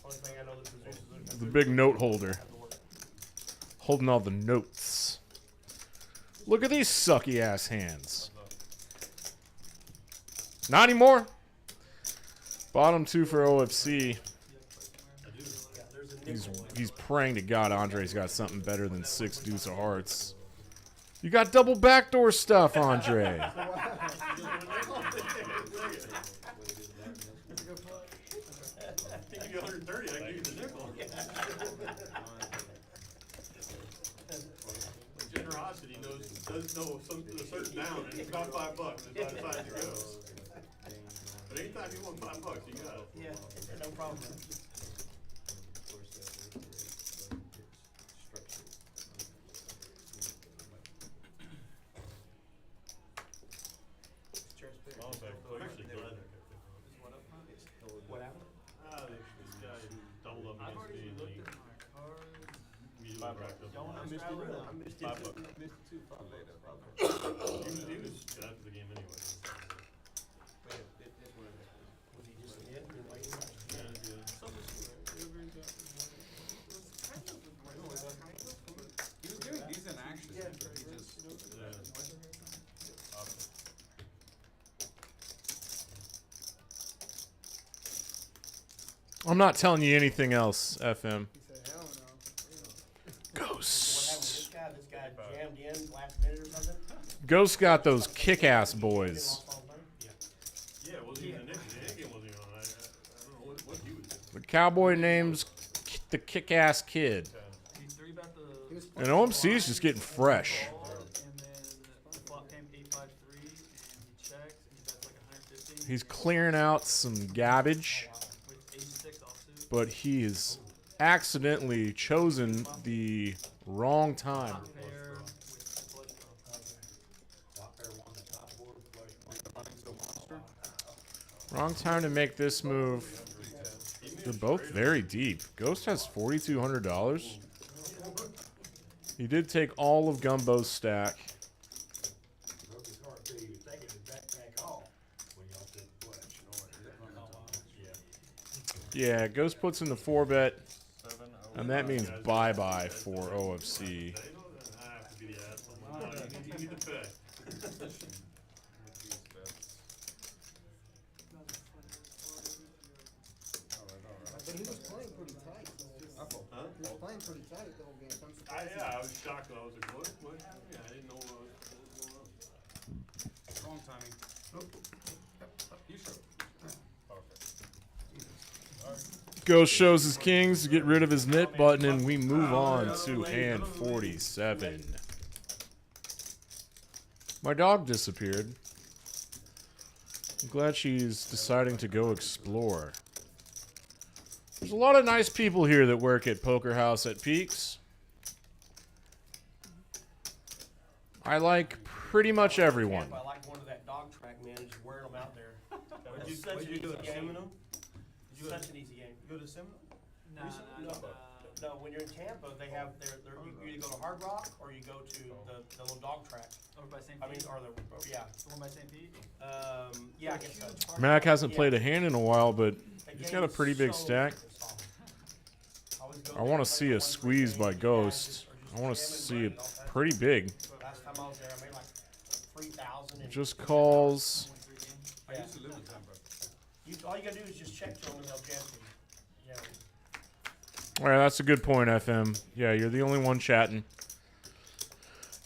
Only thing I know that producers The big note holder. Holding all the notes. Look at these sucky ass hands. Not anymore. Bottom 2 for OFC. He's praying to God Andre's got something better than 6 deuce of hearts. You got double backdoor stuff, Andre. Give you 130, I can give you the nickel. Generosity does know a certain down, and it's about $5. It's about as high as it goes. But anytime you want $5, you got it. Yeah, no problem. I'm actually glad that guy. What happened? This guy doubled up I've against already me, and looked he at my cards. immediately racked up. Don't I missed it. I missed it. $5. He was after the game anyway. Was he just in it? He was giving decent action. He just I'm not telling you anything else, FM. He said, hell no. Ghost. This guy jammed in last minute or something. Ghost got those kick-ass boys. Yeah, it wasn't even the Knicks. The game wasn't even on. I don't know what he was doing. The Cowboy name's the kick-ass kid. He 3-bet the And OMC is just getting fresh. ball, and then the flop came 8-5-3, and he checks, and he bets like 150. He's clearing out some garbage, With ace-6 offsuit. but he has accidentally chosen the wrong time. Top pair with flush draw. Wrong time to make this move. They're both very deep. Ghost has $4,200. He did take all of Gumbo's stack. Yeah, Ghost puts in the 4-bet, and that means bye-bye for OFC. They know that I have to be the asshole. You need to pay. But he was playing pretty tight. Huh? He was playing pretty tight the whole game. I'm surprised. I was shocked when I was like, what happened? Yeah, I didn't know what was going on. wrong timing. You should. Ghost shows his kings to get rid of his knit button, and we move on to hand 47. My dog disappeared. I'm glad she's deciding to go explore. There's a lot of nice people here that work at Poker House at Peaks. I like pretty much everyone. I like going to that dog track, man, and just wearing them out there. What'd It's such you an do easy at game. Seminole? Such an easy game. You go to Seminole? Nah, No, when you're in Tampa, they have you either go to Hard Rock or you go to the little dog track. Over by St. I mean, Pete? or yeah. The one by St. Pete? Yeah, I guess so. Mac hasn't played a hand in a while, but he's got a pretty big stack. I want to see a squeeze by Ghost. I want to see it pretty big. Last time I was there, I made like 3,000. Just calls. I used to live in Tampa. All you gotta do is just check to them and they'll jam you. All right, that's a good point, FM. Yeah, you're the only one chatting.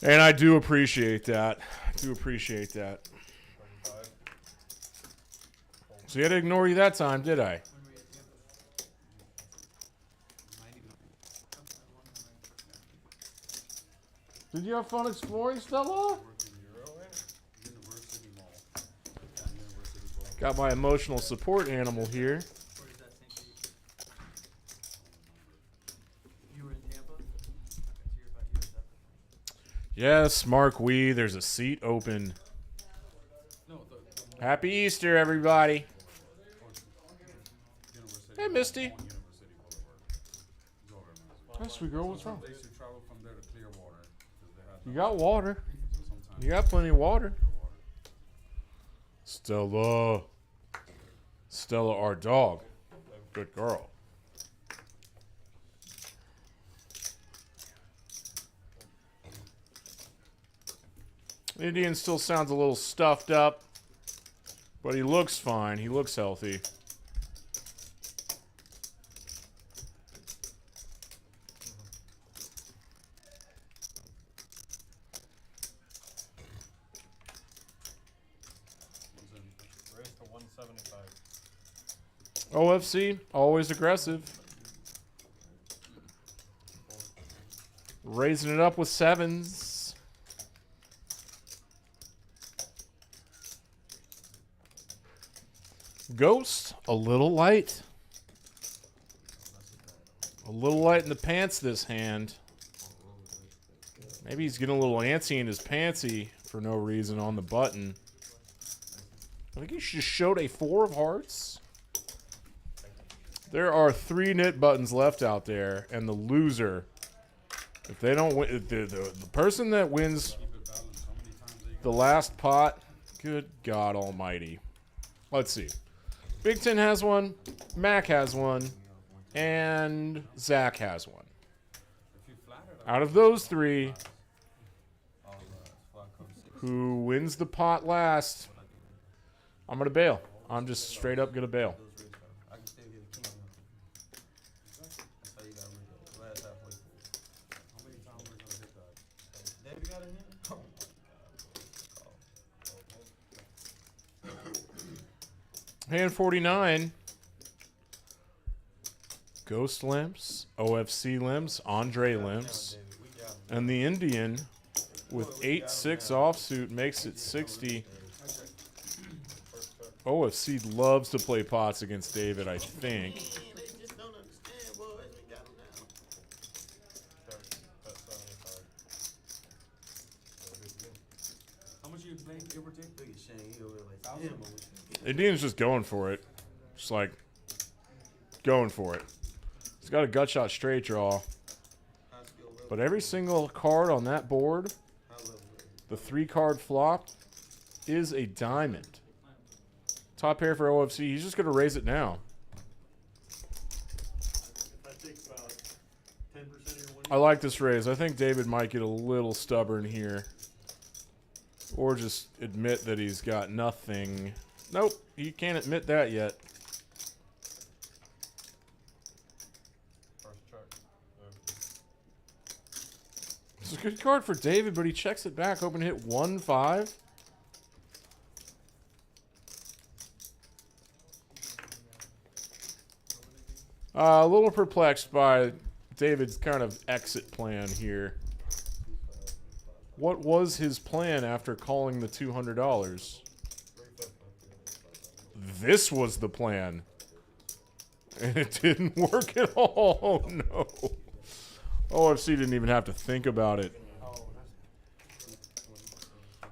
And I do appreciate that. So you had to ignore you that time, did I? Did you have fun exploring, Stella? Got my emotional support animal here. Yes, Mark Wee, there's a seat open. Happy Easter, everybody. Hey, Misty. Hi, sweet girl, what's wrong? They used to travel from there to Clearwater. 'Cause they had You got water. sometimes You got plenty of water. Stella. Stella, our dog. Good girl. The Indian still sounds a little stuffed up, but he looks fine. He looks healthy. Raised to 175. OFC, always aggressive. Raising it up with sevens. Ghost, a little light. A little light in the pants this hand. Maybe he's getting a little antsy in his pantsy for no reason on the button. I think he just showed a 4 of hearts. There are 3 knit buttons left out there, and the loser, if they don't win, the person that wins the last pot, good God almighty. Let's see. Big Ten has one, Mac has one, and Zach has one. Out of those 3, who wins the pot last, I'm going to bail. I'm just straight up going to bail. I can still get a king. That's how you got rid of it. Last halfway full. How many times we're gonna hit that? David got in here? Hand 49. Ghost limps, OFC limps, Andre limps, and the Indian with 8-6 offsuit makes it 60. OFC loves to play pots against David, I think. They just don't understand, boys. We got him now. That's 75. How much you playing, give or take? Look at Shane. He over there like, damn, I wish- Indian's just going for it. Just like, going for it. He's got a gut shot straight draw. high skill level. But every single card on that board, High level. the 3-card flop, is a diamond. Top pair for OFC. He's just going to raise it now. If I take about 10% of your win. I like this raise. I think David might get a little stubborn here. Or just admit that he's got nothing. Nope, he can't admit that yet. First check. It's a good card for David, but he checks it back, hoping to hit 1-5. A little perplexed by David's kind of exit plan here. What was his plan after calling the $200? This was the plan. And it didn't work at all. Oh, no. OFC didn't even have to think about it.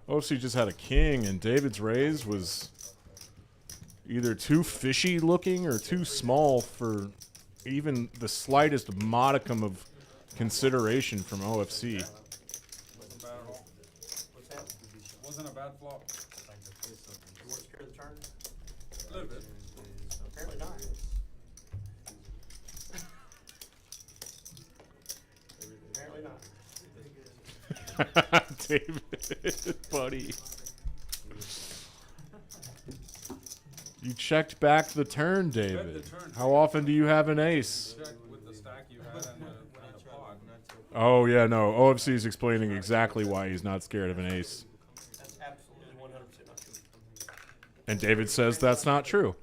OFC just had a king, and David's raise was either too fishy looking or too small for even the slightest modicum of consideration from OFC. Wasn't bad at all. What's happening? Wasn't a bad flop. You weren't scared of the turn? A little bit. Apparently not. Apparently not. David, buddy. You checked back the turn, David. turn. How often do you have an ace? Check with the stack you Oh, yeah, no. OFC is explaining exactly why he's not scared of an ace. That's absolutely 100% not true. And David says that's not true.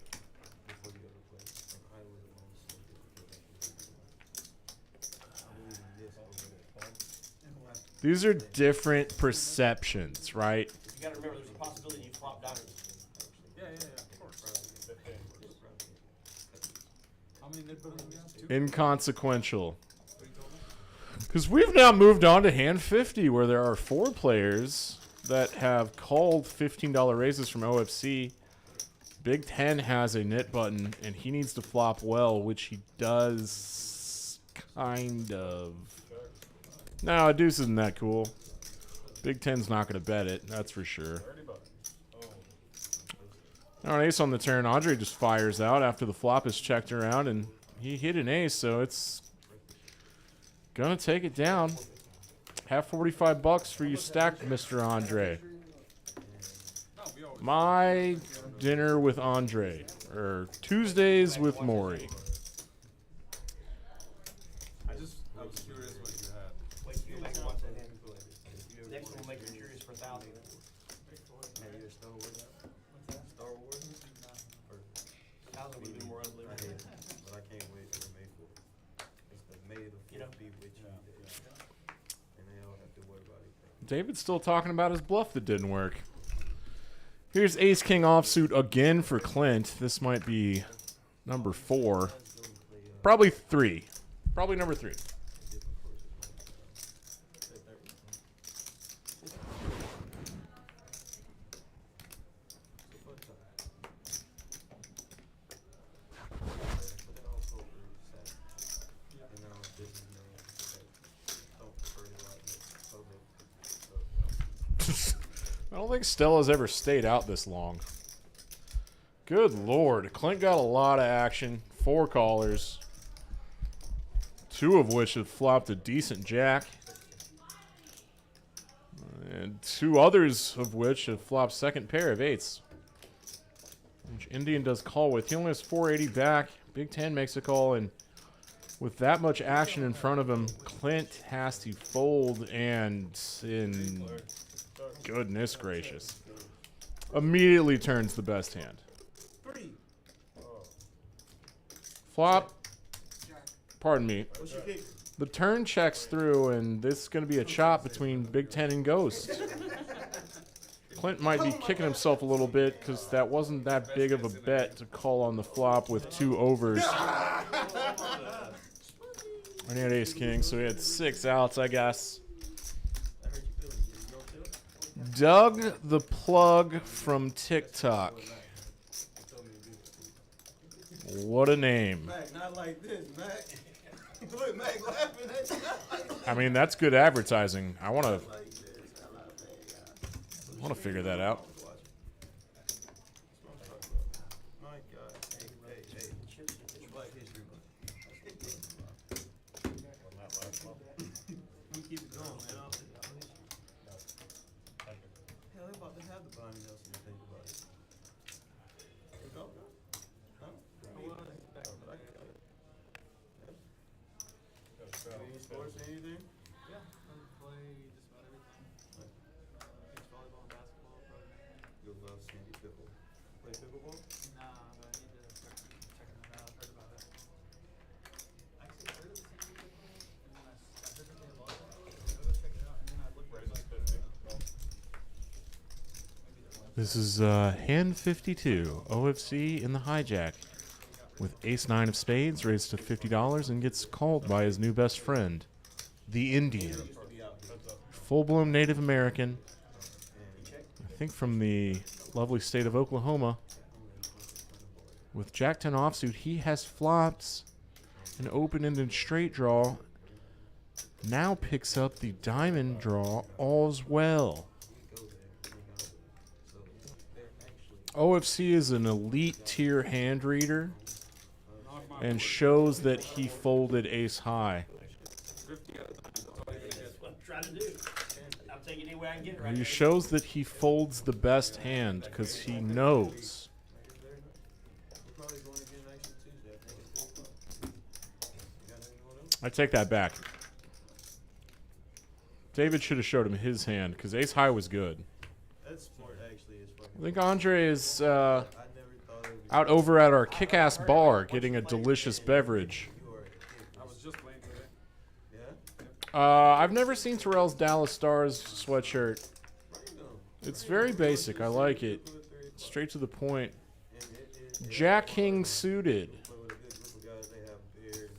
These are different perceptions, right? You gotta remember, there's a possibility you flop diamonds. Yeah, of course. How many net buttons do you have? 2? Inconsequential. Because we've now moved on to hand 50, where there are 4 players that have called $15 raises from OFC. Big Ten has a nit button, and he needs to flop well, which he does kind of. No, a deuce isn't that cool. Big Ten's not going to bet it, that's for sure. Now an ace on the turn. Andre just fires out after the flop is checked around, and he hit an ace, so it's gonna take it down. Have $45 for you stacked, Mr. Andre. My dinner with Andre, or Tuesdays with Maury. I was curious what you had. Wait, you make watch that hand. Next one will make you curious for 1,000. Maybe a Star Wars. Star Wars? 1,000 would be more unlimited. But I can't wait for May 4th. It's the May the 4th be with you. And they don't have to worry about it. David's still talking about his bluff that didn't work. Here's Ace King offsuit again for Clint. This might be number 4. Probably 3. Probably number 3. I don't think Stella's ever stayed out this long. Good Lord. Clint got a lot of action. 4 callers. 2 of which have flopped a decent jack. And 2 others of which have flopped second pair of 8s. Which Indian does call with. He only has 480 back. Big Ten makes a call, and with that much action in front of him, Clint has to fold, and in goodness gracious, immediately turns the best hand. Flop. Pardon me. The turn checks through, and this is going to be a chop between Big Ten and Ghost. Clint might be kicking himself a little bit because that wasn't that big of a bet to call on the flop with 2 overs. And he had ace king, so he had 6 outs, I guess. Doug the Plug from TikTok. What a name. Mac, not like this, Mac. Look, Mac laughing at you. I mean, that's good advertising. I want to figure that out. My God. Hey. It's Black History Month. We keep it going, man. Hell, they're about to have the Bonnie Nelson to think about it. You go? Huh? Any sports or anything? Yeah, I play just about everything. Beach volleyball, basketball, probably. Good love, Sandy Pickle. Play pickleball? Nah, but I need to start checking it out. I've heard about it. I actually heard of the San Diego Pickle, and then I heard that they love it. I'll go check it out, and then I looked at This is hand 52. OFC in the hijack with ace-9 of spades, raised to $50 and gets called by his new best friend, the Indian. Full-blown Native American, I think from the lovely state of Oklahoma. With Jack-10 offsuit, he has flopped an open-ended straight draw. Now picks up the diamond draw, all's well. OFC is an elite tier hand reader and shows that he folded ace high. That's what I'm trying to do. I'll take it any way I can get it right He now. shows that he folds the best hand because he knows. We're probably going again next Tuesday. I think it's 4 o'clock. You got anyone else? I take that back. David should have showed him his hand because ace high was good. That's smart, actually. I think Andre is I never thought it would be out over at our kick-ass bar getting a delicious beverage. you are a kid. I was just playing today. Yeah? I've never seen Terrell's Dallas Stars sweatshirt. It's very basic. I like it. Straight to the point. Jack King suited. Play with a good group of guys. They have beer,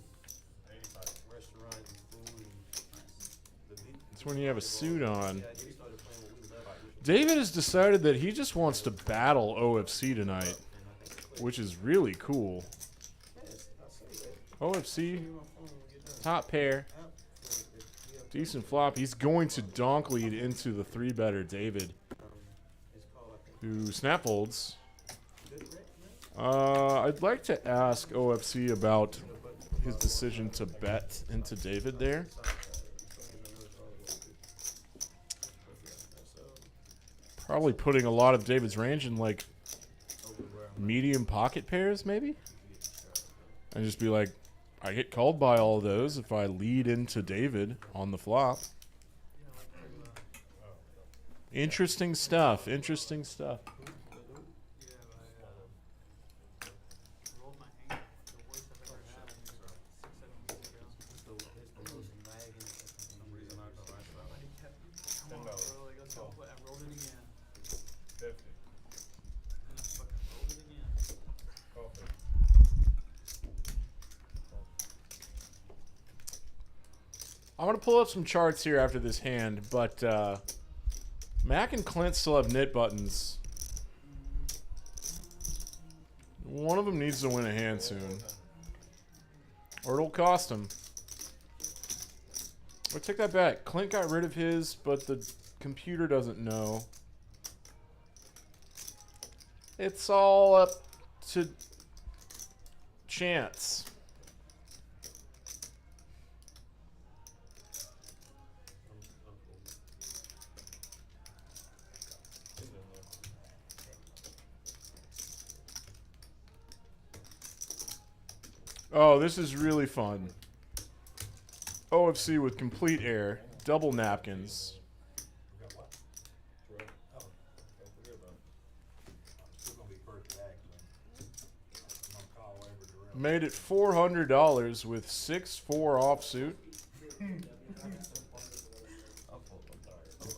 restaurant, and food. And the beat. It's when you have a suit on. Yeah, he started playing when we left. David has decided that he just wants to battle OFC tonight, which is really cool. OFC, top pair, decent flop. He's going to donk lead into the 3-better David, who snap folds. I'd like to ask OFC about his decision to bet into David there. Probably putting a lot of David's range in like medium pocket pairs, maybe? And just be like, I get called by all of those if I lead into David on the flop. Interesting stuff. Interesting stuff. Rolled my hand. The worst I've ever had. 6-7 weeks ago. Some reason I go right side. Somebody kept. Come on, bro. Like, let's go. I rolled it again. 50. And I fucking rolled it again. Coffee. I'm going to pull up some charts here after this hand, but Mac and Clint still have knit buttons. One of them needs to win a hand soon. Or it'll cost him. Or take that back. Clint got rid of his, but the computer doesn't know. It's all up to chance. Oh, this is really fun. OFC with complete air, double napkins. Made it $400 with 6-4 offsuit.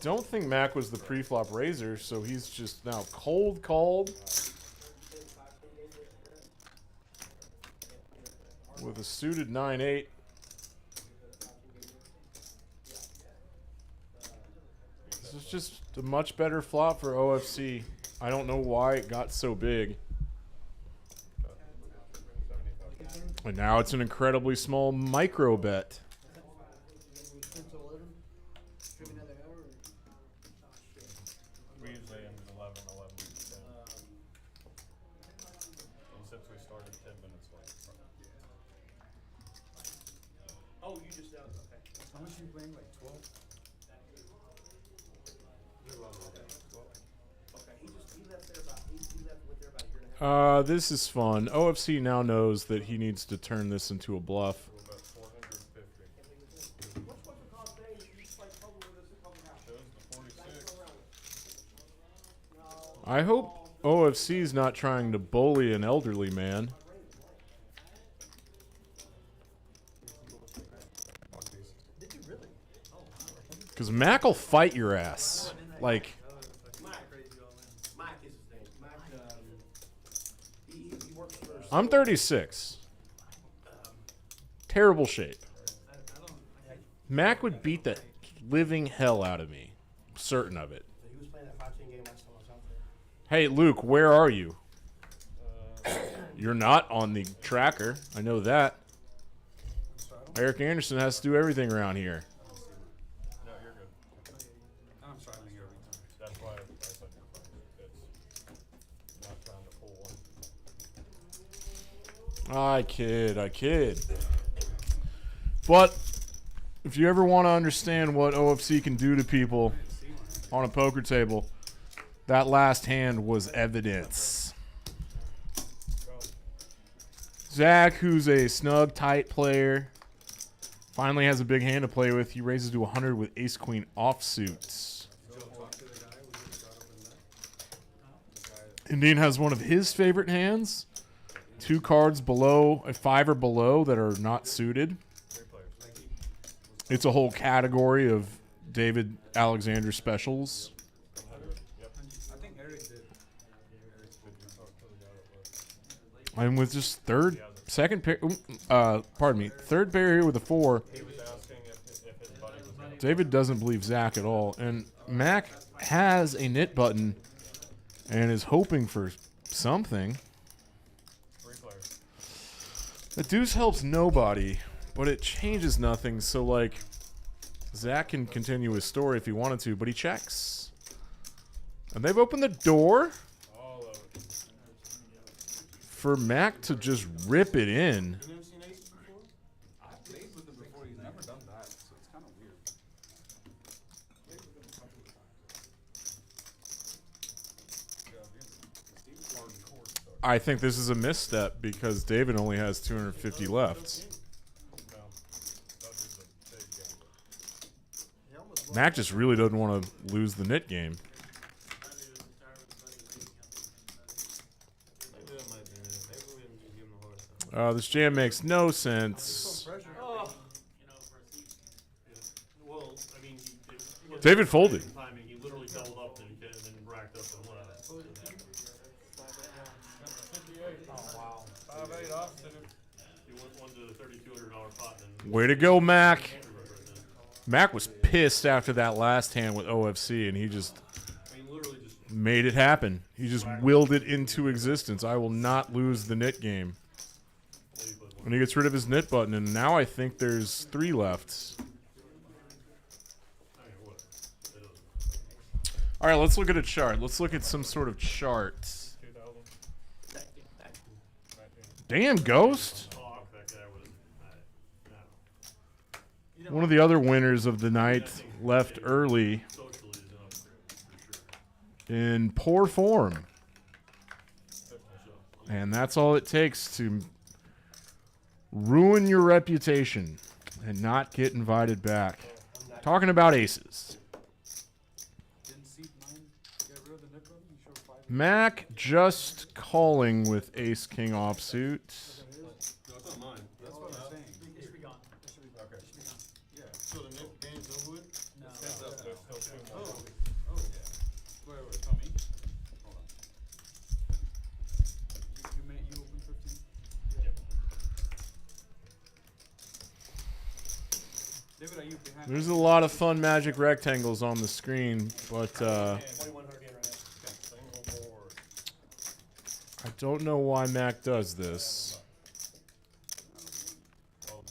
Don't think Mac was the pre-flop raiser, so he's just now cold called. With a suited 9-8. This is just a much better flop for OFC. I don't know why it got so big. And now it's an incredibly small micro bet. We usually end at 11, 10. And since we started 10 minutes late. Oh, you just out, okay. How much are you playing? Like 12? Okay, he left there about, he left with there about a year and a half. This is fun. OFC now knows that he needs to turn this into a bluff. We're about 450. What's your cost today? You just like trouble with us at Public House. Shows the 46. I hope OFC's not trying to bully an elderly man. Did you really? Because Mac will fight your ass. Like, Mike is his name. Mike, he works for. I'm 36. Terrible shape. Mac would beat the living hell out of me. I'm certain of it. He was playing that 5-10 game last time I was out there. Hey, Luke, where are you? You're not on the tracker. I know that. Eric Anderson has to do everything around here. No, you're good. I'm silent every time. That's why I said you're fine. It's not trying to pull one. I kid. But if you ever want to understand what OFC can do to people on a poker table, that last hand was evidence. Zach, who's a snug, tight player, Finally has a big hand to play with. He raises to 100 with ace queen offsuits. Indian has one of his favorite hands. 2 cards below, a 5 or below that are not suited. It's a whole category of David Alexander specials. I think Eric did. I'm with just third pair here with a 4. He was asking if his buddy was in. David doesn't believe Zach at all. And Mac has a knit button and is hoping for something. 3 players. The deuce helps nobody, but it changes nothing. So, like, Zach can continue his story if he wanted to, but he checks. And they've opened the door All of it. for Mac to just rip it in. You never seen aces before? I've played with him before. He's never done that, so it's kind of weird. I think this is a misstep because David only has 250 left. No. That was a big game. He almost Mac just really doesn't want to lose the knit game. Maybe that might be it. Maybe we didn't just give him a hard time. This jam makes no sense. pressure. Well, I mean, David folded. timing, he literally doubled up and then racked up and left. Oh, wow. 5-8 offsuit. He went to the $3,200 pot and Way to go, Mac. then. Mac was pissed after that last hand with OFC, and he just I mean, literally just made it happen. He just willed it into existence. I will not lose the knit game. And he gets rid of his knit button, and now I think there's 3 left. I mean, whatever. It doesn't. All right, let's look at a chart. Let's look at some sort of chart. 2000. Damn, Ghost. Talk that guy was. No. One of the other winners of the night left early Socially is an upgrade for sure. in poor form. And that's all it takes to ruin your reputation and not get invited back. Talking about aces. Didn't seat 9 get rid of the nip button? You showed 5. Mac just calling with ace king offsuit. No, it's not mine. That's what I'm saying. It should be gone. It should be gone. Okay. It should be gone. Yeah. So the next game's over with? No. There's still 2 more. Oh. Wait, tell me. Hold on. You opened 15? Yep. David, are you behind? There's a lot of fun magic rectangles on the screen, but 2100 yen right now. Single board. I don't know why Mac does this. Oh.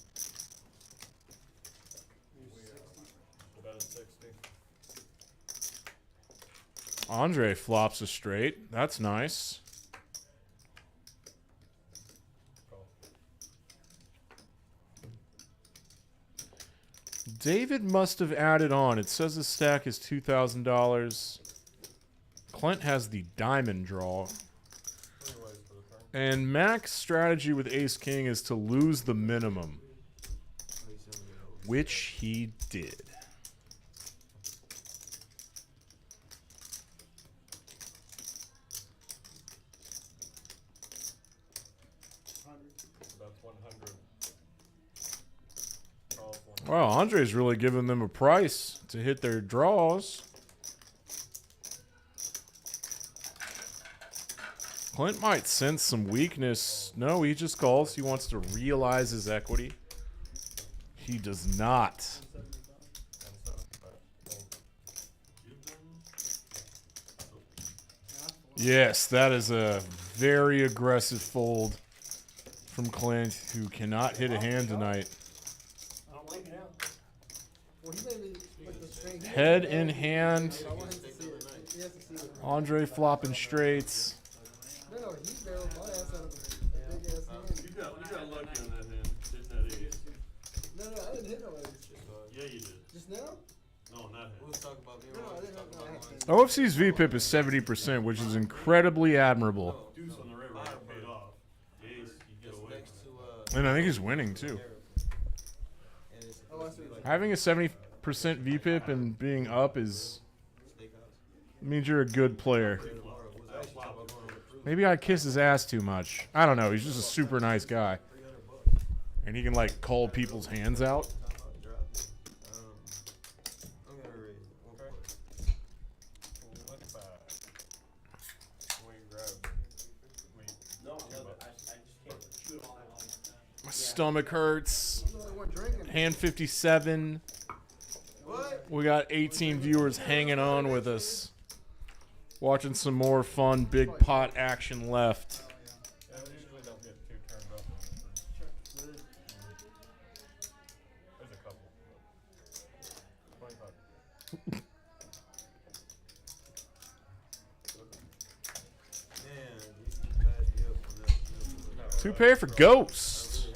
The bet is 60. Andre flops a straight. That's nice. Call. David must have added on. It says his stack is $2,000. Clint has the diamond draw. 3 ways for the turn. And Mac's strategy with ace king is to lose the minimum, which he did. That's 100. Call for Wow, Andre's really giving them a price to hit their draws. Clint might sense some weakness. No, he just calls. He wants to realize his equity. He does not. and 75. Yes, that is a very aggressive fold from Clint, who cannot hit a hand tonight. I don't blame you now. Well, he made me with the string. Head in hand, I want him to see it. He has to see it. Andre flopping straights. No, he barreled my ass out of a big ass hand. You got lucky on that hand, hitting that ace. No, I didn't hit no ace. Yeah, you did. Just now? No, not We him. was talking about being No, wrong. I We didn't was have talking no about ace. OFC's VPIP is 70%, which is incredibly admirable. Deuce on the river paid off. The ace, you get It's away next from to And I think he's winning, too. And it's Having a 70% VPIP and being up means you're a good player. Maybe I kiss his ass too much. I don't know. He's just a super nice guy. And he can, like, call people's hands out. My stomach hurts. Hand 57. We got 18 viewers hanging on with us. Watching some more fun big pot action left. Two pair for Ghost.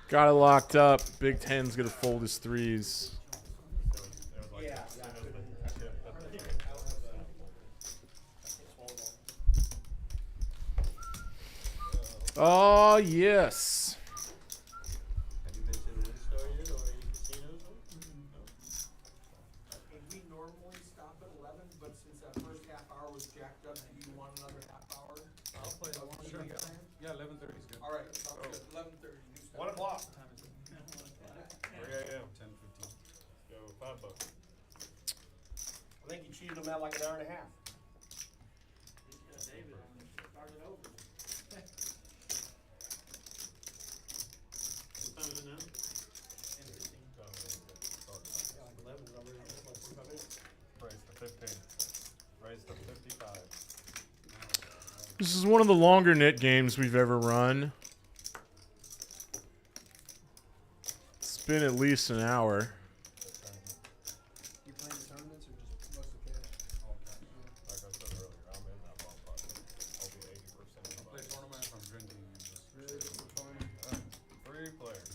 Got it locked up. Big Ten's gonna fold his threes. Oh, yes. Have you been to the Windstar yet or any casinos? We normally stop at 11, but since that first half hour was jacked up, do you want another half hour? I'll play the one. Sure. Yeah, 11:30 is good. All right, sounds good. 11:30. New start. 1 o'clock. What time is it? 3 a.m. 10:15. Go $5. I think you cheated them out like an hour and a half. David started over. What time is it now? Raise to 15. Raise to 55. This is one of the longer knit games we've ever run. It's been at least an hour. You playing the tournaments or just mostly cash? Like I said earlier, I'm in that ballpark. I'll be 80% of the Play tournaments, I'm drinking. And just Really for fun? 3 players.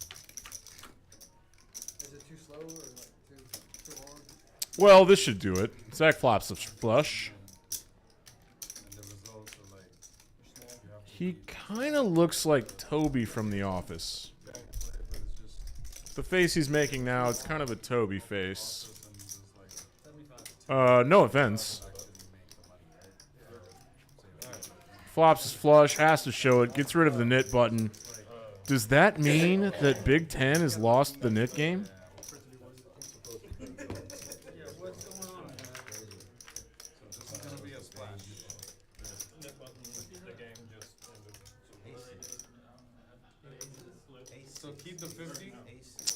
Is it too slow or like too hard? Well, this should do it. Zach flops a flush. and the results are like, you have to He kind of looks like Toby from The Office. play, but it's just The face he's making now, it's kind of a Toby face. and just like No offense. actually make the money, right? Flops his flush, has to show it, gets rid of the knit button. Does that mean that Big Ten has lost the knit game? Yeah, what's going on? So this is gonna be a splash. The game just ended. So keep the 50.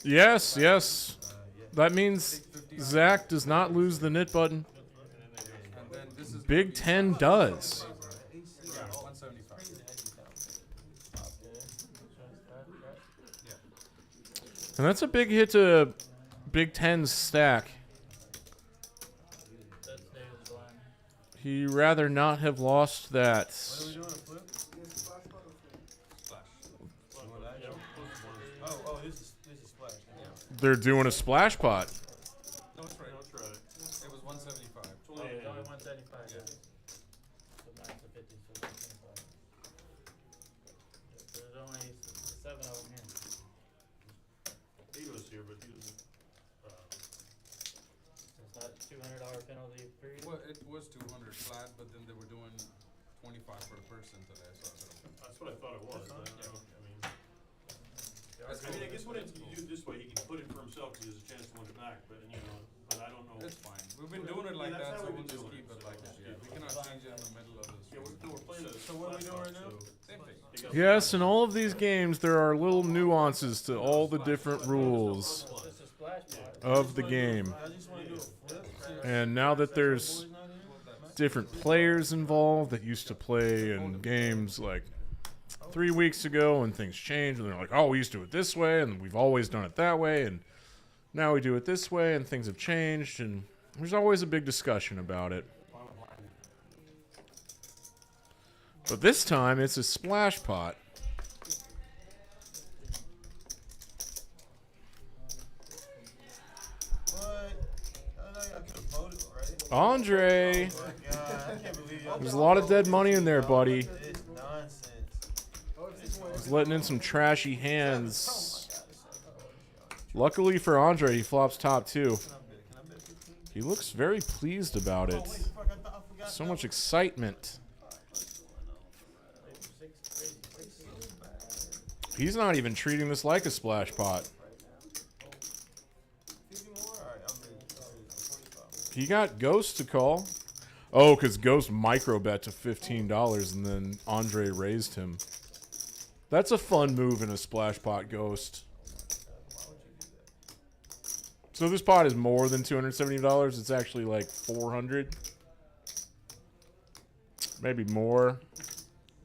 Yes, yes. That means Zach does not lose the knit button. And then this is Big Ten does. yeah, 175. And that's a big hit to Big Ten's stack. That's David's line. He rather not have lost that. What are we doing, a flip? Splash. Oh, this is splash. Yeah. They're doing a splash pot. No, it's right. That's right. It was 175. Oh, it's only 175. Yeah. So mine's a 50, so it's 25. There's only 7 of them here. He was here, but he doesn't. It's not $200 penalty free. Well, it was 200 flat, but then they were doing 25 per person today, so I said, okay. That's what I thought it was. I That's mean, I cool. guess what you do this way, he can put it for himself because he has a chance to win it back. But but I don't know. It's fine. We've been doing it like that's that, how so we've we'll been just doing keep it, it so like that. just Yeah, keep we it. cannot change it in the middle of this. Yeah, we're playing a. So what are we doing right now? Same thing. Yes, in all of these games, there are little nuances to all the different rules This is splash pot. of the game. I just want to do a flip. And now that there's different players involved that used to play in games like 3 weeks ago and things changed and they're like, oh, we used to do it this way and we've always done it that way and now we do it this way and things have changed and there's always a big discussion about it. But this time it's a splash pot. What? I could have voted, right? Andre, Oh my God, I can't believe y'all. there's a lot of dead money in there, buddy. It's nonsense. He's letting in some trashy hands. Luckily for Andre, he flops top 2. Can I bet 15? He looks very pleased about Oh, it. wait, fuck, I forgot. So much excitement. He's not even treating this like a splash pot. 50 more? All right, I'm in 45. He got Ghost to call. Oh, because Ghost micro bet to $15 and then Andre raised him. That's a fun move in a splash pot, Ghost. So this pot is more than $270. It's actually like $400. Maybe more.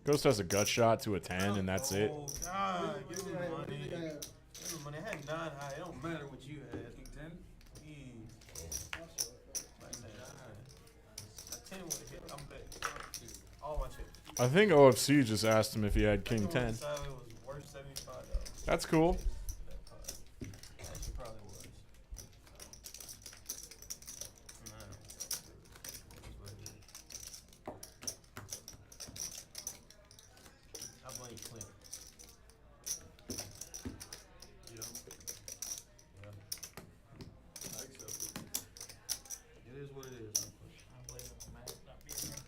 Ghost has a gut shot to a 10 and that's it. Oh, God, give me the money. Give me the money. I had 9 high. It don't matter what you had. King 10? That 10 would have hit. I'm betting. All my chips. I think OFC just asked him if he had King 10. It was worth $75. That's cool. Actually, probably was. I blame Clint. I accept it. It is what it is. I blame it on Matt not being here.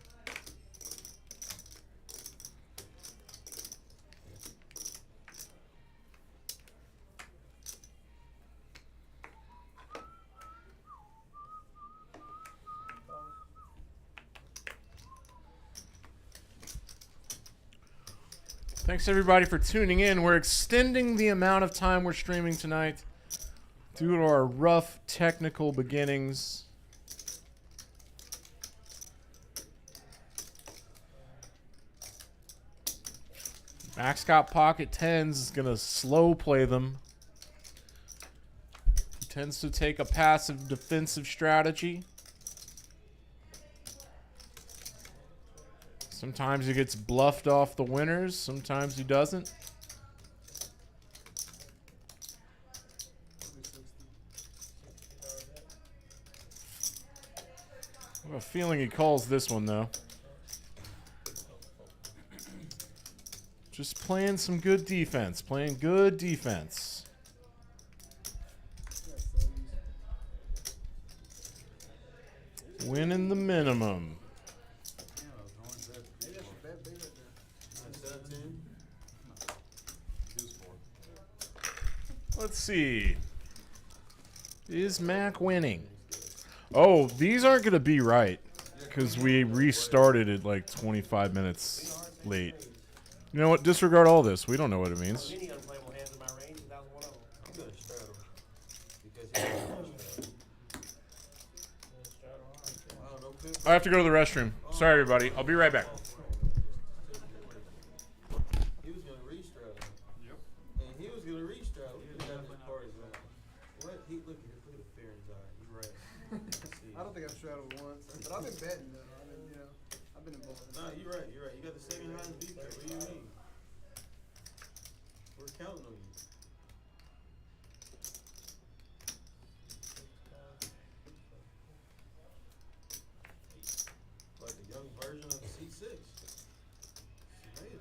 Thanks everybody for tuning in. We're extending the amount of time we're streaming tonight due to our rough technical beginnings. Max got pocket 10s, is going to slow play them. He tends to take a passive defensive strategy. Sometimes he gets bluffed off the winners, sometimes he doesn't. I have a feeling he calls this one though. Just playing some good defense, playing good defense. Winning the minimum. Let's see. Is Mac winning? Oh, these aren't going to be right because we restarted it like 25 minutes late. You know what? Disregard all this. We don't know what it means. Any unplayable hands in my range, and that was one of them. I'm going to straddle. Because I don't know. I have to go to the restroom. Sorry, everybody. I'll be right back. He was going to re-straddle. Yep. And he was going to re-straddle. He was having his parties, man. What? He, look at the fear in his eye. You're right. I don't think I've straddled once, but I've been betting though. I mean, you know, I've been involved. Nah, you're right. You're right. You got the second highest beat bet. What do you mean? We're counting on you. Like the young version of C6. It's amazing.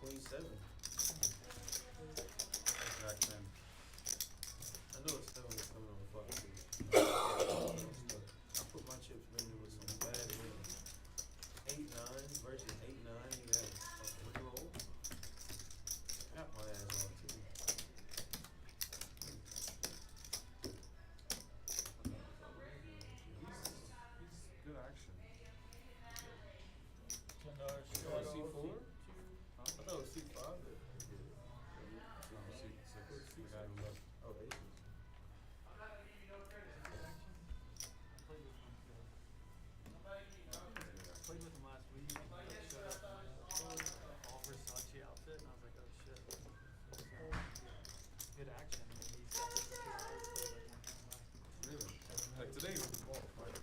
Queen 7. Jack 10. I know it's 7 is coming on the flop too. I put my chips in with some bad wins. 8-9 versus 8-9. You got a free roll. Got my ass on too. He's good action. C4? I thought it was C5. Oh, aces. Played with him last week. Showed up in my all Versace outfit, and I was like, oh shit. Good action. And he said this is 2 hours, so like, Really? Like today was the ball fight.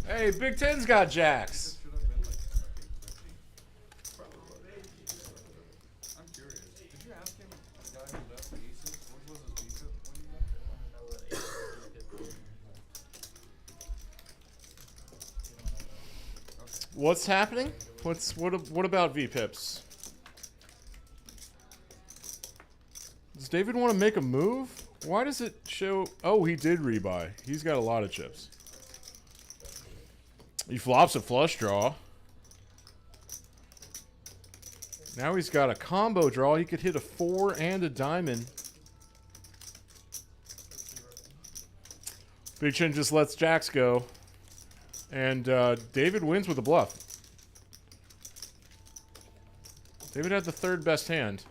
Hey, Big Ten's got jacks. Should have been like, I think 20. Probably was. I'm curious. Did you What's happening? What about VPips? Does David want to make a move? Why does it show? Oh, he did rebuy. He's got a lot of chips. He flops a flush draw. Now he's got a combo draw. He could hit a 4 and a diamond. Big Chin just lets jacks go. And David wins with a bluff. David had the third best hand.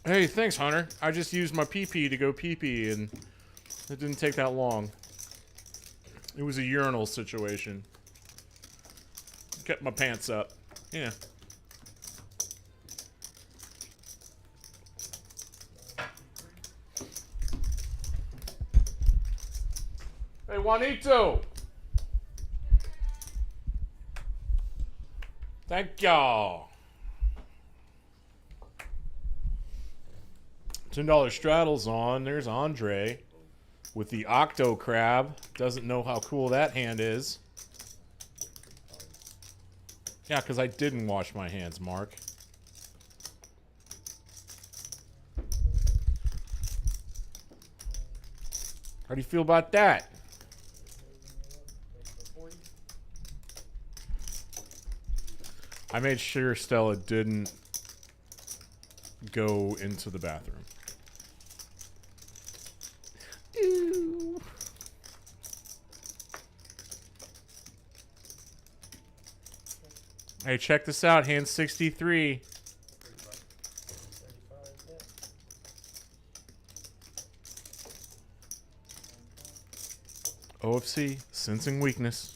Hey, thanks, Hunter. I just used my PP to go PP, and it didn't take that long. It was a urinal situation. Kept my pants up. Yeah. Hey, Juanito. Thank y'all. $10 straddles on. There's Andre with the Octo Crab. Doesn't know how cool that hand is. Yeah, because I didn't wash my hands, Mark. How do you feel about that? I made sure Stella didn't go into the bathroom. Ew. Hey, check this out. Hand 63. OFC, sensing weakness.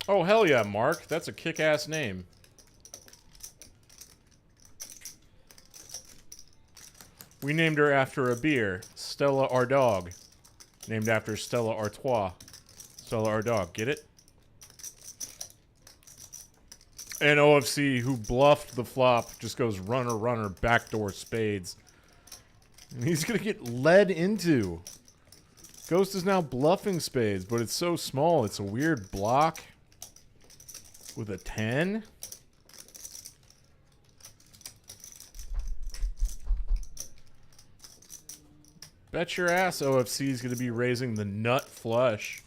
Oh, hell yeah, Mark. That's a kick-ass name. We named her after a beer. Stella our dog. Named after Stella Artois. Stella our dog. Get it? And OFC, who bluffed the flop, just goes runner, runner, backdoor spades. And he's going to get led into. Ghost is now bluffing spades, but it's so small. It's a weird block. With a 10? Bet your ass OFC is going to be raising the nut flush.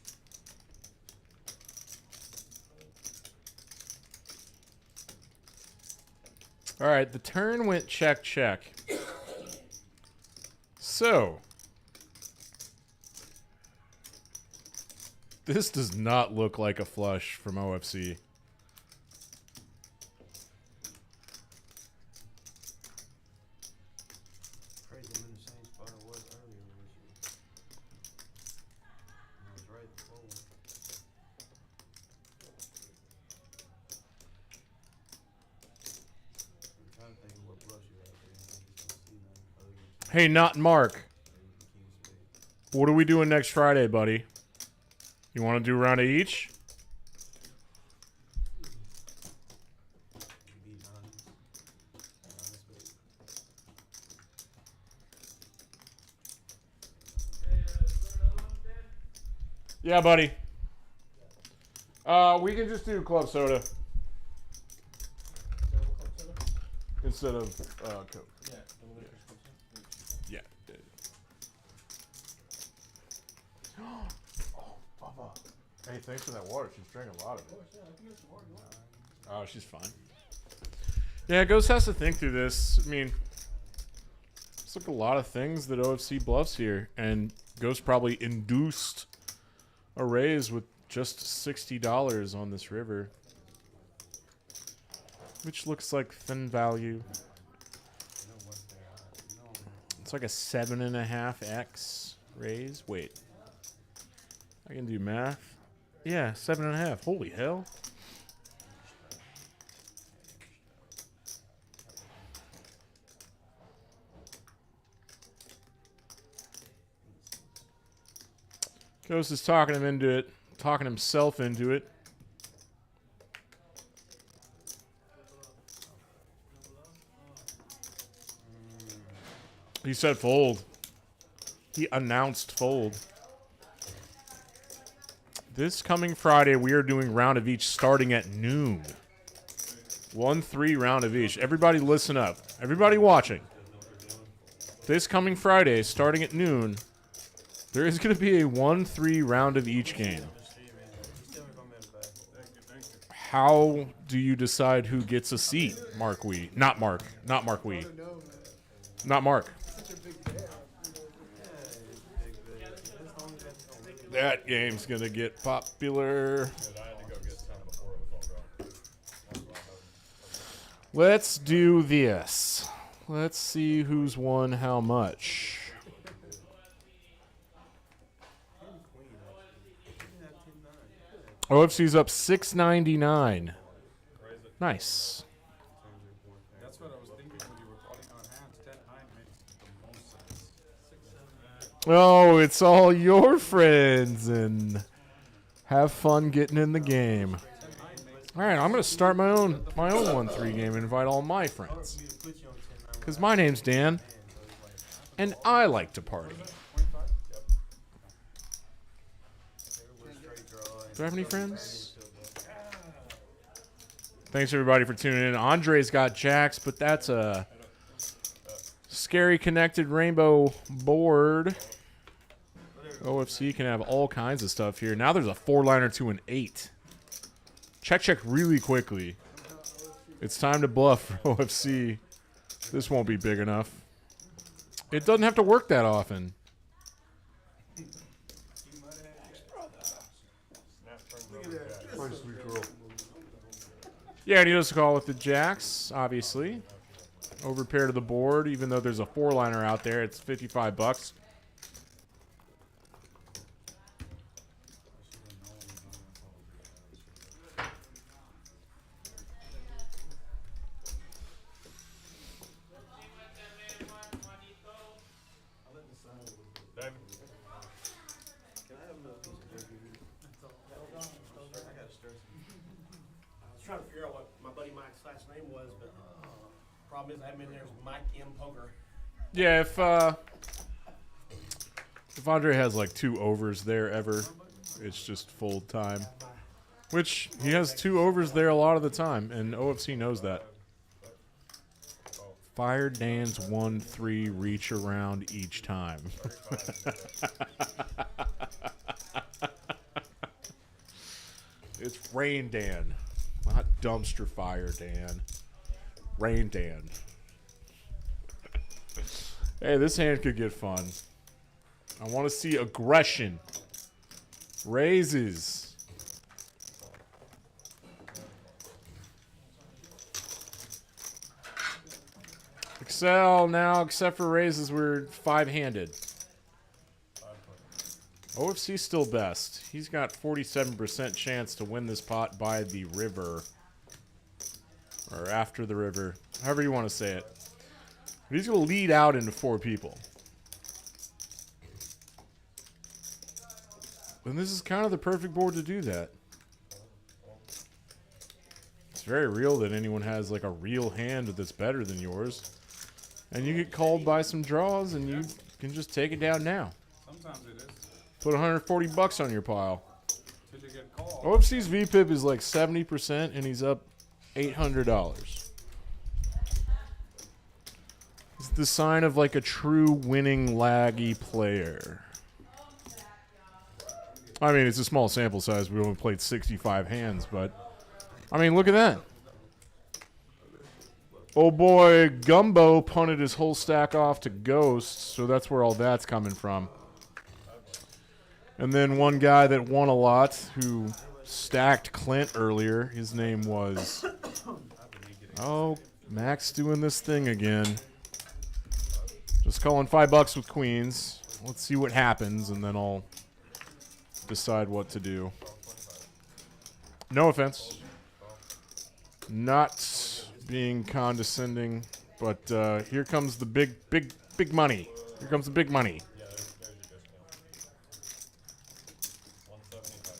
All right, the turn went check, check. So, this does not look like a flush from OFC. Hey, not Mark. What are we doing next Friday, buddy? You want to do a round of each? Yeah, buddy. We can just do club soda. Instead of Coke. Yeah. Oh, Bubba. Hey, thanks for that water. She's drinking a lot of it. Oh, she's fine. Yeah, Ghost has to think through this. I mean, there's like a lot of things that OFC bluffs here, and Ghost probably induced a raise with just $60 on this river, which looks like thin value. It's like a 7.5x raise. Wait, I can do math. Yeah, 7.5. Holy hell. Ghost is talking him into it, talking himself into it. He said fold. He announced fold. This coming Friday, we are doing round of each starting at noon. 1-3 round of each. Everybody listen up. Everybody watching. This coming Friday, starting at noon, there is going to be a 1-3 round of each game. How do you decide who gets a seat, Mark Wee? Not Mark. Not Mark Wee. Not Mark. That game's going to get popular. Let's do this. Let's see who's won how much. OFC's up $6.99. Nice. That's what I was thinking when you were calling on hands. 10-9 makes the most sense. 6, 7, Oh, it's all your friends, and have fun getting in the game. All right, I'm gonna start my own 1-3 game and invite all my friends. Cause my name's Dan, and I like to party. Do I have any friends? Thanks everybody for tuning in. Andre's got jacks, but that's a scary connected rainbow board. OFC can have all kinds of stuff here. Now there's a 4-liner to an 8. Check really quickly. It's time to bluff for OFC. This won't be big enough. It doesn't have to work that often. Yeah, and he does call with the jacks, obviously. Over pair to the board, even though there's a 4-liner out there, it's $55. Trying to figure out what my buddy Mike's last name was, but problem is I have him in there as Mike M. Poker. Yeah, if Andre has like 2 overs there ever, it's just fold time. Which he has 2 overs there a lot of the time, and OFC knows that. Fire Dan's 1-3 reach around each time. It's Rain Dan, not Dumpster Fire Dan. Rain Dan. Hey, this hand could get fun. I want to see aggression. Raises. Excel now, except for raises, we're 5-handed. OFC's still best. He's got 47% chance to win this pot by the river. Or after the river. However you want to say it. But he's going to lead out into 4 people. And this is kind of the perfect board to do that. It's very real that anyone has like a real hand that's better than yours. And you get called by some draws and you can just take it down now. sometimes it is. Put $140 on your pile. Till you get called. OFC's VPIP is like 70% and he's up $800. It's the sign of like a true winning laggy player. I mean, it's a small sample size. We only played 65 hands, but I mean, look at that. Oh boy, Gumbo punted his whole stack off to Ghosts, so that's where all that's coming from. And then one guy that won a lot who stacked Clint earlier, his name was... Oh, Max doing this thing again. Just calling $5 with queens. Let's see what happens, and then I'll decide what to do. No offense. Not being condescending, but here comes the big money. Here comes the big money. Yeah, there's your discount. 175.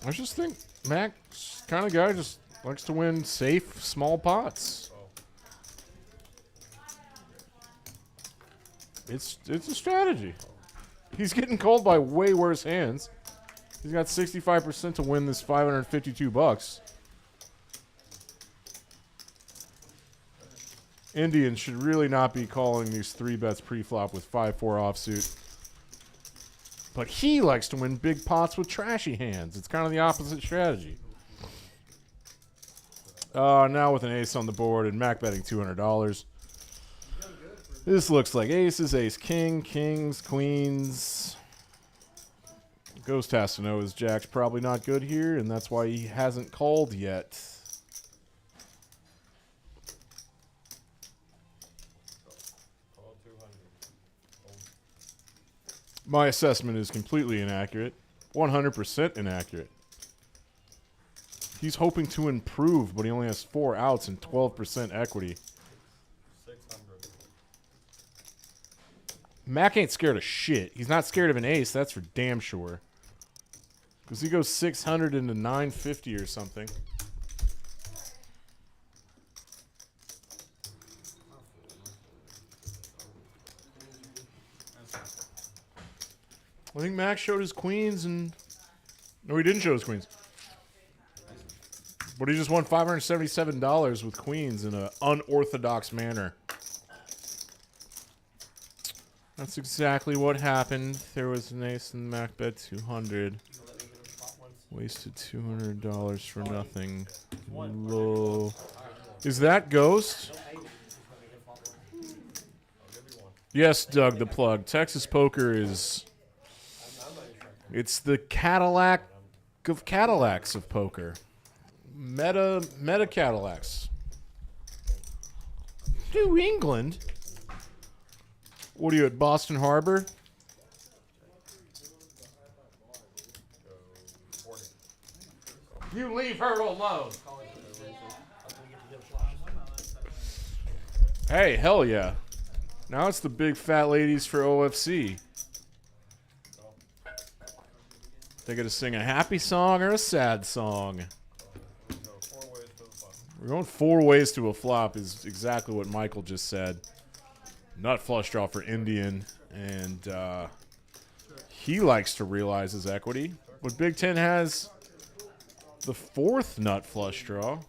I just think Mac's kind of guy just likes to win safe, small pots. It's a strategy. He's getting called by way worse hands. He's got 65% to win this $552. Indian should really not be calling these 3 bets pre-flop with 5-4 offsuit. But he likes to win big pots with trashy hands. It's kind of the opposite strategy. Now with an ace on the board and Mac betting $200. This looks like aces, ace, king, kings, queens. Ghost has to know his jack's probably not good here, and that's why he hasn't called yet. My assessment is completely inaccurate. 100% inaccurate. He's hoping to improve, but he only has 4 outs and 12% equity. 600. Mac ain't scared of shit. He's not scared of an ace, that's for damn sure. Because he goes 600 into 950 or something. I think Max showed his queens and... No, he didn't show his queens. But he just won $577 with queens in an unorthodox manner. That's exactly what happened. There was an ace and Mac bet 200. Wasted $200 for nothing. Low. Is that Ghost? Yes, Doug the Plug. Texas Poker is... It's the Cadillac of Cadillacs of poker. Meta Cadillacs. New England? What are you at, Boston Harbor? You leave her alone. Hey, hell yeah. Now it's the big fat ladies for OFC. They got to sing a happy song or a sad song. We're going 4 ways to a flop is exactly what Michael just said. Nut flush draw for Indian, and he likes to realize his equity. But Big Ten has the 4th nut flush draw.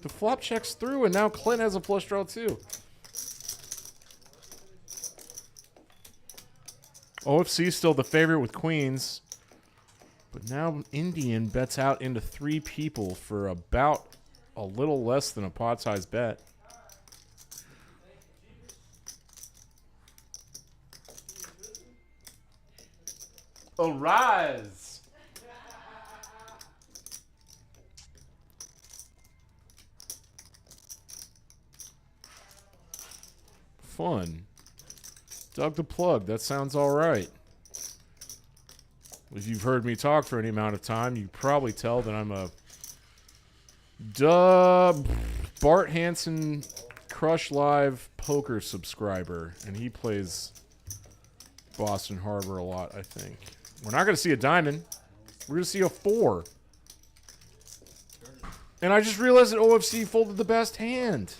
The flop checks through, and now Clint has a flush draw too. OFC still the favorite with queens, but now Indian bets out into 3 people for about a little less than a pot-sized bet. Arise! Fun. Doug the Plug, that sounds all right. If you've heard me talk for any amount of time, you probably tell that I'm a Bart Hansen Crush Live poker subscriber, and he plays Boston Harbor a lot, I think. We're not going to see a diamond. We're going to see a 4. And I just realized that OFC folded the best hand.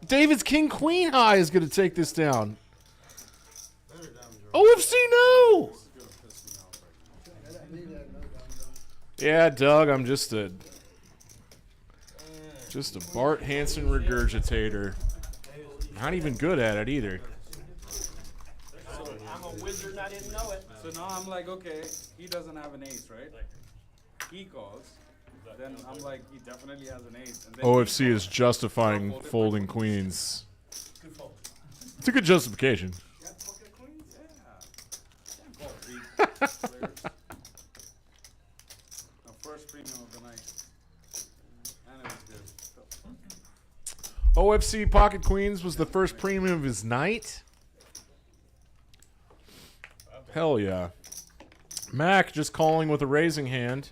David's King Queen High is going to take this down. OFC, no! Yeah, Doug, I'm just a Bart Hansen regurgitator. Not even good at it either. I'm a wizard, I didn't know it. So now I'm like, okay, he doesn't have an ace, right? He calls. Then I'm like, he definitely has an ace. And then OFC is justifying folding queens. It's a good justification. Yeah, pocket queens? Yeah. The first premium of the night. And it was good. OFC Pocket Queens was the first premium of his night? Hell yeah. Mac just calling with a raising hand.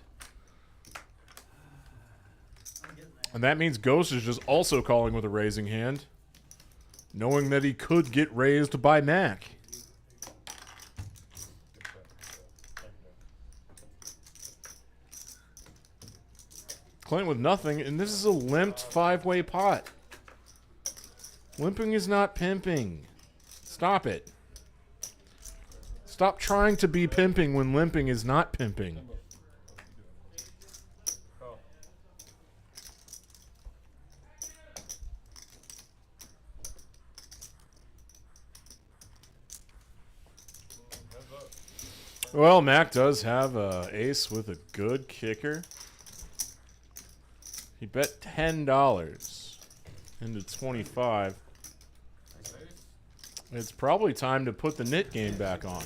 And that means Ghost is just also calling with a raising hand, knowing that he could get raised by Mac. Clint with nothing, and this is a limped 5-way pot. Limping is not pimping. Stop it. Stop trying to be pimping when limping is not pimping. Well, Mac does have a ace with a good kicker. He bet $10 into 25. It's probably time to put the knit game back on.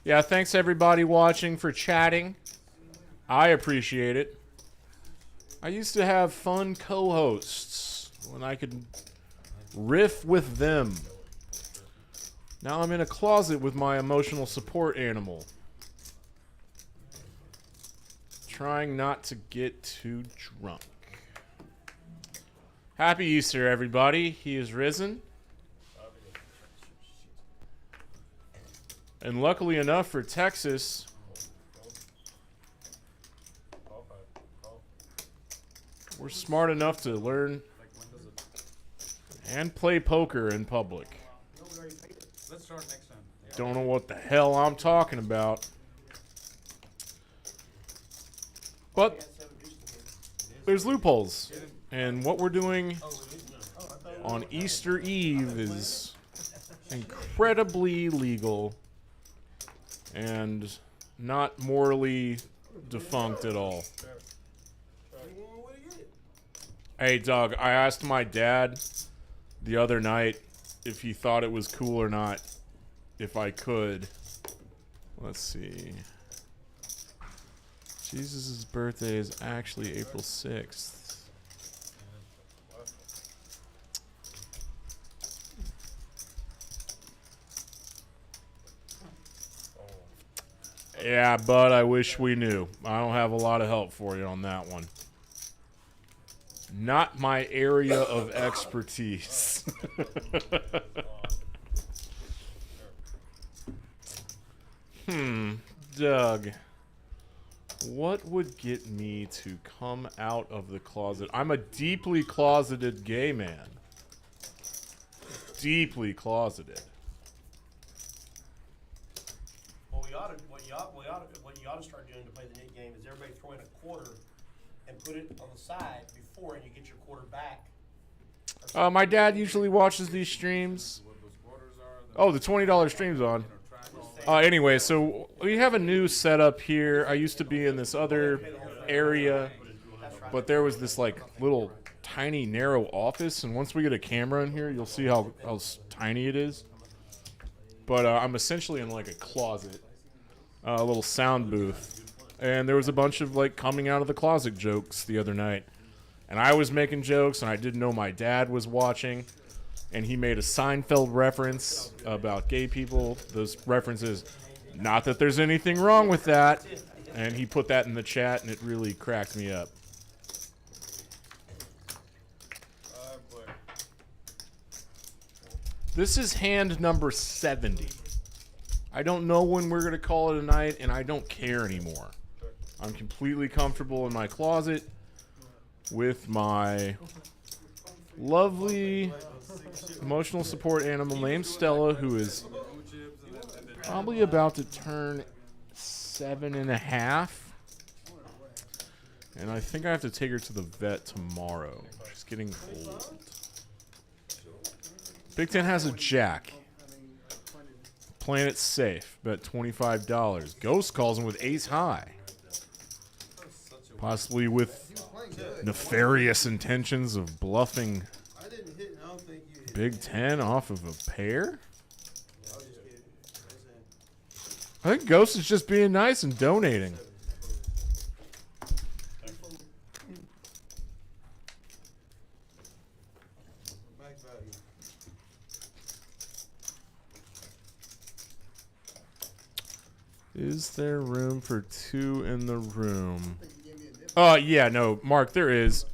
Yeah, thanks everybody watching for chatting. I appreciate it. I used to have fun co-hosts when I could riff with them. Now I'm in a closet with my emotional support animal. Trying not to get too drunk. Happy Easter, everybody. He is risen. And luckily enough for Texas, we're smart enough to learn and play poker in public. Let's start next time. Don't know what the hell I'm talking about. But there's loopholes. And what we're doing on Easter Eve is incredibly legal and not morally defunct at all. Hey, Doug, I asked my dad the other night if he thought it was cool or not, if I could. Let's see. Jesus' birthday is actually April 6th. Yeah, but I wish we knew. I don't have a lot of help for you on that one. Not my area of expertise. Doug. What would get me to come out of the closet? I'm a deeply closeted gay man. Deeply closeted. Well, what you ought to start doing to play the knit game is everybody throw in a quarter and put it on the side before, and you get your quarter back. My dad usually watches these streams. Oh, the $20 stream's on. Anyway, so we have a new setup here. I used to be in this other area, but there was this like little tiny narrow office, and once we get a camera in here, you'll see how tiny it is. But I'm essentially in like a closet, a little sound booth, and there was a bunch of like coming out of the closet jokes the other night, and I was making jokes, and I didn't know my dad was watching. And he made a Seinfeld reference about gay people. Those references, not that there's anything wrong with that. And he put that in the chat, and it really cracked me up. This is hand number 70. I don't know when we're going to call it a night, and I don't care anymore. I'm completely comfortable in my closet with my lovely emotional support animal named Stella, who is probably about to turn 7.5. And I think I have to take her to the vet tomorrow. She's getting old. Big Ten has a jack. Playing it safe. Bet $25. Ghost calls him with ace high. Possibly with nefarious intentions of bluffing Big Ten off of a pair? I think Ghost is just being nice and donating. Is there room for two in the room? Yeah, no, Mark, there is.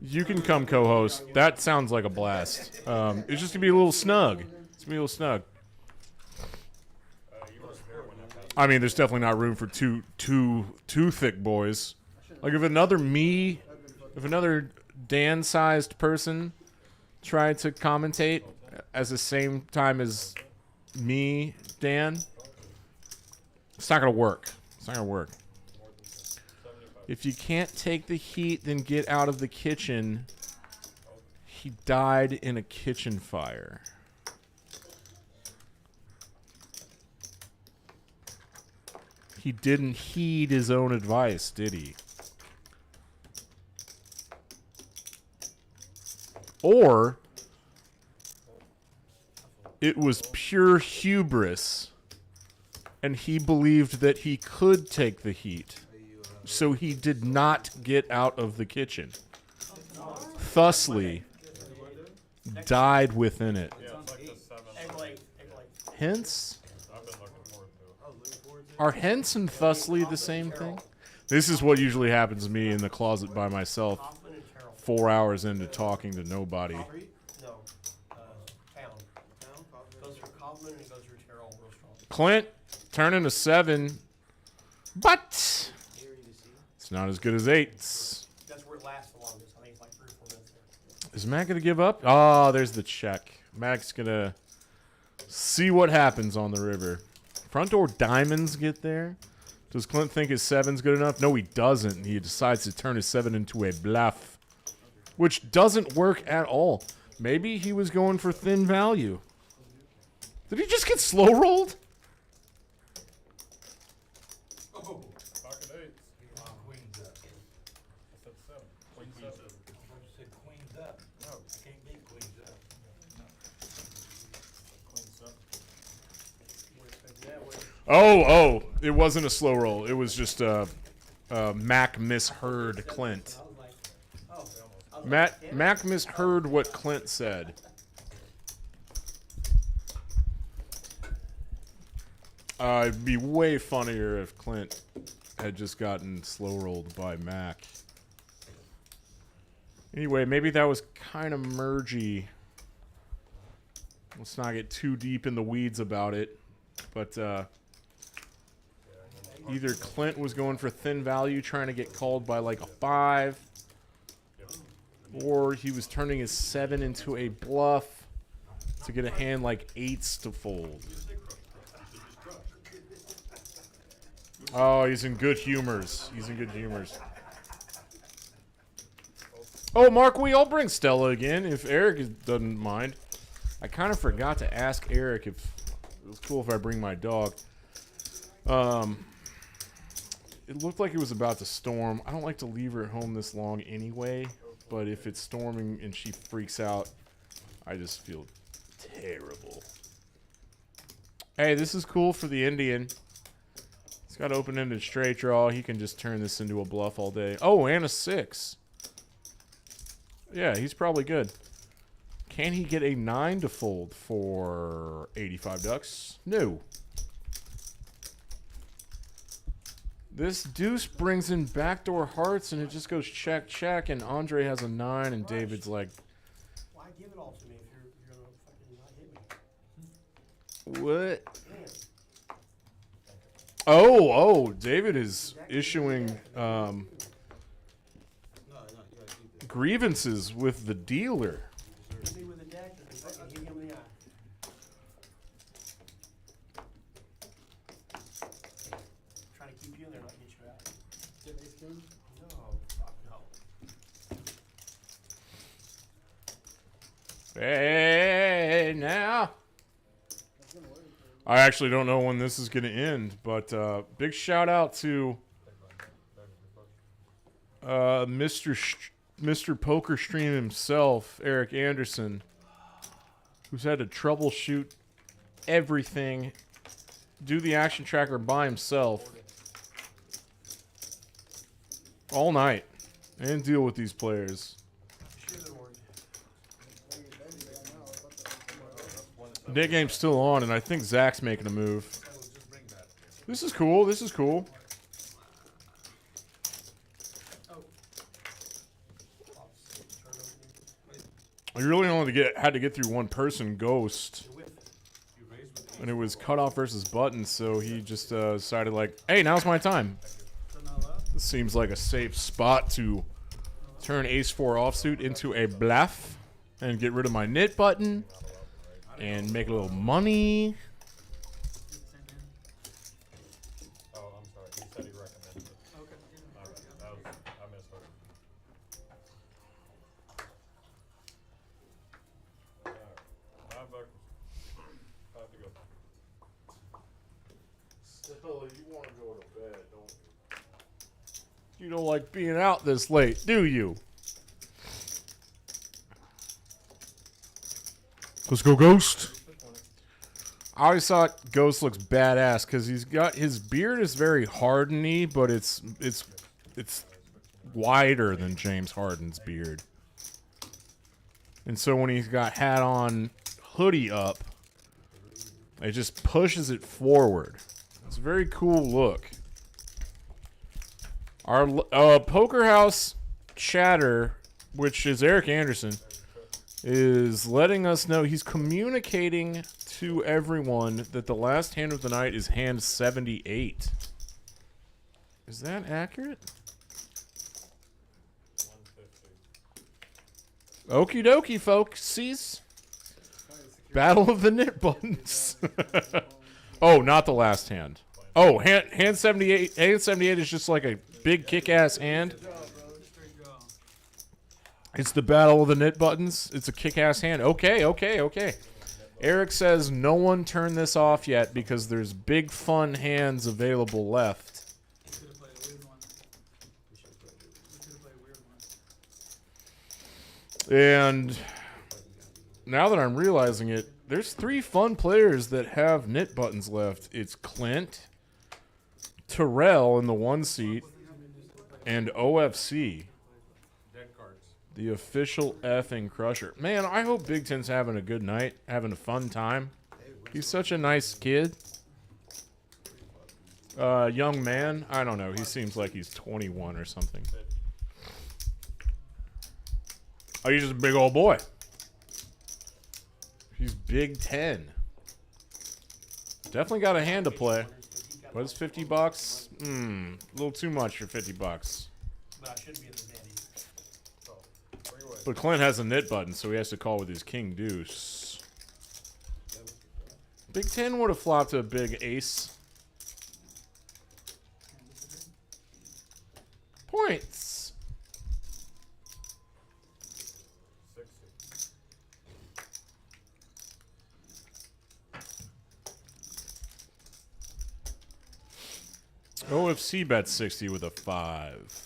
You can come co-host. That sounds like a blast. It's just gonna be a little snug. It's gonna be a little snug. I mean, there's definitely not room for two thick boys. Like if another Dan-sized person tried to commentate at the same time as me, Dan, it's not gonna work. It's not gonna work. If you can't take the heat, then get out of the kitchen. He died in a kitchen fire. He didn't heed his own advice, did he? Or it was pure hubris, and he believed that he could take the heat, so he did not get out of the kitchen. Thusly, died within it. Yeah, it's like the 7. Hence, I've been looking forward to it. are hence and thusly the same thing? This is what usually happens to me in the closet by myself, Kaufman and Terrell. 4 hours into talking to nobody. Street? No, Town. Goes through Kaufman and it goes through Terrell real strong. Clint turning a 7, but it's not as good as 8s. That's where it lasts the longest. I think it's like 3 or 4 minutes there. Is Matt going to give up? Oh, there's the check. Matt's going to see what happens on the river. Front door diamonds get there. Does Clint think his 7's good enough? No, he doesn't. He decides to turn his 7 into a bluff, which doesn't work at all. Maybe he was going for thin value. Did he just get slow rolled? Pocket 8s. Queens up. I said 7. Queen 7. You said queens up. No, I can't beat queens up. Queen 7. Oh, it wasn't a slow roll. It was just Mac misheard Clint. Mac misheard what Clint said. It'd be way funnier if Clint had just gotten slow rolled by Mac. Anyway, maybe that was kind of mergy. Let's not get too deep in the weeds about it. But either Clint was going for thin value, trying to get called by like a 5, or he was turning his 7 into a bluff to get a hand like 8s to fold. Oh, he's in good humors. He's in good humors. Oh, Mark, I'll bring Stella again if Eric doesn't mind. I kind of forgot to ask Eric if it was cool if I bring my dog. It looked like it was about to storm. I don't like to leave her at home this long anyway, but if it's storming and she freaks out, I just feel terrible. Hey, this is cool for the Indian. He's got open-ended straight draw. He can just turn this into a bluff all day. Oh, and a 6. Yeah, he's probably good. Can he get a 9 to fold for 85 ducks? No. This deuce brings in backdoor hearts, and it just goes check, check, and Andre has a 9, and David's like, Why give it all to me if you're gonna fucking not hit me? what? Oh, David is issuing grievances with the dealer. Hit me with a deck and fucking hit him in the eye. Trying to keep you in there, not get you out. No, fuck no. Hey, now. I actually don't know when this is going to end, but big shout out to Mr. Poker Stream himself, Eric Anderson, who's had to troubleshoot everything, do the action tracker by himself all night, and deal with these players. Day game's still on, and I think Zach's making a move. This is cool. This is cool. You really only had to get through one person, Ghost. You raised with and it was cutoff versus button, so he just decided like, hey, now's my time. This seems like a safe spot to turn ace-4 offsuit into a bluff and get rid of my nit button and make a little money. Oh, I'm sorry. He said he recommended it. Okay. All right. I misheard. All right. $5. Time to go. Still, you want to go to bed, don't you? You don't like being out this late, do you? Let's go, Ghost. I always thought Ghost looks badass because he's got his beard is very Harden-y, but it's wider than James Harden's beard. And so when he's got hat on, hoodie up, it just pushes it forward. It's a very cool look. Our Poker House chatter, which is Eric Anderson, is letting us know he's communicating to everyone that the last hand of the night is hand 78. Is that accurate? 150. Okie dokie, folksies. Battle of the nit buttons. Oh, not the last hand. Oh, hand 78. Hand 78 is just like a big kick-ass hand. It's the battle of the nit buttons. It's a kick-ass hand. Okay. Eric says no one turned this off yet because there's big fun hands available left. We could have played a weird one. We could have played a weird one. And now that I'm realizing it, there's 3 fun players that have nit buttons left. It's Clint, Terrell in the 1 seat, and OFC. The official effing crusher. Man, I hope Big Ten's having a good night, having a fun time. He's such a nice kid. Young man, I don't know. He seems like he's 21 or something. Oh, he's just a big old boy. He's Big Ten. Definitely got a hand to play. But it's $50. A little too much for $50. But I should be in the daddy. But Clint has a nit button, so he has to call with his king deuce. Big Ten would have flopped a big ace. Points. 60. OFC bet 60 with a 5.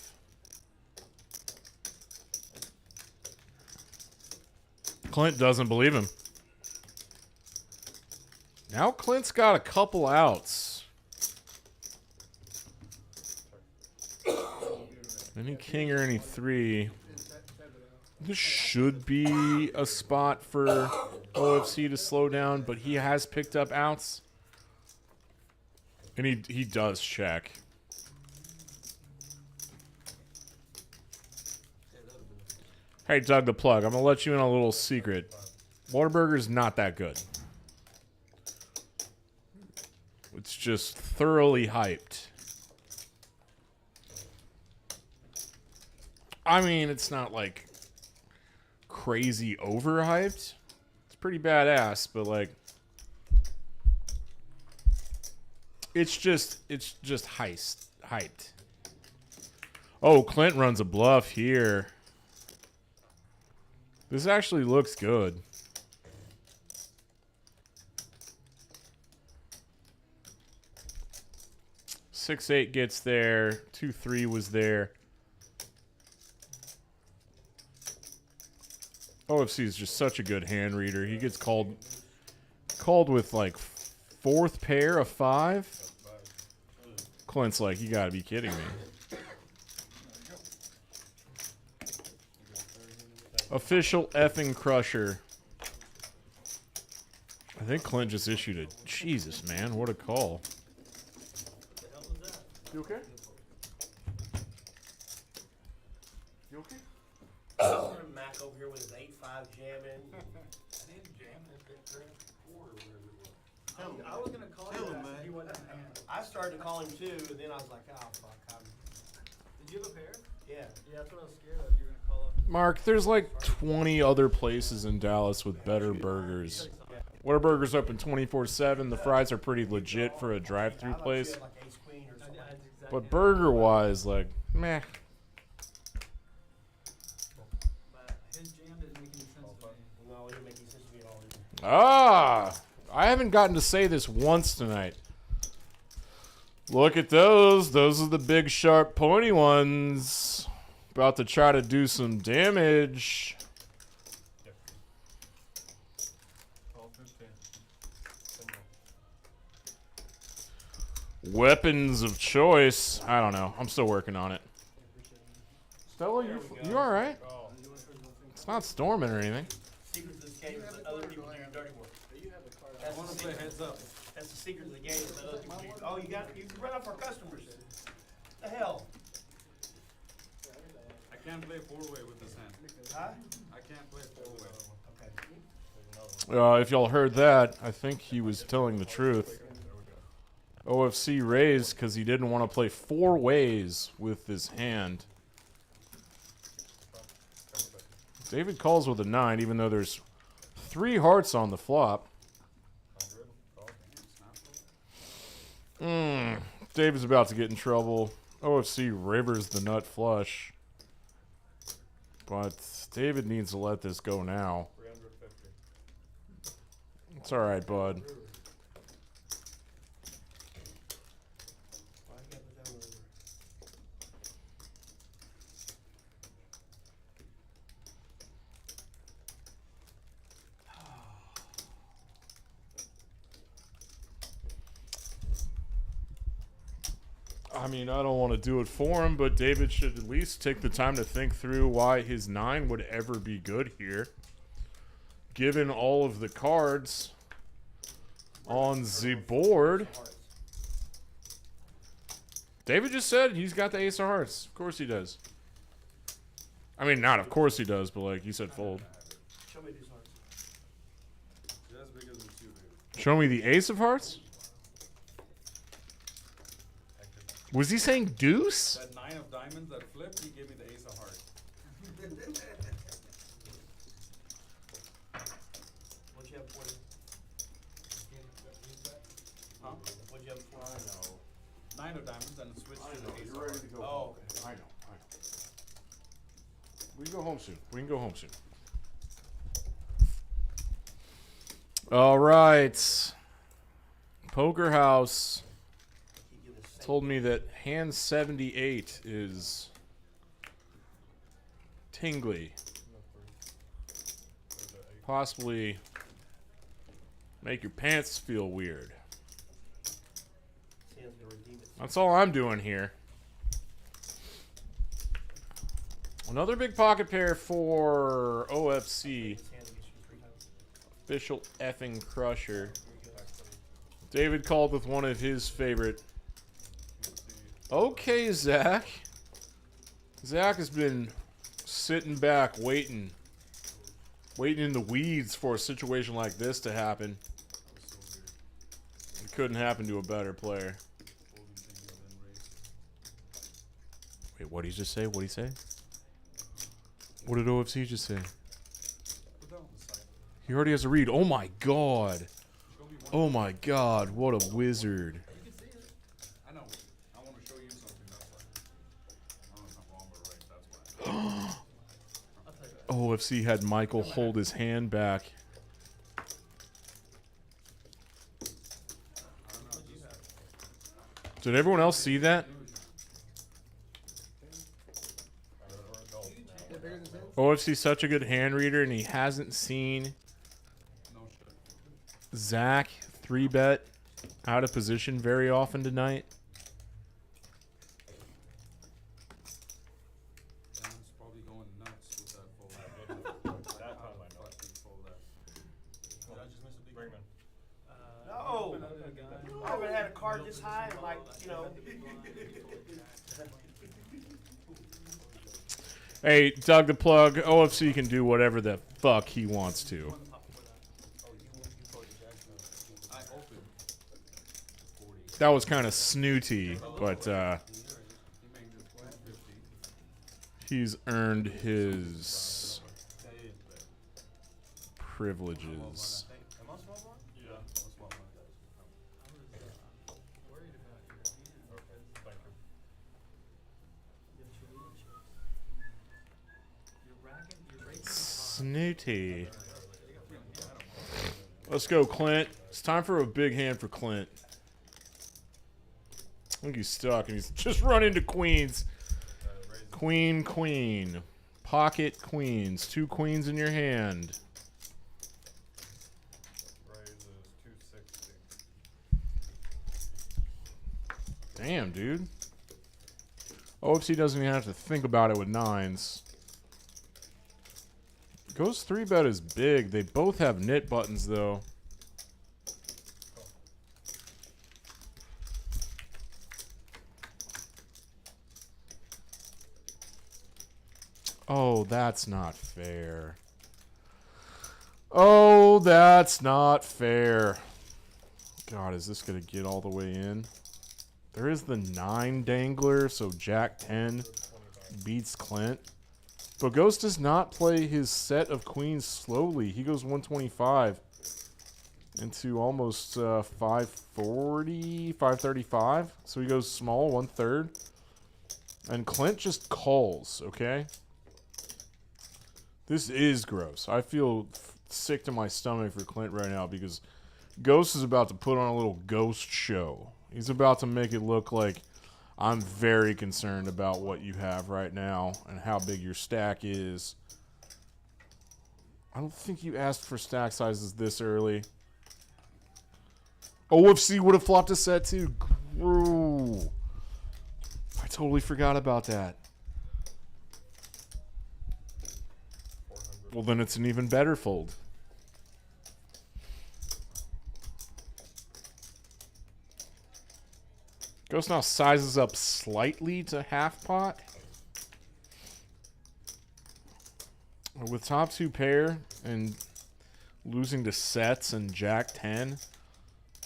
Clint doesn't believe him. Now Clint's got a couple outs. Any king or any 3. This should be a spot for OFC to slow down, but he has picked up outs. And he does check. Hey, Doug the Plug, I'm going to let you in on a little secret. Whataburger's not that good. It's just thoroughly hyped. I mean, it's not like crazy overhyped. It's pretty badass, but like it's just hyped. Oh, Clint runs a bluff here. This actually looks good. 6-8 gets there. 2-3 was there. OFC is just such a good hand reader. He gets called with like 4th pair of 5. Clint's like, you gotta be kidding me. Official effing crusher. I think Clint just issued a Jesus, man. What a call. You okay? You okay? Mac over here with his 8-5 jamming. I didn't jam it. It turned 4 or whatever it was. I was gonna call you, man. He wasn't in hand. I started to call him too, and then I was like, oh fuck. Did you have a pair? Yeah. Yeah, that's what I was scared of. You were gonna call up. Mark, there's like 20 other places in Dallas with better burgers. Whataburger's open 24/7. The fries are pretty legit for a drive-through place. But burger-wise, like, meh. But his jam didn't make any sense to me. No, it didn't make any sense to me at all. Ah, I haven't gotten to say this once tonight. Look at those. Those are the big, sharp, pointy ones. About to try to do some damage. Weapons of choice. I don't know. I'm still working on it. Stella, you all right? It's not storming or anything. Secret of this game is that other people do your dirty work. I want to play heads up. That's the secret of the game. Is that other people do. Oh, you can run off our customers. The hell? I can't play four-way with this hand. Huh? I can't play four-way. Okay. If y'all heard that, I think he was telling the truth. OFC raised because he didn't want to play 4 ways with his hand. David calls with a 9, even though there's 3 hearts on the flop. David's about to get in trouble. OFC rivers the nut flush. But David needs to let this go now. 350. It's all right, bud. I mean, I don't want to do it for him, but David should at least take the time to think through why his 9 would ever be good here. Given all of the cards on the board. David just said he's got the ace of hearts. Of course he does. I mean, not of course he does, but like you said, fold. Show me these hearts. Just because it's you, dude. Show me the ace of hearts? Was he saying deuce? That 9 of diamonds that flipped, he gave me the ace of hearts. What'd you have for you? Huh? What'd you have for you? 9 of diamonds and switched to the ace of You're ready hearts. to go. Oh, I know. We can go home soon. We can go home soon. All right. Poker House told me that hand 78 is tingly. Possibly make your pants feel weird. Sam's gonna redeem it. That's all I'm doing here. Another big pocket pair for OFC. Sam gets you 3 times. Official effing crusher. David called with one of his favorite. Okay, Zach. Zach has been sitting back waiting in the weeds for a situation like this to happen. It couldn't happen to a better player. Wait, what did he just say? What did he say? What did OFC just say? He already has a read. Oh my god. Oh my god, what a wizard. You can see it. I know. I want to show you something. That's why. I don't know if I'm wrong, but right. That's why. OFC had Michael hold his hand back. Did everyone else see that? OFC's such a good hand reader, and he hasn't seen Zach 3-bet out of position very often tonight. Dan's probably going nuts with that fold. That time I know. Did I just miss a big Bring him in. No! I haven't had a card this high in like, you know. Hey, Doug the Plug, OFC can do whatever the fuck he wants to. I opened. That was kind of snooty, but he's earned his privileges. Am I small blind? Yeah. I'm small blind. I was worried about your hand because Thank you. you have two leaderships. You're raking the Snooty. Let's go, Clint. It's time for a big hand for Clint. I think he's stuck, and he's just run into queens. Queen, queen. Pocket queens. 2 queens in your hand. Raise is 260. Damn, dude. OFC doesn't even have to think about it with 9s. Ghost 3-bet is big. They both have knit buttons, though. Oh, that's not fair. Oh, that's not fair. God, is this going to get all the way in? There is the 9 dangler, so Jack 10 beats Clint. But Ghost does not play his set of queens slowly. He goes 125 into almost 540, 535. So he goes small, 1/3. And Clint just calls, okay? This is gross. I feel sick to my stomach for Clint right now because Ghost is about to put on a little ghost show. He's about to make it look like I'm very concerned about what you have right now and how big your stack is. I don't think you asked for stack sizes this early. OFC would have flopped a set too. Ooh. I totally forgot about that. Well, then it's an even better fold. Ghost now sizes up slightly to half pot. With top 2 pair and losing to sets and Jack 10.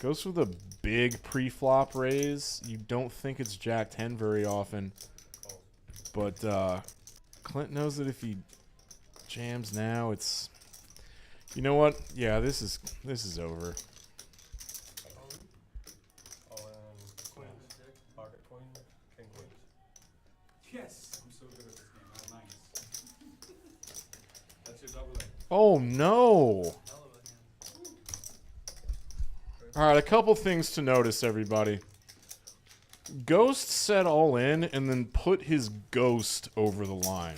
Goes with a big pre-flop raise. You don't think it's Jack 10 very often. But Clint knows that if he jams now, it's... You know what? Yeah, this is over. All in queens. Pocket queen. King queens. Yes, I'm so good at this game. I have 9s. That's your double A. Oh, no. hell of a hand. All right, a couple things to notice, everybody. Ghost set all in and then put his ghost over the line.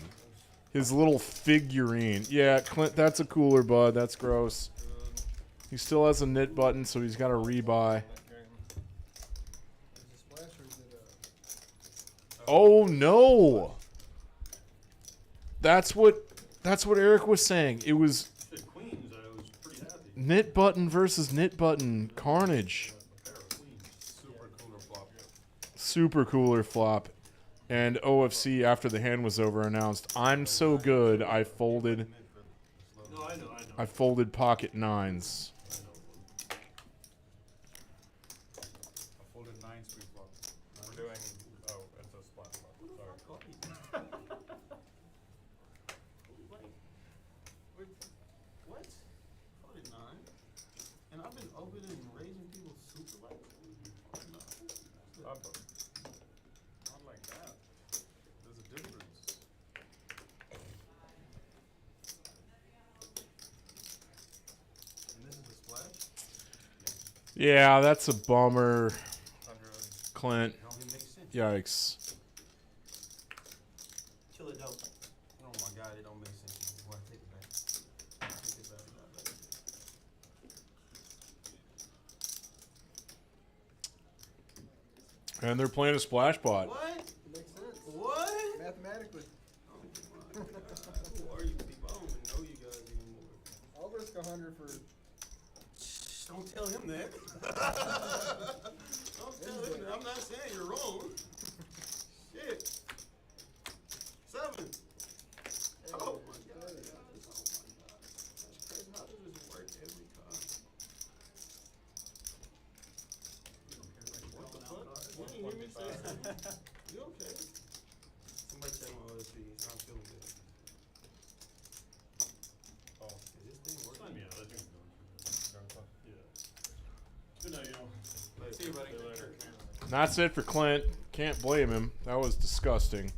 His little figurine. Yeah, Clint, that's a cooler, bud. That's gross. He still has a knit button, so he's got a rebuy. Is it splash or is it Oh, no. That's what Eric was saying. It was Said queens, I was pretty happy. knit button versus knit button carnage. A pair of queens. Super cooler flop. Super cooler flop. And OFC, after the hand was over, announced, I'm so good, I folded No, I know. I folded pocket 9s. I folded 9s pre-flop. We're doing. Oh, it's a splash flop. Sorry. What? Folded 9. And I've been opening and raising people super late. No. Not like that. There's a difference. And this is a splash? Yeah, that's a bummer, 100. Clint. It don't even make sense. Yikes. Kill it dope. Oh my god, it don't make sense. Boy, take it back. Take it back. And they're playing a splash pot. What? It makes sense. What? Mathematically. Oh my god. Who are you people? I don't even know you guys anymore. I'll risk 100 for. Shh, don't tell him that. Don't tell him that. I'm not saying you're wrong. Shit. 7. Oh my god. Oh my god. That's crazy. How does this work every time? You don't care, like, what the That's it for Clint. Can't blame him. That was disgusting.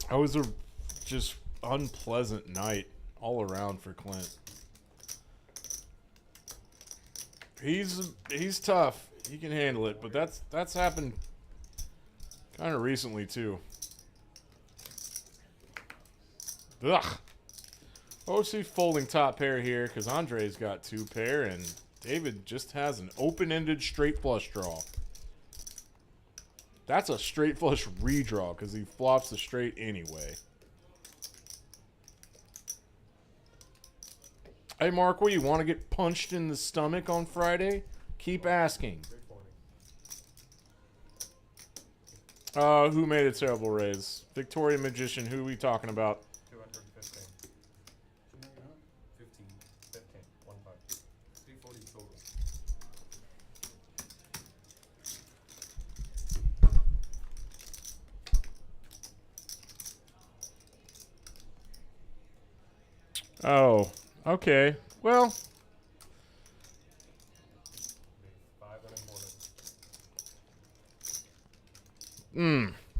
That was a just unpleasant night all around for Clint. He's tough. He can handle it, but that's happened kind of recently too. Ugh. OC folding top pair here because Andre's got 2 pair and David just has an open-ended straight flush draw. That's a straight flush redraw because he flops the straight anyway. Hey, Mark, what, you want to get punched in the stomach on Friday? Keep asking. Who made a terrible raise? Victoria Magician, who are we talking about? 215. 15. 15. 1-5. 340 total. Oh, okay. Well, 5 and important.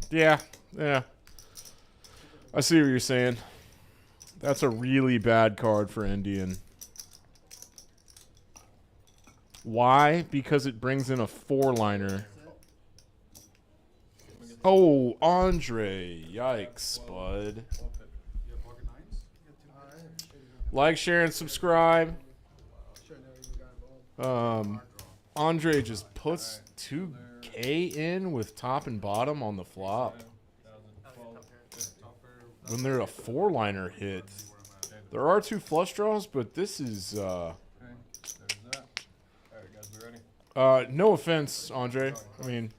yeah. I see what you're saying. That's a really bad card for Indian. Why? Because it brings in a 4-liner. Oh, Andre. Yikes, bud. You have pocket nines? Like, share, and subscribe. Sure, never even got involved. Andre just puts 2K in with top and bottom on the flop. When they're a 4-liner hit. There are 2 flush draws, but this is, Okay, there's that. Alright, guys, we ready? no offense, Andre. I mean,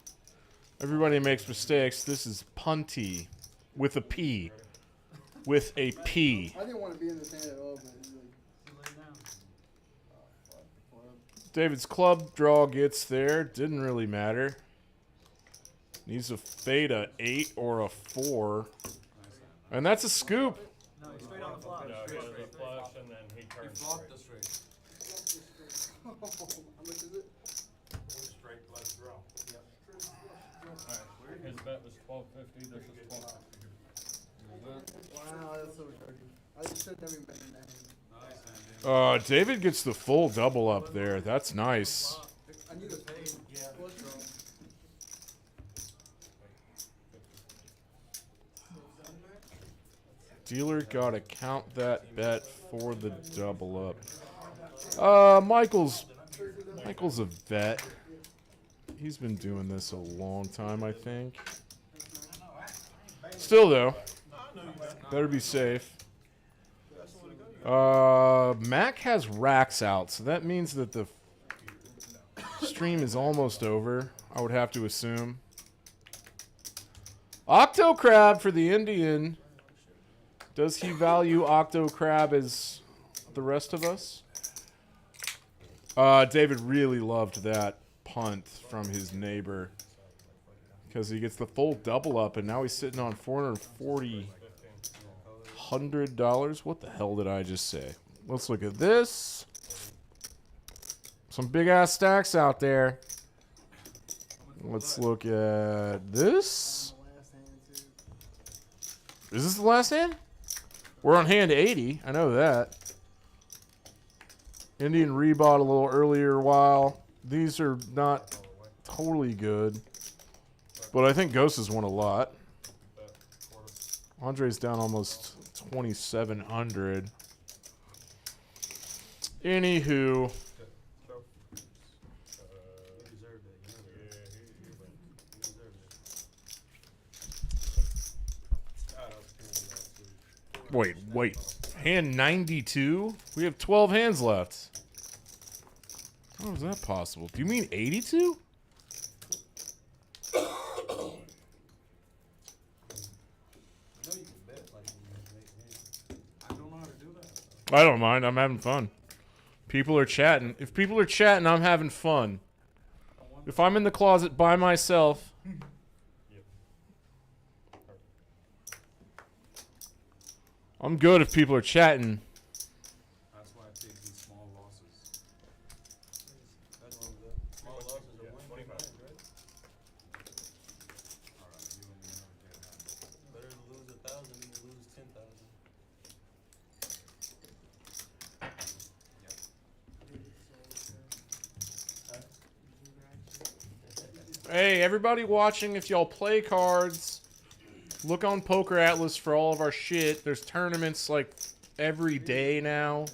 everybody makes mistakes. This is punty. With a P. With a P. I didn't want to be in this hand at all, but he's like, You lay down. David's club draw gets there. Didn't really matter. Needs a fade a 8 or a 4. And that's a scoop. No, he's straight on the flop. No, it was a flush and then he He turned flopped straight. the straight. how much is it? Straight flush draw. Alright, his bet was 1250. This is 1250. Wow, that's so retarded. I should never even been in that hand. Nice, man. David gets the full double up there. That's nice. I need a fade. Yeah. Flush draw. Dealer gotta count that bet for the double up. Michael's a vet. He's been doing this a long time, I think. Still though, better be safe. Mac has racks out, so that means that the stream is almost over, I would have to assume. Octo Crab for the Indian. Does he value Octo Crab as the rest of us? David really loved that punt from his neighbor because he gets the full double up, and now he's sitting on $100. What the hell did I just say? Let's look at this. Some big ass stacks out there. Let's look at this. Is this the last hand? We're on hand 80. I know that. Indian rebought a little earlier while. These are not totally good. But I think Ghost has won a lot. Andre's down almost 2,700. Anywho. You deserved it. You deserved it. Wait. Hand 92? We have 12 hands left. How is that possible? Do you mean 82? I don't mind. I'm having fun. People are chatting. If people are chatting, I'm having fun. If I'm in the closet by myself, I'm good if people are chatting. That's why I take these small losses. Small losses are 25. Hey, everybody watching, if y'all play cards, look on Poker Atlas for all of our shit. There's tournaments like every day now.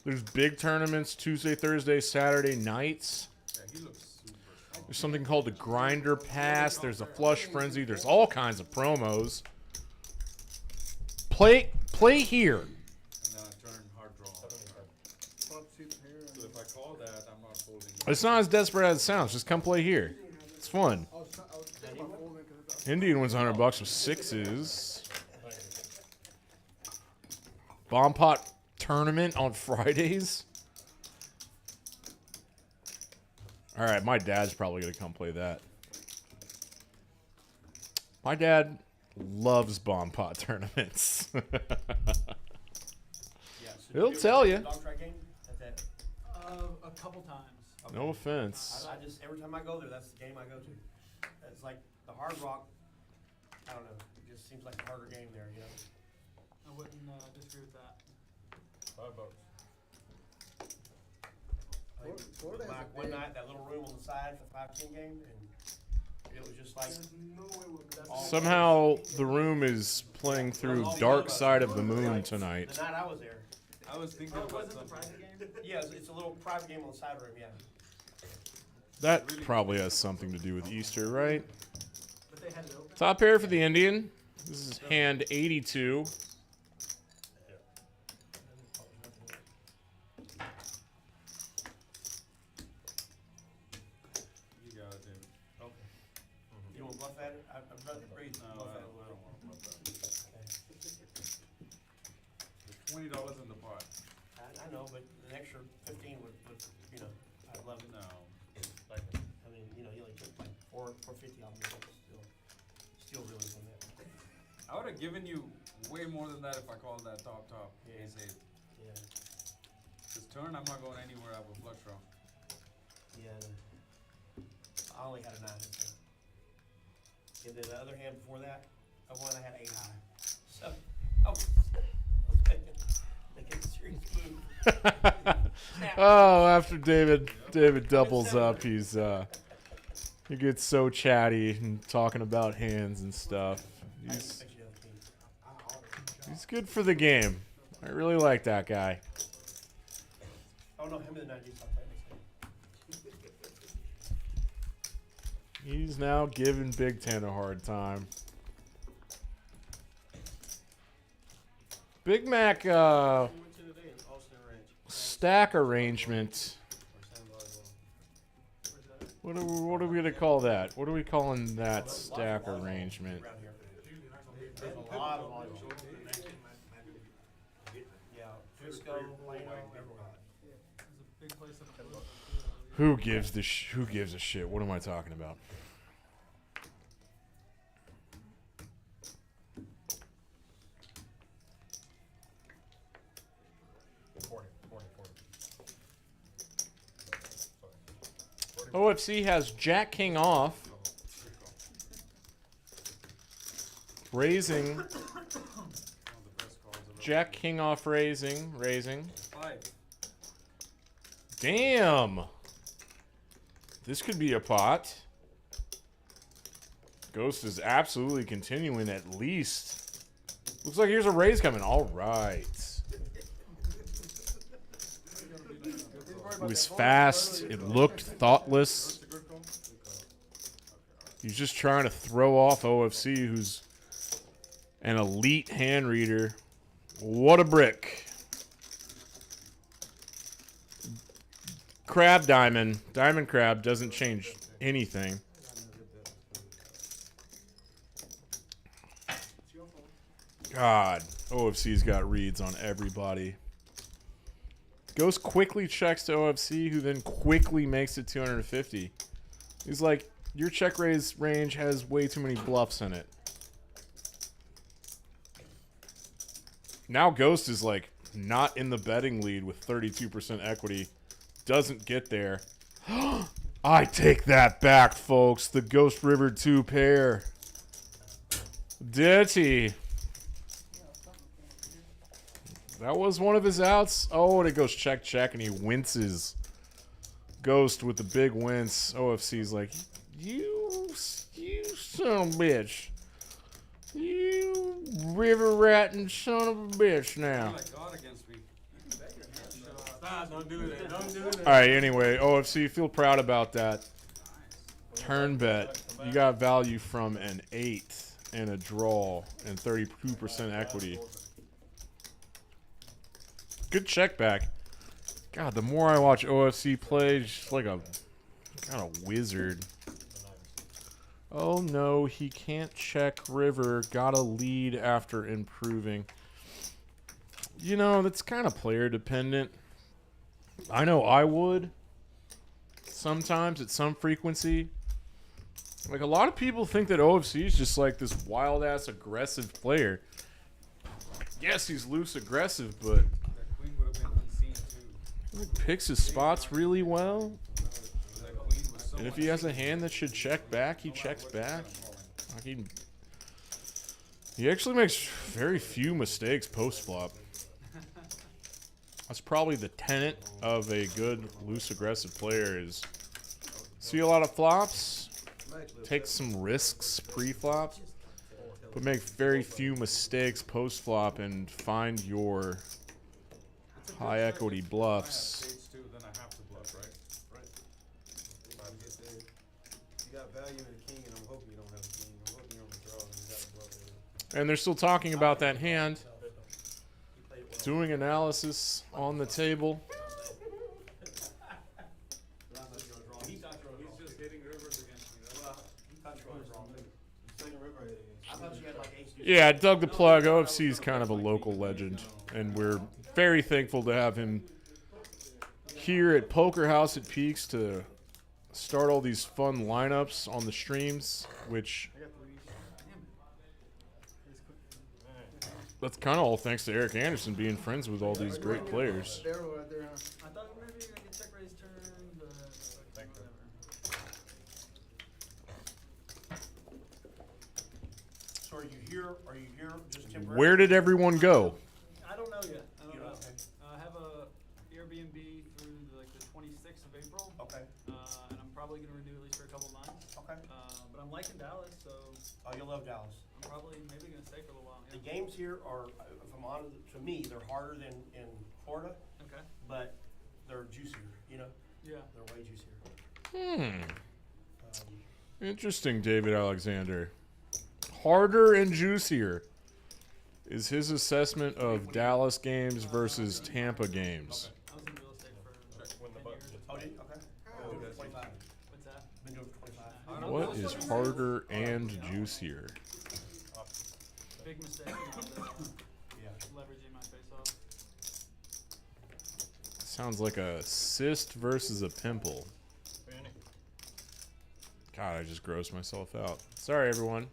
There's big tournaments Tuesday, Thursday, Saturday nights. There's something called the Grinder Pass. There's a Flush Frenzy. There's all kinds of promos. Play here. And then I turn hard draw. So if I call that, I'm not folding. It's not as desperate as it sounds. Just come play here. It's fun. Indian wins $100 with sixes. Bomb pot tournament on Fridays. All right, my dad's probably gonna come play that. My dad loves bomb pot tournaments. Yeah, so He'll you do tell a you. Dog track game? That's it. A couple times. No offense. I just, every time I go there, that's the game I go to. It's like the Hard Rock, I don't know, it just seems like a harder game there, you know? I wouldn't disagree with that. $5. Like, Florida has back a one big- night, that little room on the side, the 5-10 game, and it was just like, all- Somehow the room is playing through Dark Side of the Moon tonight. the night I was there. I was thinking Oh, it about wasn't the something. private game? Yeah, it's a little private game on the side room, yeah. That probably has something to do with Easter, right? But they had it open? Top pair for the Indian. This is hand 82. You got it, David. Okay. You want to bluff at it? I'd rather breathe. No, Bluff I at it. don't want to bluff that. Okay. There's $20 in the pot. I know, but an extra 15 would, you know, I'd love it. No. I mean, you know, you only took like 450 off me, but still really from that. I would have given you way more than that if I called that top. Yeah. Ace 8. Yeah, This turn, I'm not going anywhere. I have a flush draw. yeah. I only had a 9. So. And then the other hand before that, I had 8 high. So I was making a serious move. Oh, after David doubles up, he gets so chatty and talking about hands and stuff. He's good for the game. I really like that guy. Oh no, him and the 90s stop playing this game. He's now giving Big Ten a hard time. Big Mac We went to today in Austin Ranch. stack arrangement. Or San Volleyball. What are we gonna call that? What are we calling that stack arrangement? Around here. There's a lot of volleyball. Yeah, Frisco, Plano, everywhere. There's a big place in the blue. Who gives a shit? What am I talking about? OFC has Jack King off. Raising. One of the best calls I've ever Jack King off raising. 5. Damn. This could be a pot. Ghost is absolutely continuing at least. Looks like here's a raise coming. All right. It was fast. It looked thoughtless. He's just trying to throw off OFC, who's an elite hand reader. What a brick. Crab diamond. Diamond crab doesn't change anything. God, OFC's got reads on everybody. Ghost quickly checks to OFC, who then quickly makes it 250. He's like, your check raise range has way too many bluffs in it. Now Ghost is like not in the betting lead with 32% equity. Doesn't get there. I take that back, folks. The Ghost River 2 pair. Dirty. That was one of his outs. Oh, and it goes check, check, and he winces. Ghost with the big wince. OFC's like, You son of a bitch. You river ratting son of a bitch now. God against me. Stop, don't do that. Don't do that. All right, anyway, OFC, feel proud about that. Turn bet. You got value from an 8 and a draw and 32% equity. Good check back. God, the more I watch OFC play, just like a wizard. Oh no, he can't check river. Got a lead after improving. You know, that's kind of player dependent. I know I would. Sometimes at some frequency. Like, a lot of people think that OFC is just like this wild ass aggressive player. Yes, he's loose aggressive, but Queen would have been unseen too. he picks his spots really well. And if he has a hand that should check back, he checks back. Like, he actually makes very few mistakes post-flop. That's probably the tenet of a good loose aggressive player is see a lot of flops, take some risks pre-flop, but make very few mistakes post-flop and find your high equity bluffs. Stage 2, then I have to bluff, right? You got value in the king, and I'm hoping you don't have a king. I'm hoping you're on the draw and you got a bluff. And they're still talking about that hand. Doing analysis on the table. He's just hitting rivers against me. I thought you had like ace deuce. Yeah, Doug the Plug, OFC is kind of a local legend, and we're very thankful to have him here at Poker House at Peaks to start all these fun lineups on the streams, which that's kind of all thanks to Eric Anderson being friends with all these great players. Daryl right there, huh? I thought maybe you were gonna get check raise turn, but whatever. So are you here just temporarily? Where did everyone go? I don't know yet. I don't You know. know, okay. I have a Airbnb through like the 26th of April. Okay. And I'm probably gonna renew at least for a couple months. Okay. But I'm liking Dallas, so Oh, you'll love Dallas. I'm probably maybe gonna stay for a little while. The games here are, if I'm honest, to me, they're harder than in Florida, Okay. but they're juicier, you know? Yeah. They're way juicier. Interesting, David Alexander. Harder and juicier is his assessment of Dallas games versus Tampa games. I was in real estate for When the 10 button years. gets Oh, did you? Okay. Been doing it for 25. What's that? Been doing it for 25. What is harder and juicier? Big mistake on Yeah. leveraging my face off. Sounds like a cyst versus a pimple. Fanny. God, I just grossed myself out. Sorry, everyone.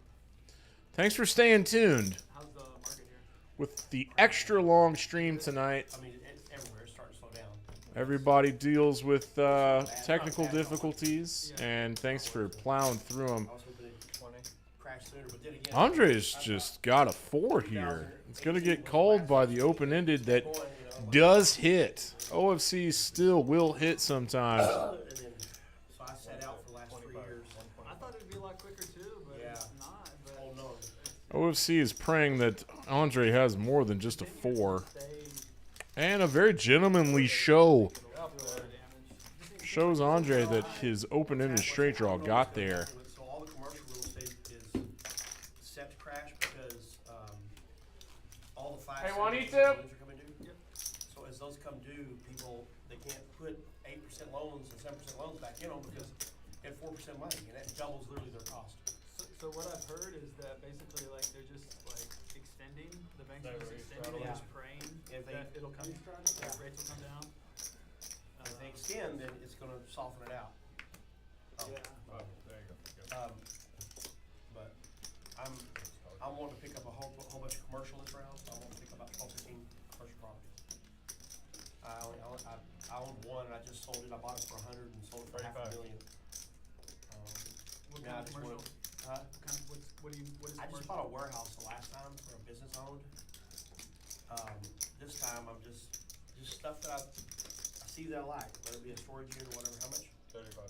Thanks for staying tuned How's the market here? with the extra long stream tonight. I mean, it's everywhere. It's starting to slow down. Everybody deals with technical difficulties, and thanks for plowing through them. I was hoping it'd 20. crash sooner, but then again. Andre's just got a 4 here. It's going to get called by the open-ended that Going, does hit. OFC still will hit sometimes. And then, so I sat out for the last 3 years. I thought it'd be a lot quicker too, but Yeah. it's not. But Oh, no. OFC is praying that Andre has more than just a 4. they And a very gentlemanly show damage. shows Andre that his open-ended straight draw got there. So all the commercial real estate is set to crash because all the five. Hey, cents Juanito? are coming due. So as those come due, people, they can't put 8% loans and 7% loans back in them because they had 4% money, and that doubles literally their cost. So what I've heard is that basically like they're just like extending, the banks are just extending, they're Yeah. just praying If they- that it'll come, that rates will come down. If they extend, then it's gonna soften it out. Yeah. Oh, there you go. But I'm wanting to pick up a whole bunch of commercial this round, so I want to pick up about 12, 15 commercial properties. I own one, and I just sold it. I bought it for 100 and sold it for 35. $500,000. What Yeah, I kind of just commercial? wanna- Huh? What is I just commercial? bought a warehouse the last time for a business owned. This time I'm just stuff that I see that I like, whether it be a storage unit or whatever. How much? 35.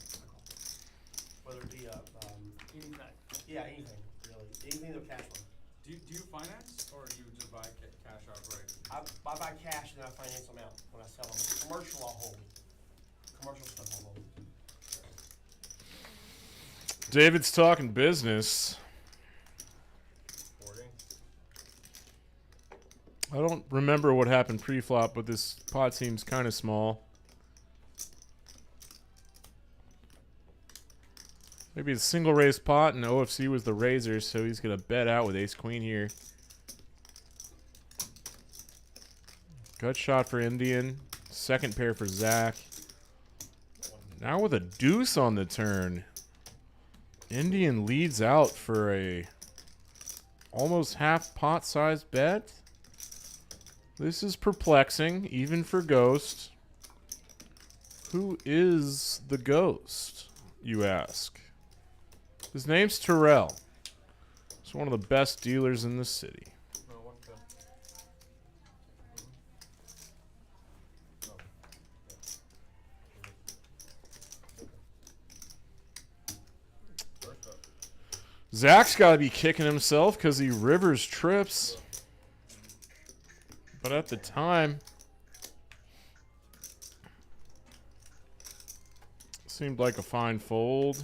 whether it be Any type. yeah, anything really, anything that cash flow. Do you finance or do you just buy cash outright? I buy cash and I finance them out when I sell them. Commercial I'll hold. Commercial stuff I'll hold. David's talking business. 40. I don't remember what happened pre-flop, but this pot seems kind of small. Maybe a single raise pot, and OFC was the raiser, so he's going to bet out with ace-queen here. Gut shot for Indian. Second pair for Zach. Now with a deuce on the turn. Indian leads out for a almost half pot size bet. This is perplexing, even for Ghost. Who is the Ghost, you ask? His name's Terrell. He's one of the best dealers in the city. No, 110. First up. Zach's got to be kicking himself because he rivers trips. But at the time, seemed like a fine fold.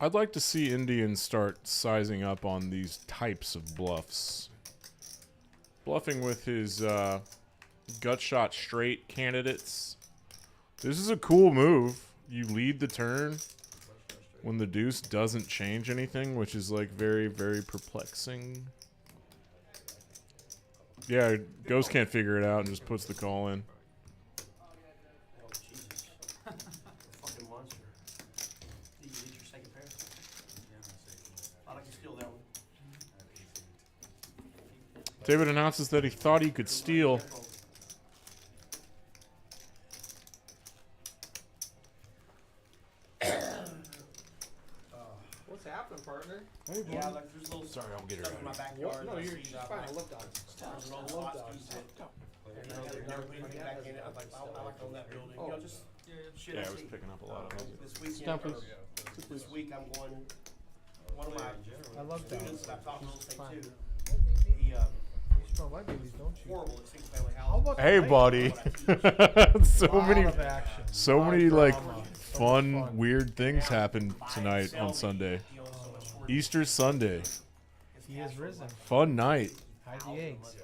I'd like to see Indians start sizing up on these types of bluffs. Bluffing with his gut shot straight candidates. This is a cool move. You lead the turn when the deuce doesn't change anything, which is like very, very perplexing. Yeah, Ghost can't figure it out and just puts the call in. Oh, Jesus. Fucking monster. Did you lead your second pair? I'd like to steal that one. David announces that he thought he could steal. What's happening, partner? Yeah, like there's little Sorry, I'll get her stuff in my out. backyard. No, that I you're see just that fine. I'm I like, love dogs. there's an old Love spot dogs. used it. And I never put anything back in it. I was like, I like to own that building. You know, just shit Yeah, I I was see. picking up a lot of those. This weekend, Down, please. this week I'm going, one of my I love students dogs. that I taught real estate Fine. to, he, You smell my babies, don't you? horrible at single family How housing. about Hey, the buddy. so Lot many, of action. so Lot of many like drama. So fun, much fun. weird things happened tonight on Sunday. He owns so much storage. Easter Sunday. He has risen. Fun night. Hide the eggs.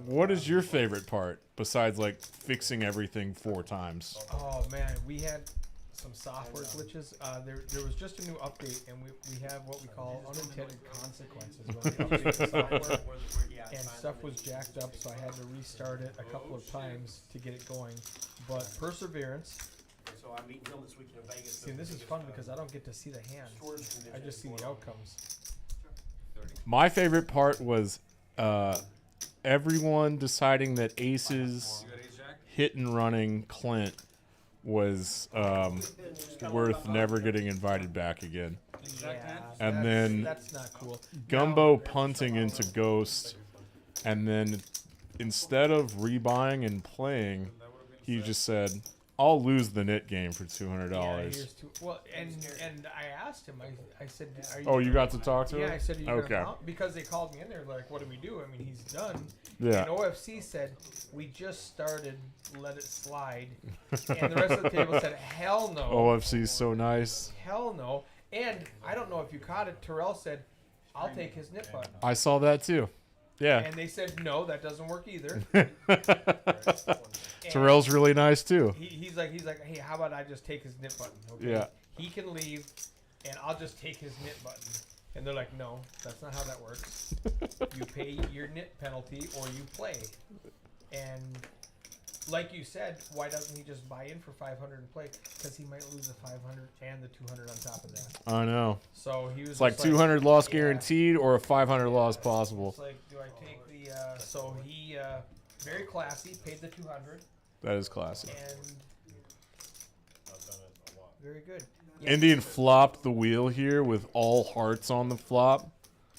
What is your favorite part besides like fixing everything 4 times? Oh man, we had some software glitches. There was just a new update, and we have what we call unintended consequences when we update the software, and stuff was jacked up, so I had to restart it a couple of times to get it going. But perseverance. So I'm meeting him this weekend in Vegas. See, this is fun because I don't get to see the hand. I just see the outcomes. My favorite part was everyone deciding that Ace's You got ace jack? hit and running Clint was worth never getting invited back again. Yeah, And that's- then that's not cool. Gumbo Now, punting into Ghost, and then instead of rebuying and playing, he just said, "I'll lose the knit game for $200." Yeah, here's well, and I asked him. I said, "Are you?" Oh, you got to talk to him? Yeah, I said, "Are you Okay. gonna count?" Because they called me in there, like, "What do we do?" I mean, he's done. Yeah. And OFC said, "We just started. Let it slide." And the rest of the table said, "Hell no." OFC's so nice. Hell no. And I don't know if you caught it. Terrell said, "I'll take his nip button." I saw that too. Yeah. And they said, "No, that doesn't work either." Terrell's really nice too. He's like, "Hey, how about I just take his nip button?" Okay? Yeah. He can leave, and I'll just take his nip button. And they're like, "No, that's not how that works. You pay your nip penalty or you play." And like you said, why doesn't he just buy in for 500 and play? Because he might lose the 500 and the 200 on top of that. I know. So he was It's like just 200 loss yeah. guaranteed or a 500 loss possible. It's like, do I take the? So he very classy, paid the 200, That is classic. and I've done it a lot. very good. Indian flopped the wheel here with all hearts on the flop,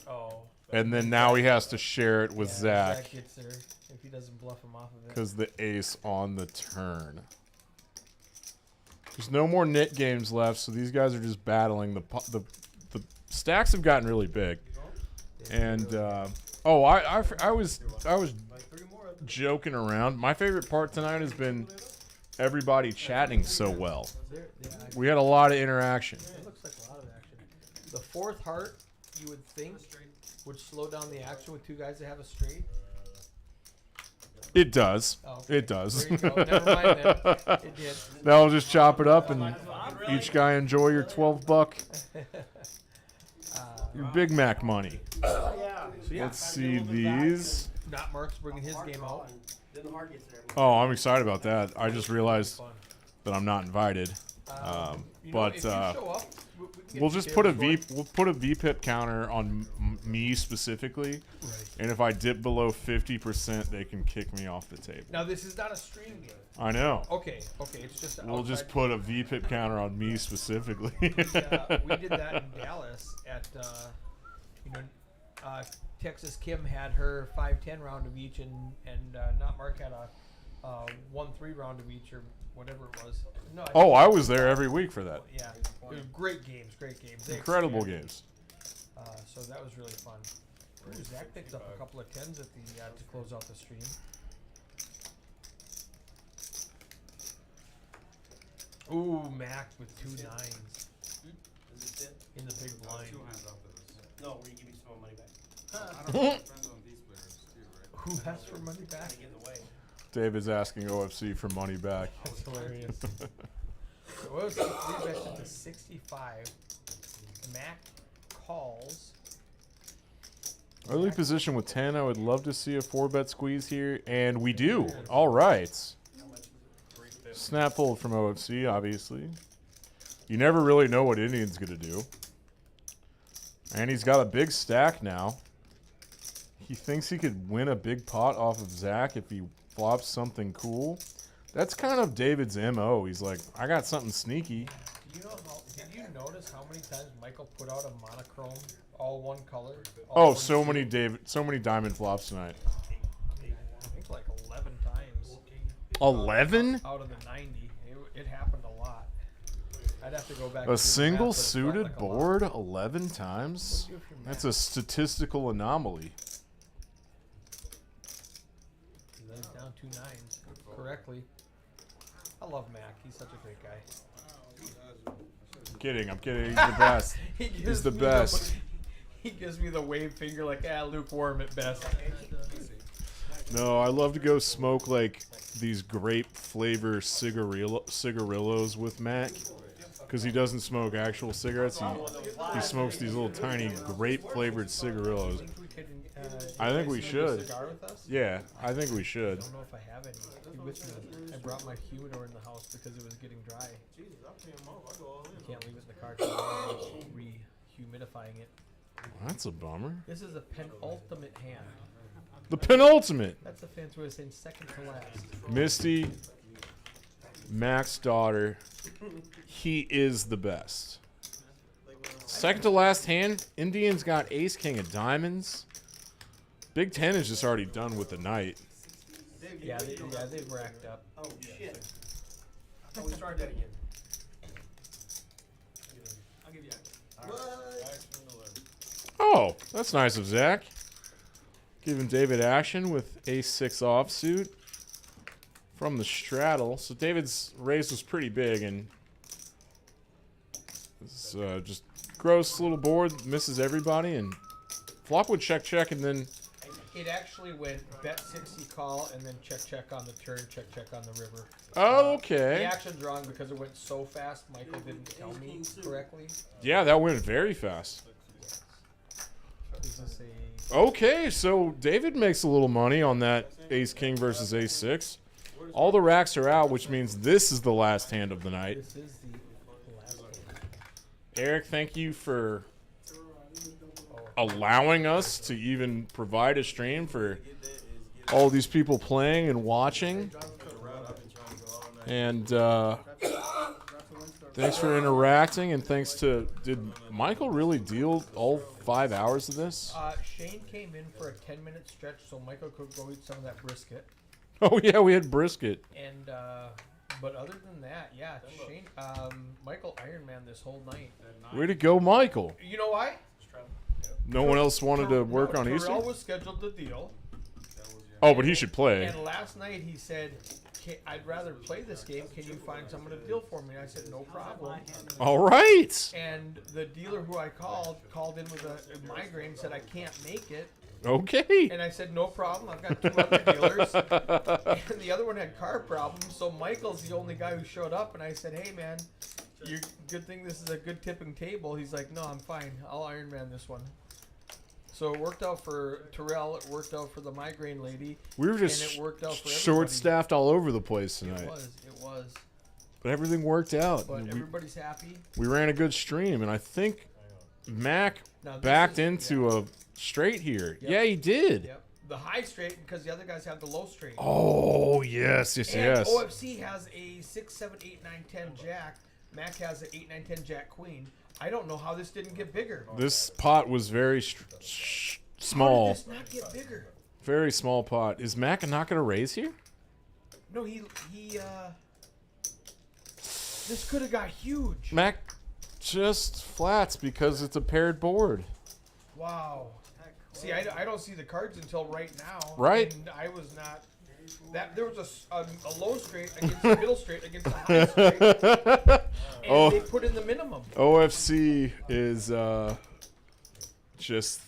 Oh. and then now he has to share it with Yeah, Zach. gets there. if he doesn't bluff him off of it. Because the ace on the turn. There's no more nit games left, so these guys are just battling. The stacks have gotten really big, and I was joking around. My favorite part tonight has been everybody chatting so well. We had a lot of interaction. It looks like a lot of action. The fourth heart, you would think, would slow down the action with two guys that have a straight. It does. Oh, okay. It does. There you go. Never mind then. It did. Now we'll just chop it up and each guy enjoy your $12 your Big Mac money. Let's see these. Not Mark's bringing his game out. Then the heart gets there. Oh, I'm excited about that. I just realized that I'm not invited. You know, But if you show up, we can get we'll you just put a tables we'll put a VPIP counter on me specifically, and if I dip below 50%, they can kick me off the table. Now this is not a stream game. I know. Okay, it's just. We'll outside. just put a VPIP counter on me specifically. We did that in Dallas at, Texas Kim had her 5-10 round of each, and not Mark had a 1-3 round of each or whatever it was. No. I was there every week for that. Yeah, it was great games. They Incredible expanded. games. So that was really fun. Ooh, Zach picked up a couple of 10s at the to close out the stream. Ooh, Mac with 2 9s Is it it? in the big blind. No, where you give me some money back. Who asked for money back? They get in the way. David's asking OFC for money back. That's hilarious. So OFC 3 bets to 65. Mac calls. Early position with 10. I would love to see a 4-bet squeeze here, and we do. All right. Snap fold from OFC, obviously. You never really know what Indian's going to do. And he's got a big stack now. He thinks he could win a big pot off of Zach if he flops something cool. That's kind of David's MO. He's like, I got something sneaky. Did you notice how many times Michael put out a monochrome, all one color? Oh, so many diamond flops tonight. I think like 11 times. 11? Out of the 90. It happened a lot. I'd have to go back. A single suited board 11 times? That's a statistical anomaly. He's down 2 9s correctly. I love Mac. He's such a great guy. I'm kidding. He's the best. He's the best. He gives me the wave finger like, lukewarm at best. No, I love to go smoke like these grape flavor cigarillos with Mac. Because he doesn't smoke actual cigarettes. He smokes these little tiny grape flavored cigarillos. I think we should. Yeah, I think we should. I don't know if I have any. I brought my humidor in the house because it was getting dry. You can't leave it in the car because I'm re-humidifying it. That's a bummer. This is a penultimate hand. The penultimate. That's a fancy way of saying second to last. Misty, Mac's daughter. He is the best. Second to last hand, Indians got ace king of diamonds. Big Ten is just already done with the night. Yeah, they've racked up. Oh, shit. I thought we started that again. I'll give you Oh, that's nice of Zach. Giving David action with ace-6 offsuit from the straddle. So David's raise was pretty big, and it's just gross little board, misses everybody, and flop would check, and then It actually went bet 60 call and then check on the turn, check on the river. oh, okay. The action's wrong because it went so fast. Michael didn't tell me correctly. Yeah, that went very fast. Is this a Okay, so David makes a little money on that ace-king versus ace-6. All the racks are out, which means this is the last hand of the night. This is the last hand. Eric, thank you for allowing us to even provide a stream for all these people playing and watching. And Thanks for interacting, and thanks to... Did Michael really deal all 5 hours of this? Shane came in for a 10-minute stretch so Michael could go eat some of that brisket. Oh, yeah, we had brisket. And, but other than that, yeah, Shane, Michael Ironman this whole night. Way to go, Michael. You know why? No one else wanted to work on Easter? Terrell was scheduled to deal. Oh, but he should play. And last night he said, I'd rather play this game. Can you find someone to deal for me? And I said, no problem. All right. And the dealer who I called in with a migraine, said, I can't make it. Okay. And I said, no problem. I've got 2 other dealers. And the other one had car problems. So Michael's the only guy who showed up. And I said, hey, man, good thing this is a good tipping table. He's like, no, I'm fine. I'll Ironman this one. So it worked out for Terrell. It worked out for the migraine lady. We were just and it worked out for short-staffed all over the place tonight. It was. But everything worked out. But everybody's happy. We ran a good stream, and I think Mac Now, backed into a straight here. Yep. Yeah, he did. Yep. The high straight because the other guys have the low straight. Oh, yes. And OFC has a 6, 7, 8, 9, 10 jack. Mac has an 8, 9, 10 jack queen. I don't know how this didn't get bigger. This pot was very small. How did this not get bigger? Very small pot. Is Mac not going to raise here? No, this could have got huge. Mac just flats because it's a paired board. Wow. See, I don't see the cards until right now. Right. And I was not. There was a low straight against the middle straight against the high straight. And they put in the minimum. OFC is just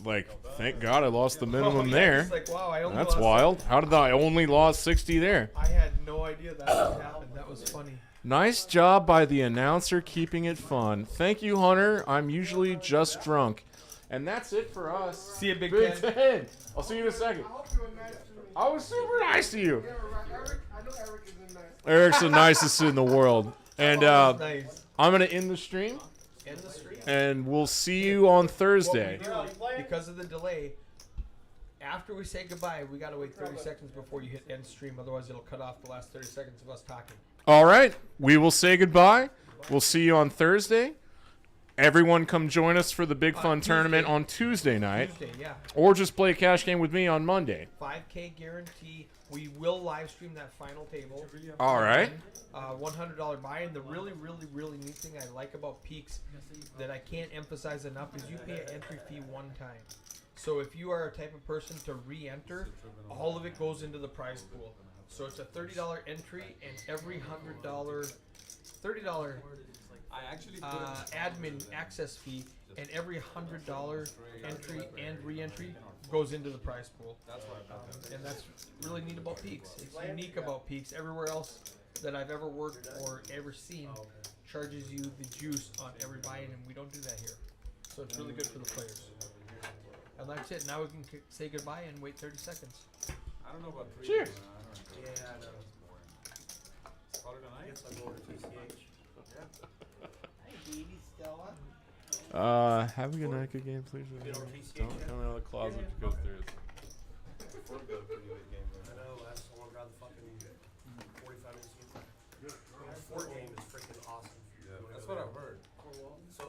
like, thank God I lost the minimum there. Like, wow, I only That's lost wild. How did I only lost 60 there? I had no idea that happened. That was funny. Nice job by the announcer keeping it fun. Thank you, Hunter. I'm usually just drunk. And that's it for us. See you, Big Ten. I'll see you in a second. I was super nice to you. I know Eric is nice. Eric's the nicest in the world. And Nice. I'm going to end the stream. End the stream. And we'll see you on Thursday. Because of the delay, after we say goodbye, we got to wait 30 seconds before you hit end stream. Otherwise, it'll cut off the last 30 seconds of us talking. All right. We will say goodbye. We'll see you on Thursday. Everyone come join us for the Big Fun Tournament on Tuesday night. Tuesday, yeah. Or just play a cash game with me on Monday. 5K guarantee. We will live stream that final table. All right. $100 buy-in. The really, really, really neat thing I like about Peaks that I can't emphasize enough is you pay an entry fee one time. So if you are a type of person to re-enter, all of it goes into the prize pool. So it's a $30 entry and every $100, $30 admin access fee, and every $100 entry and re-entry goes into the prize pool. And that's really neat about Peaks. It's unique about Peaks. Everywhere else that I've ever worked or ever seen charges you the juice on every buy-in, and we don't do that here. So it's really good for the players. And that's it. Now we can say goodbye and wait 30 seconds. I don't know about 3. Cheers. Yeah, I know. Call it a night. Guess I'll go over to TCH. Have a good night, good game, please. Don't come out of the closet because there's... I know, I just want to grab the fucking 45 minutes. Fort game is freaking awesome. That's what I've heard. So,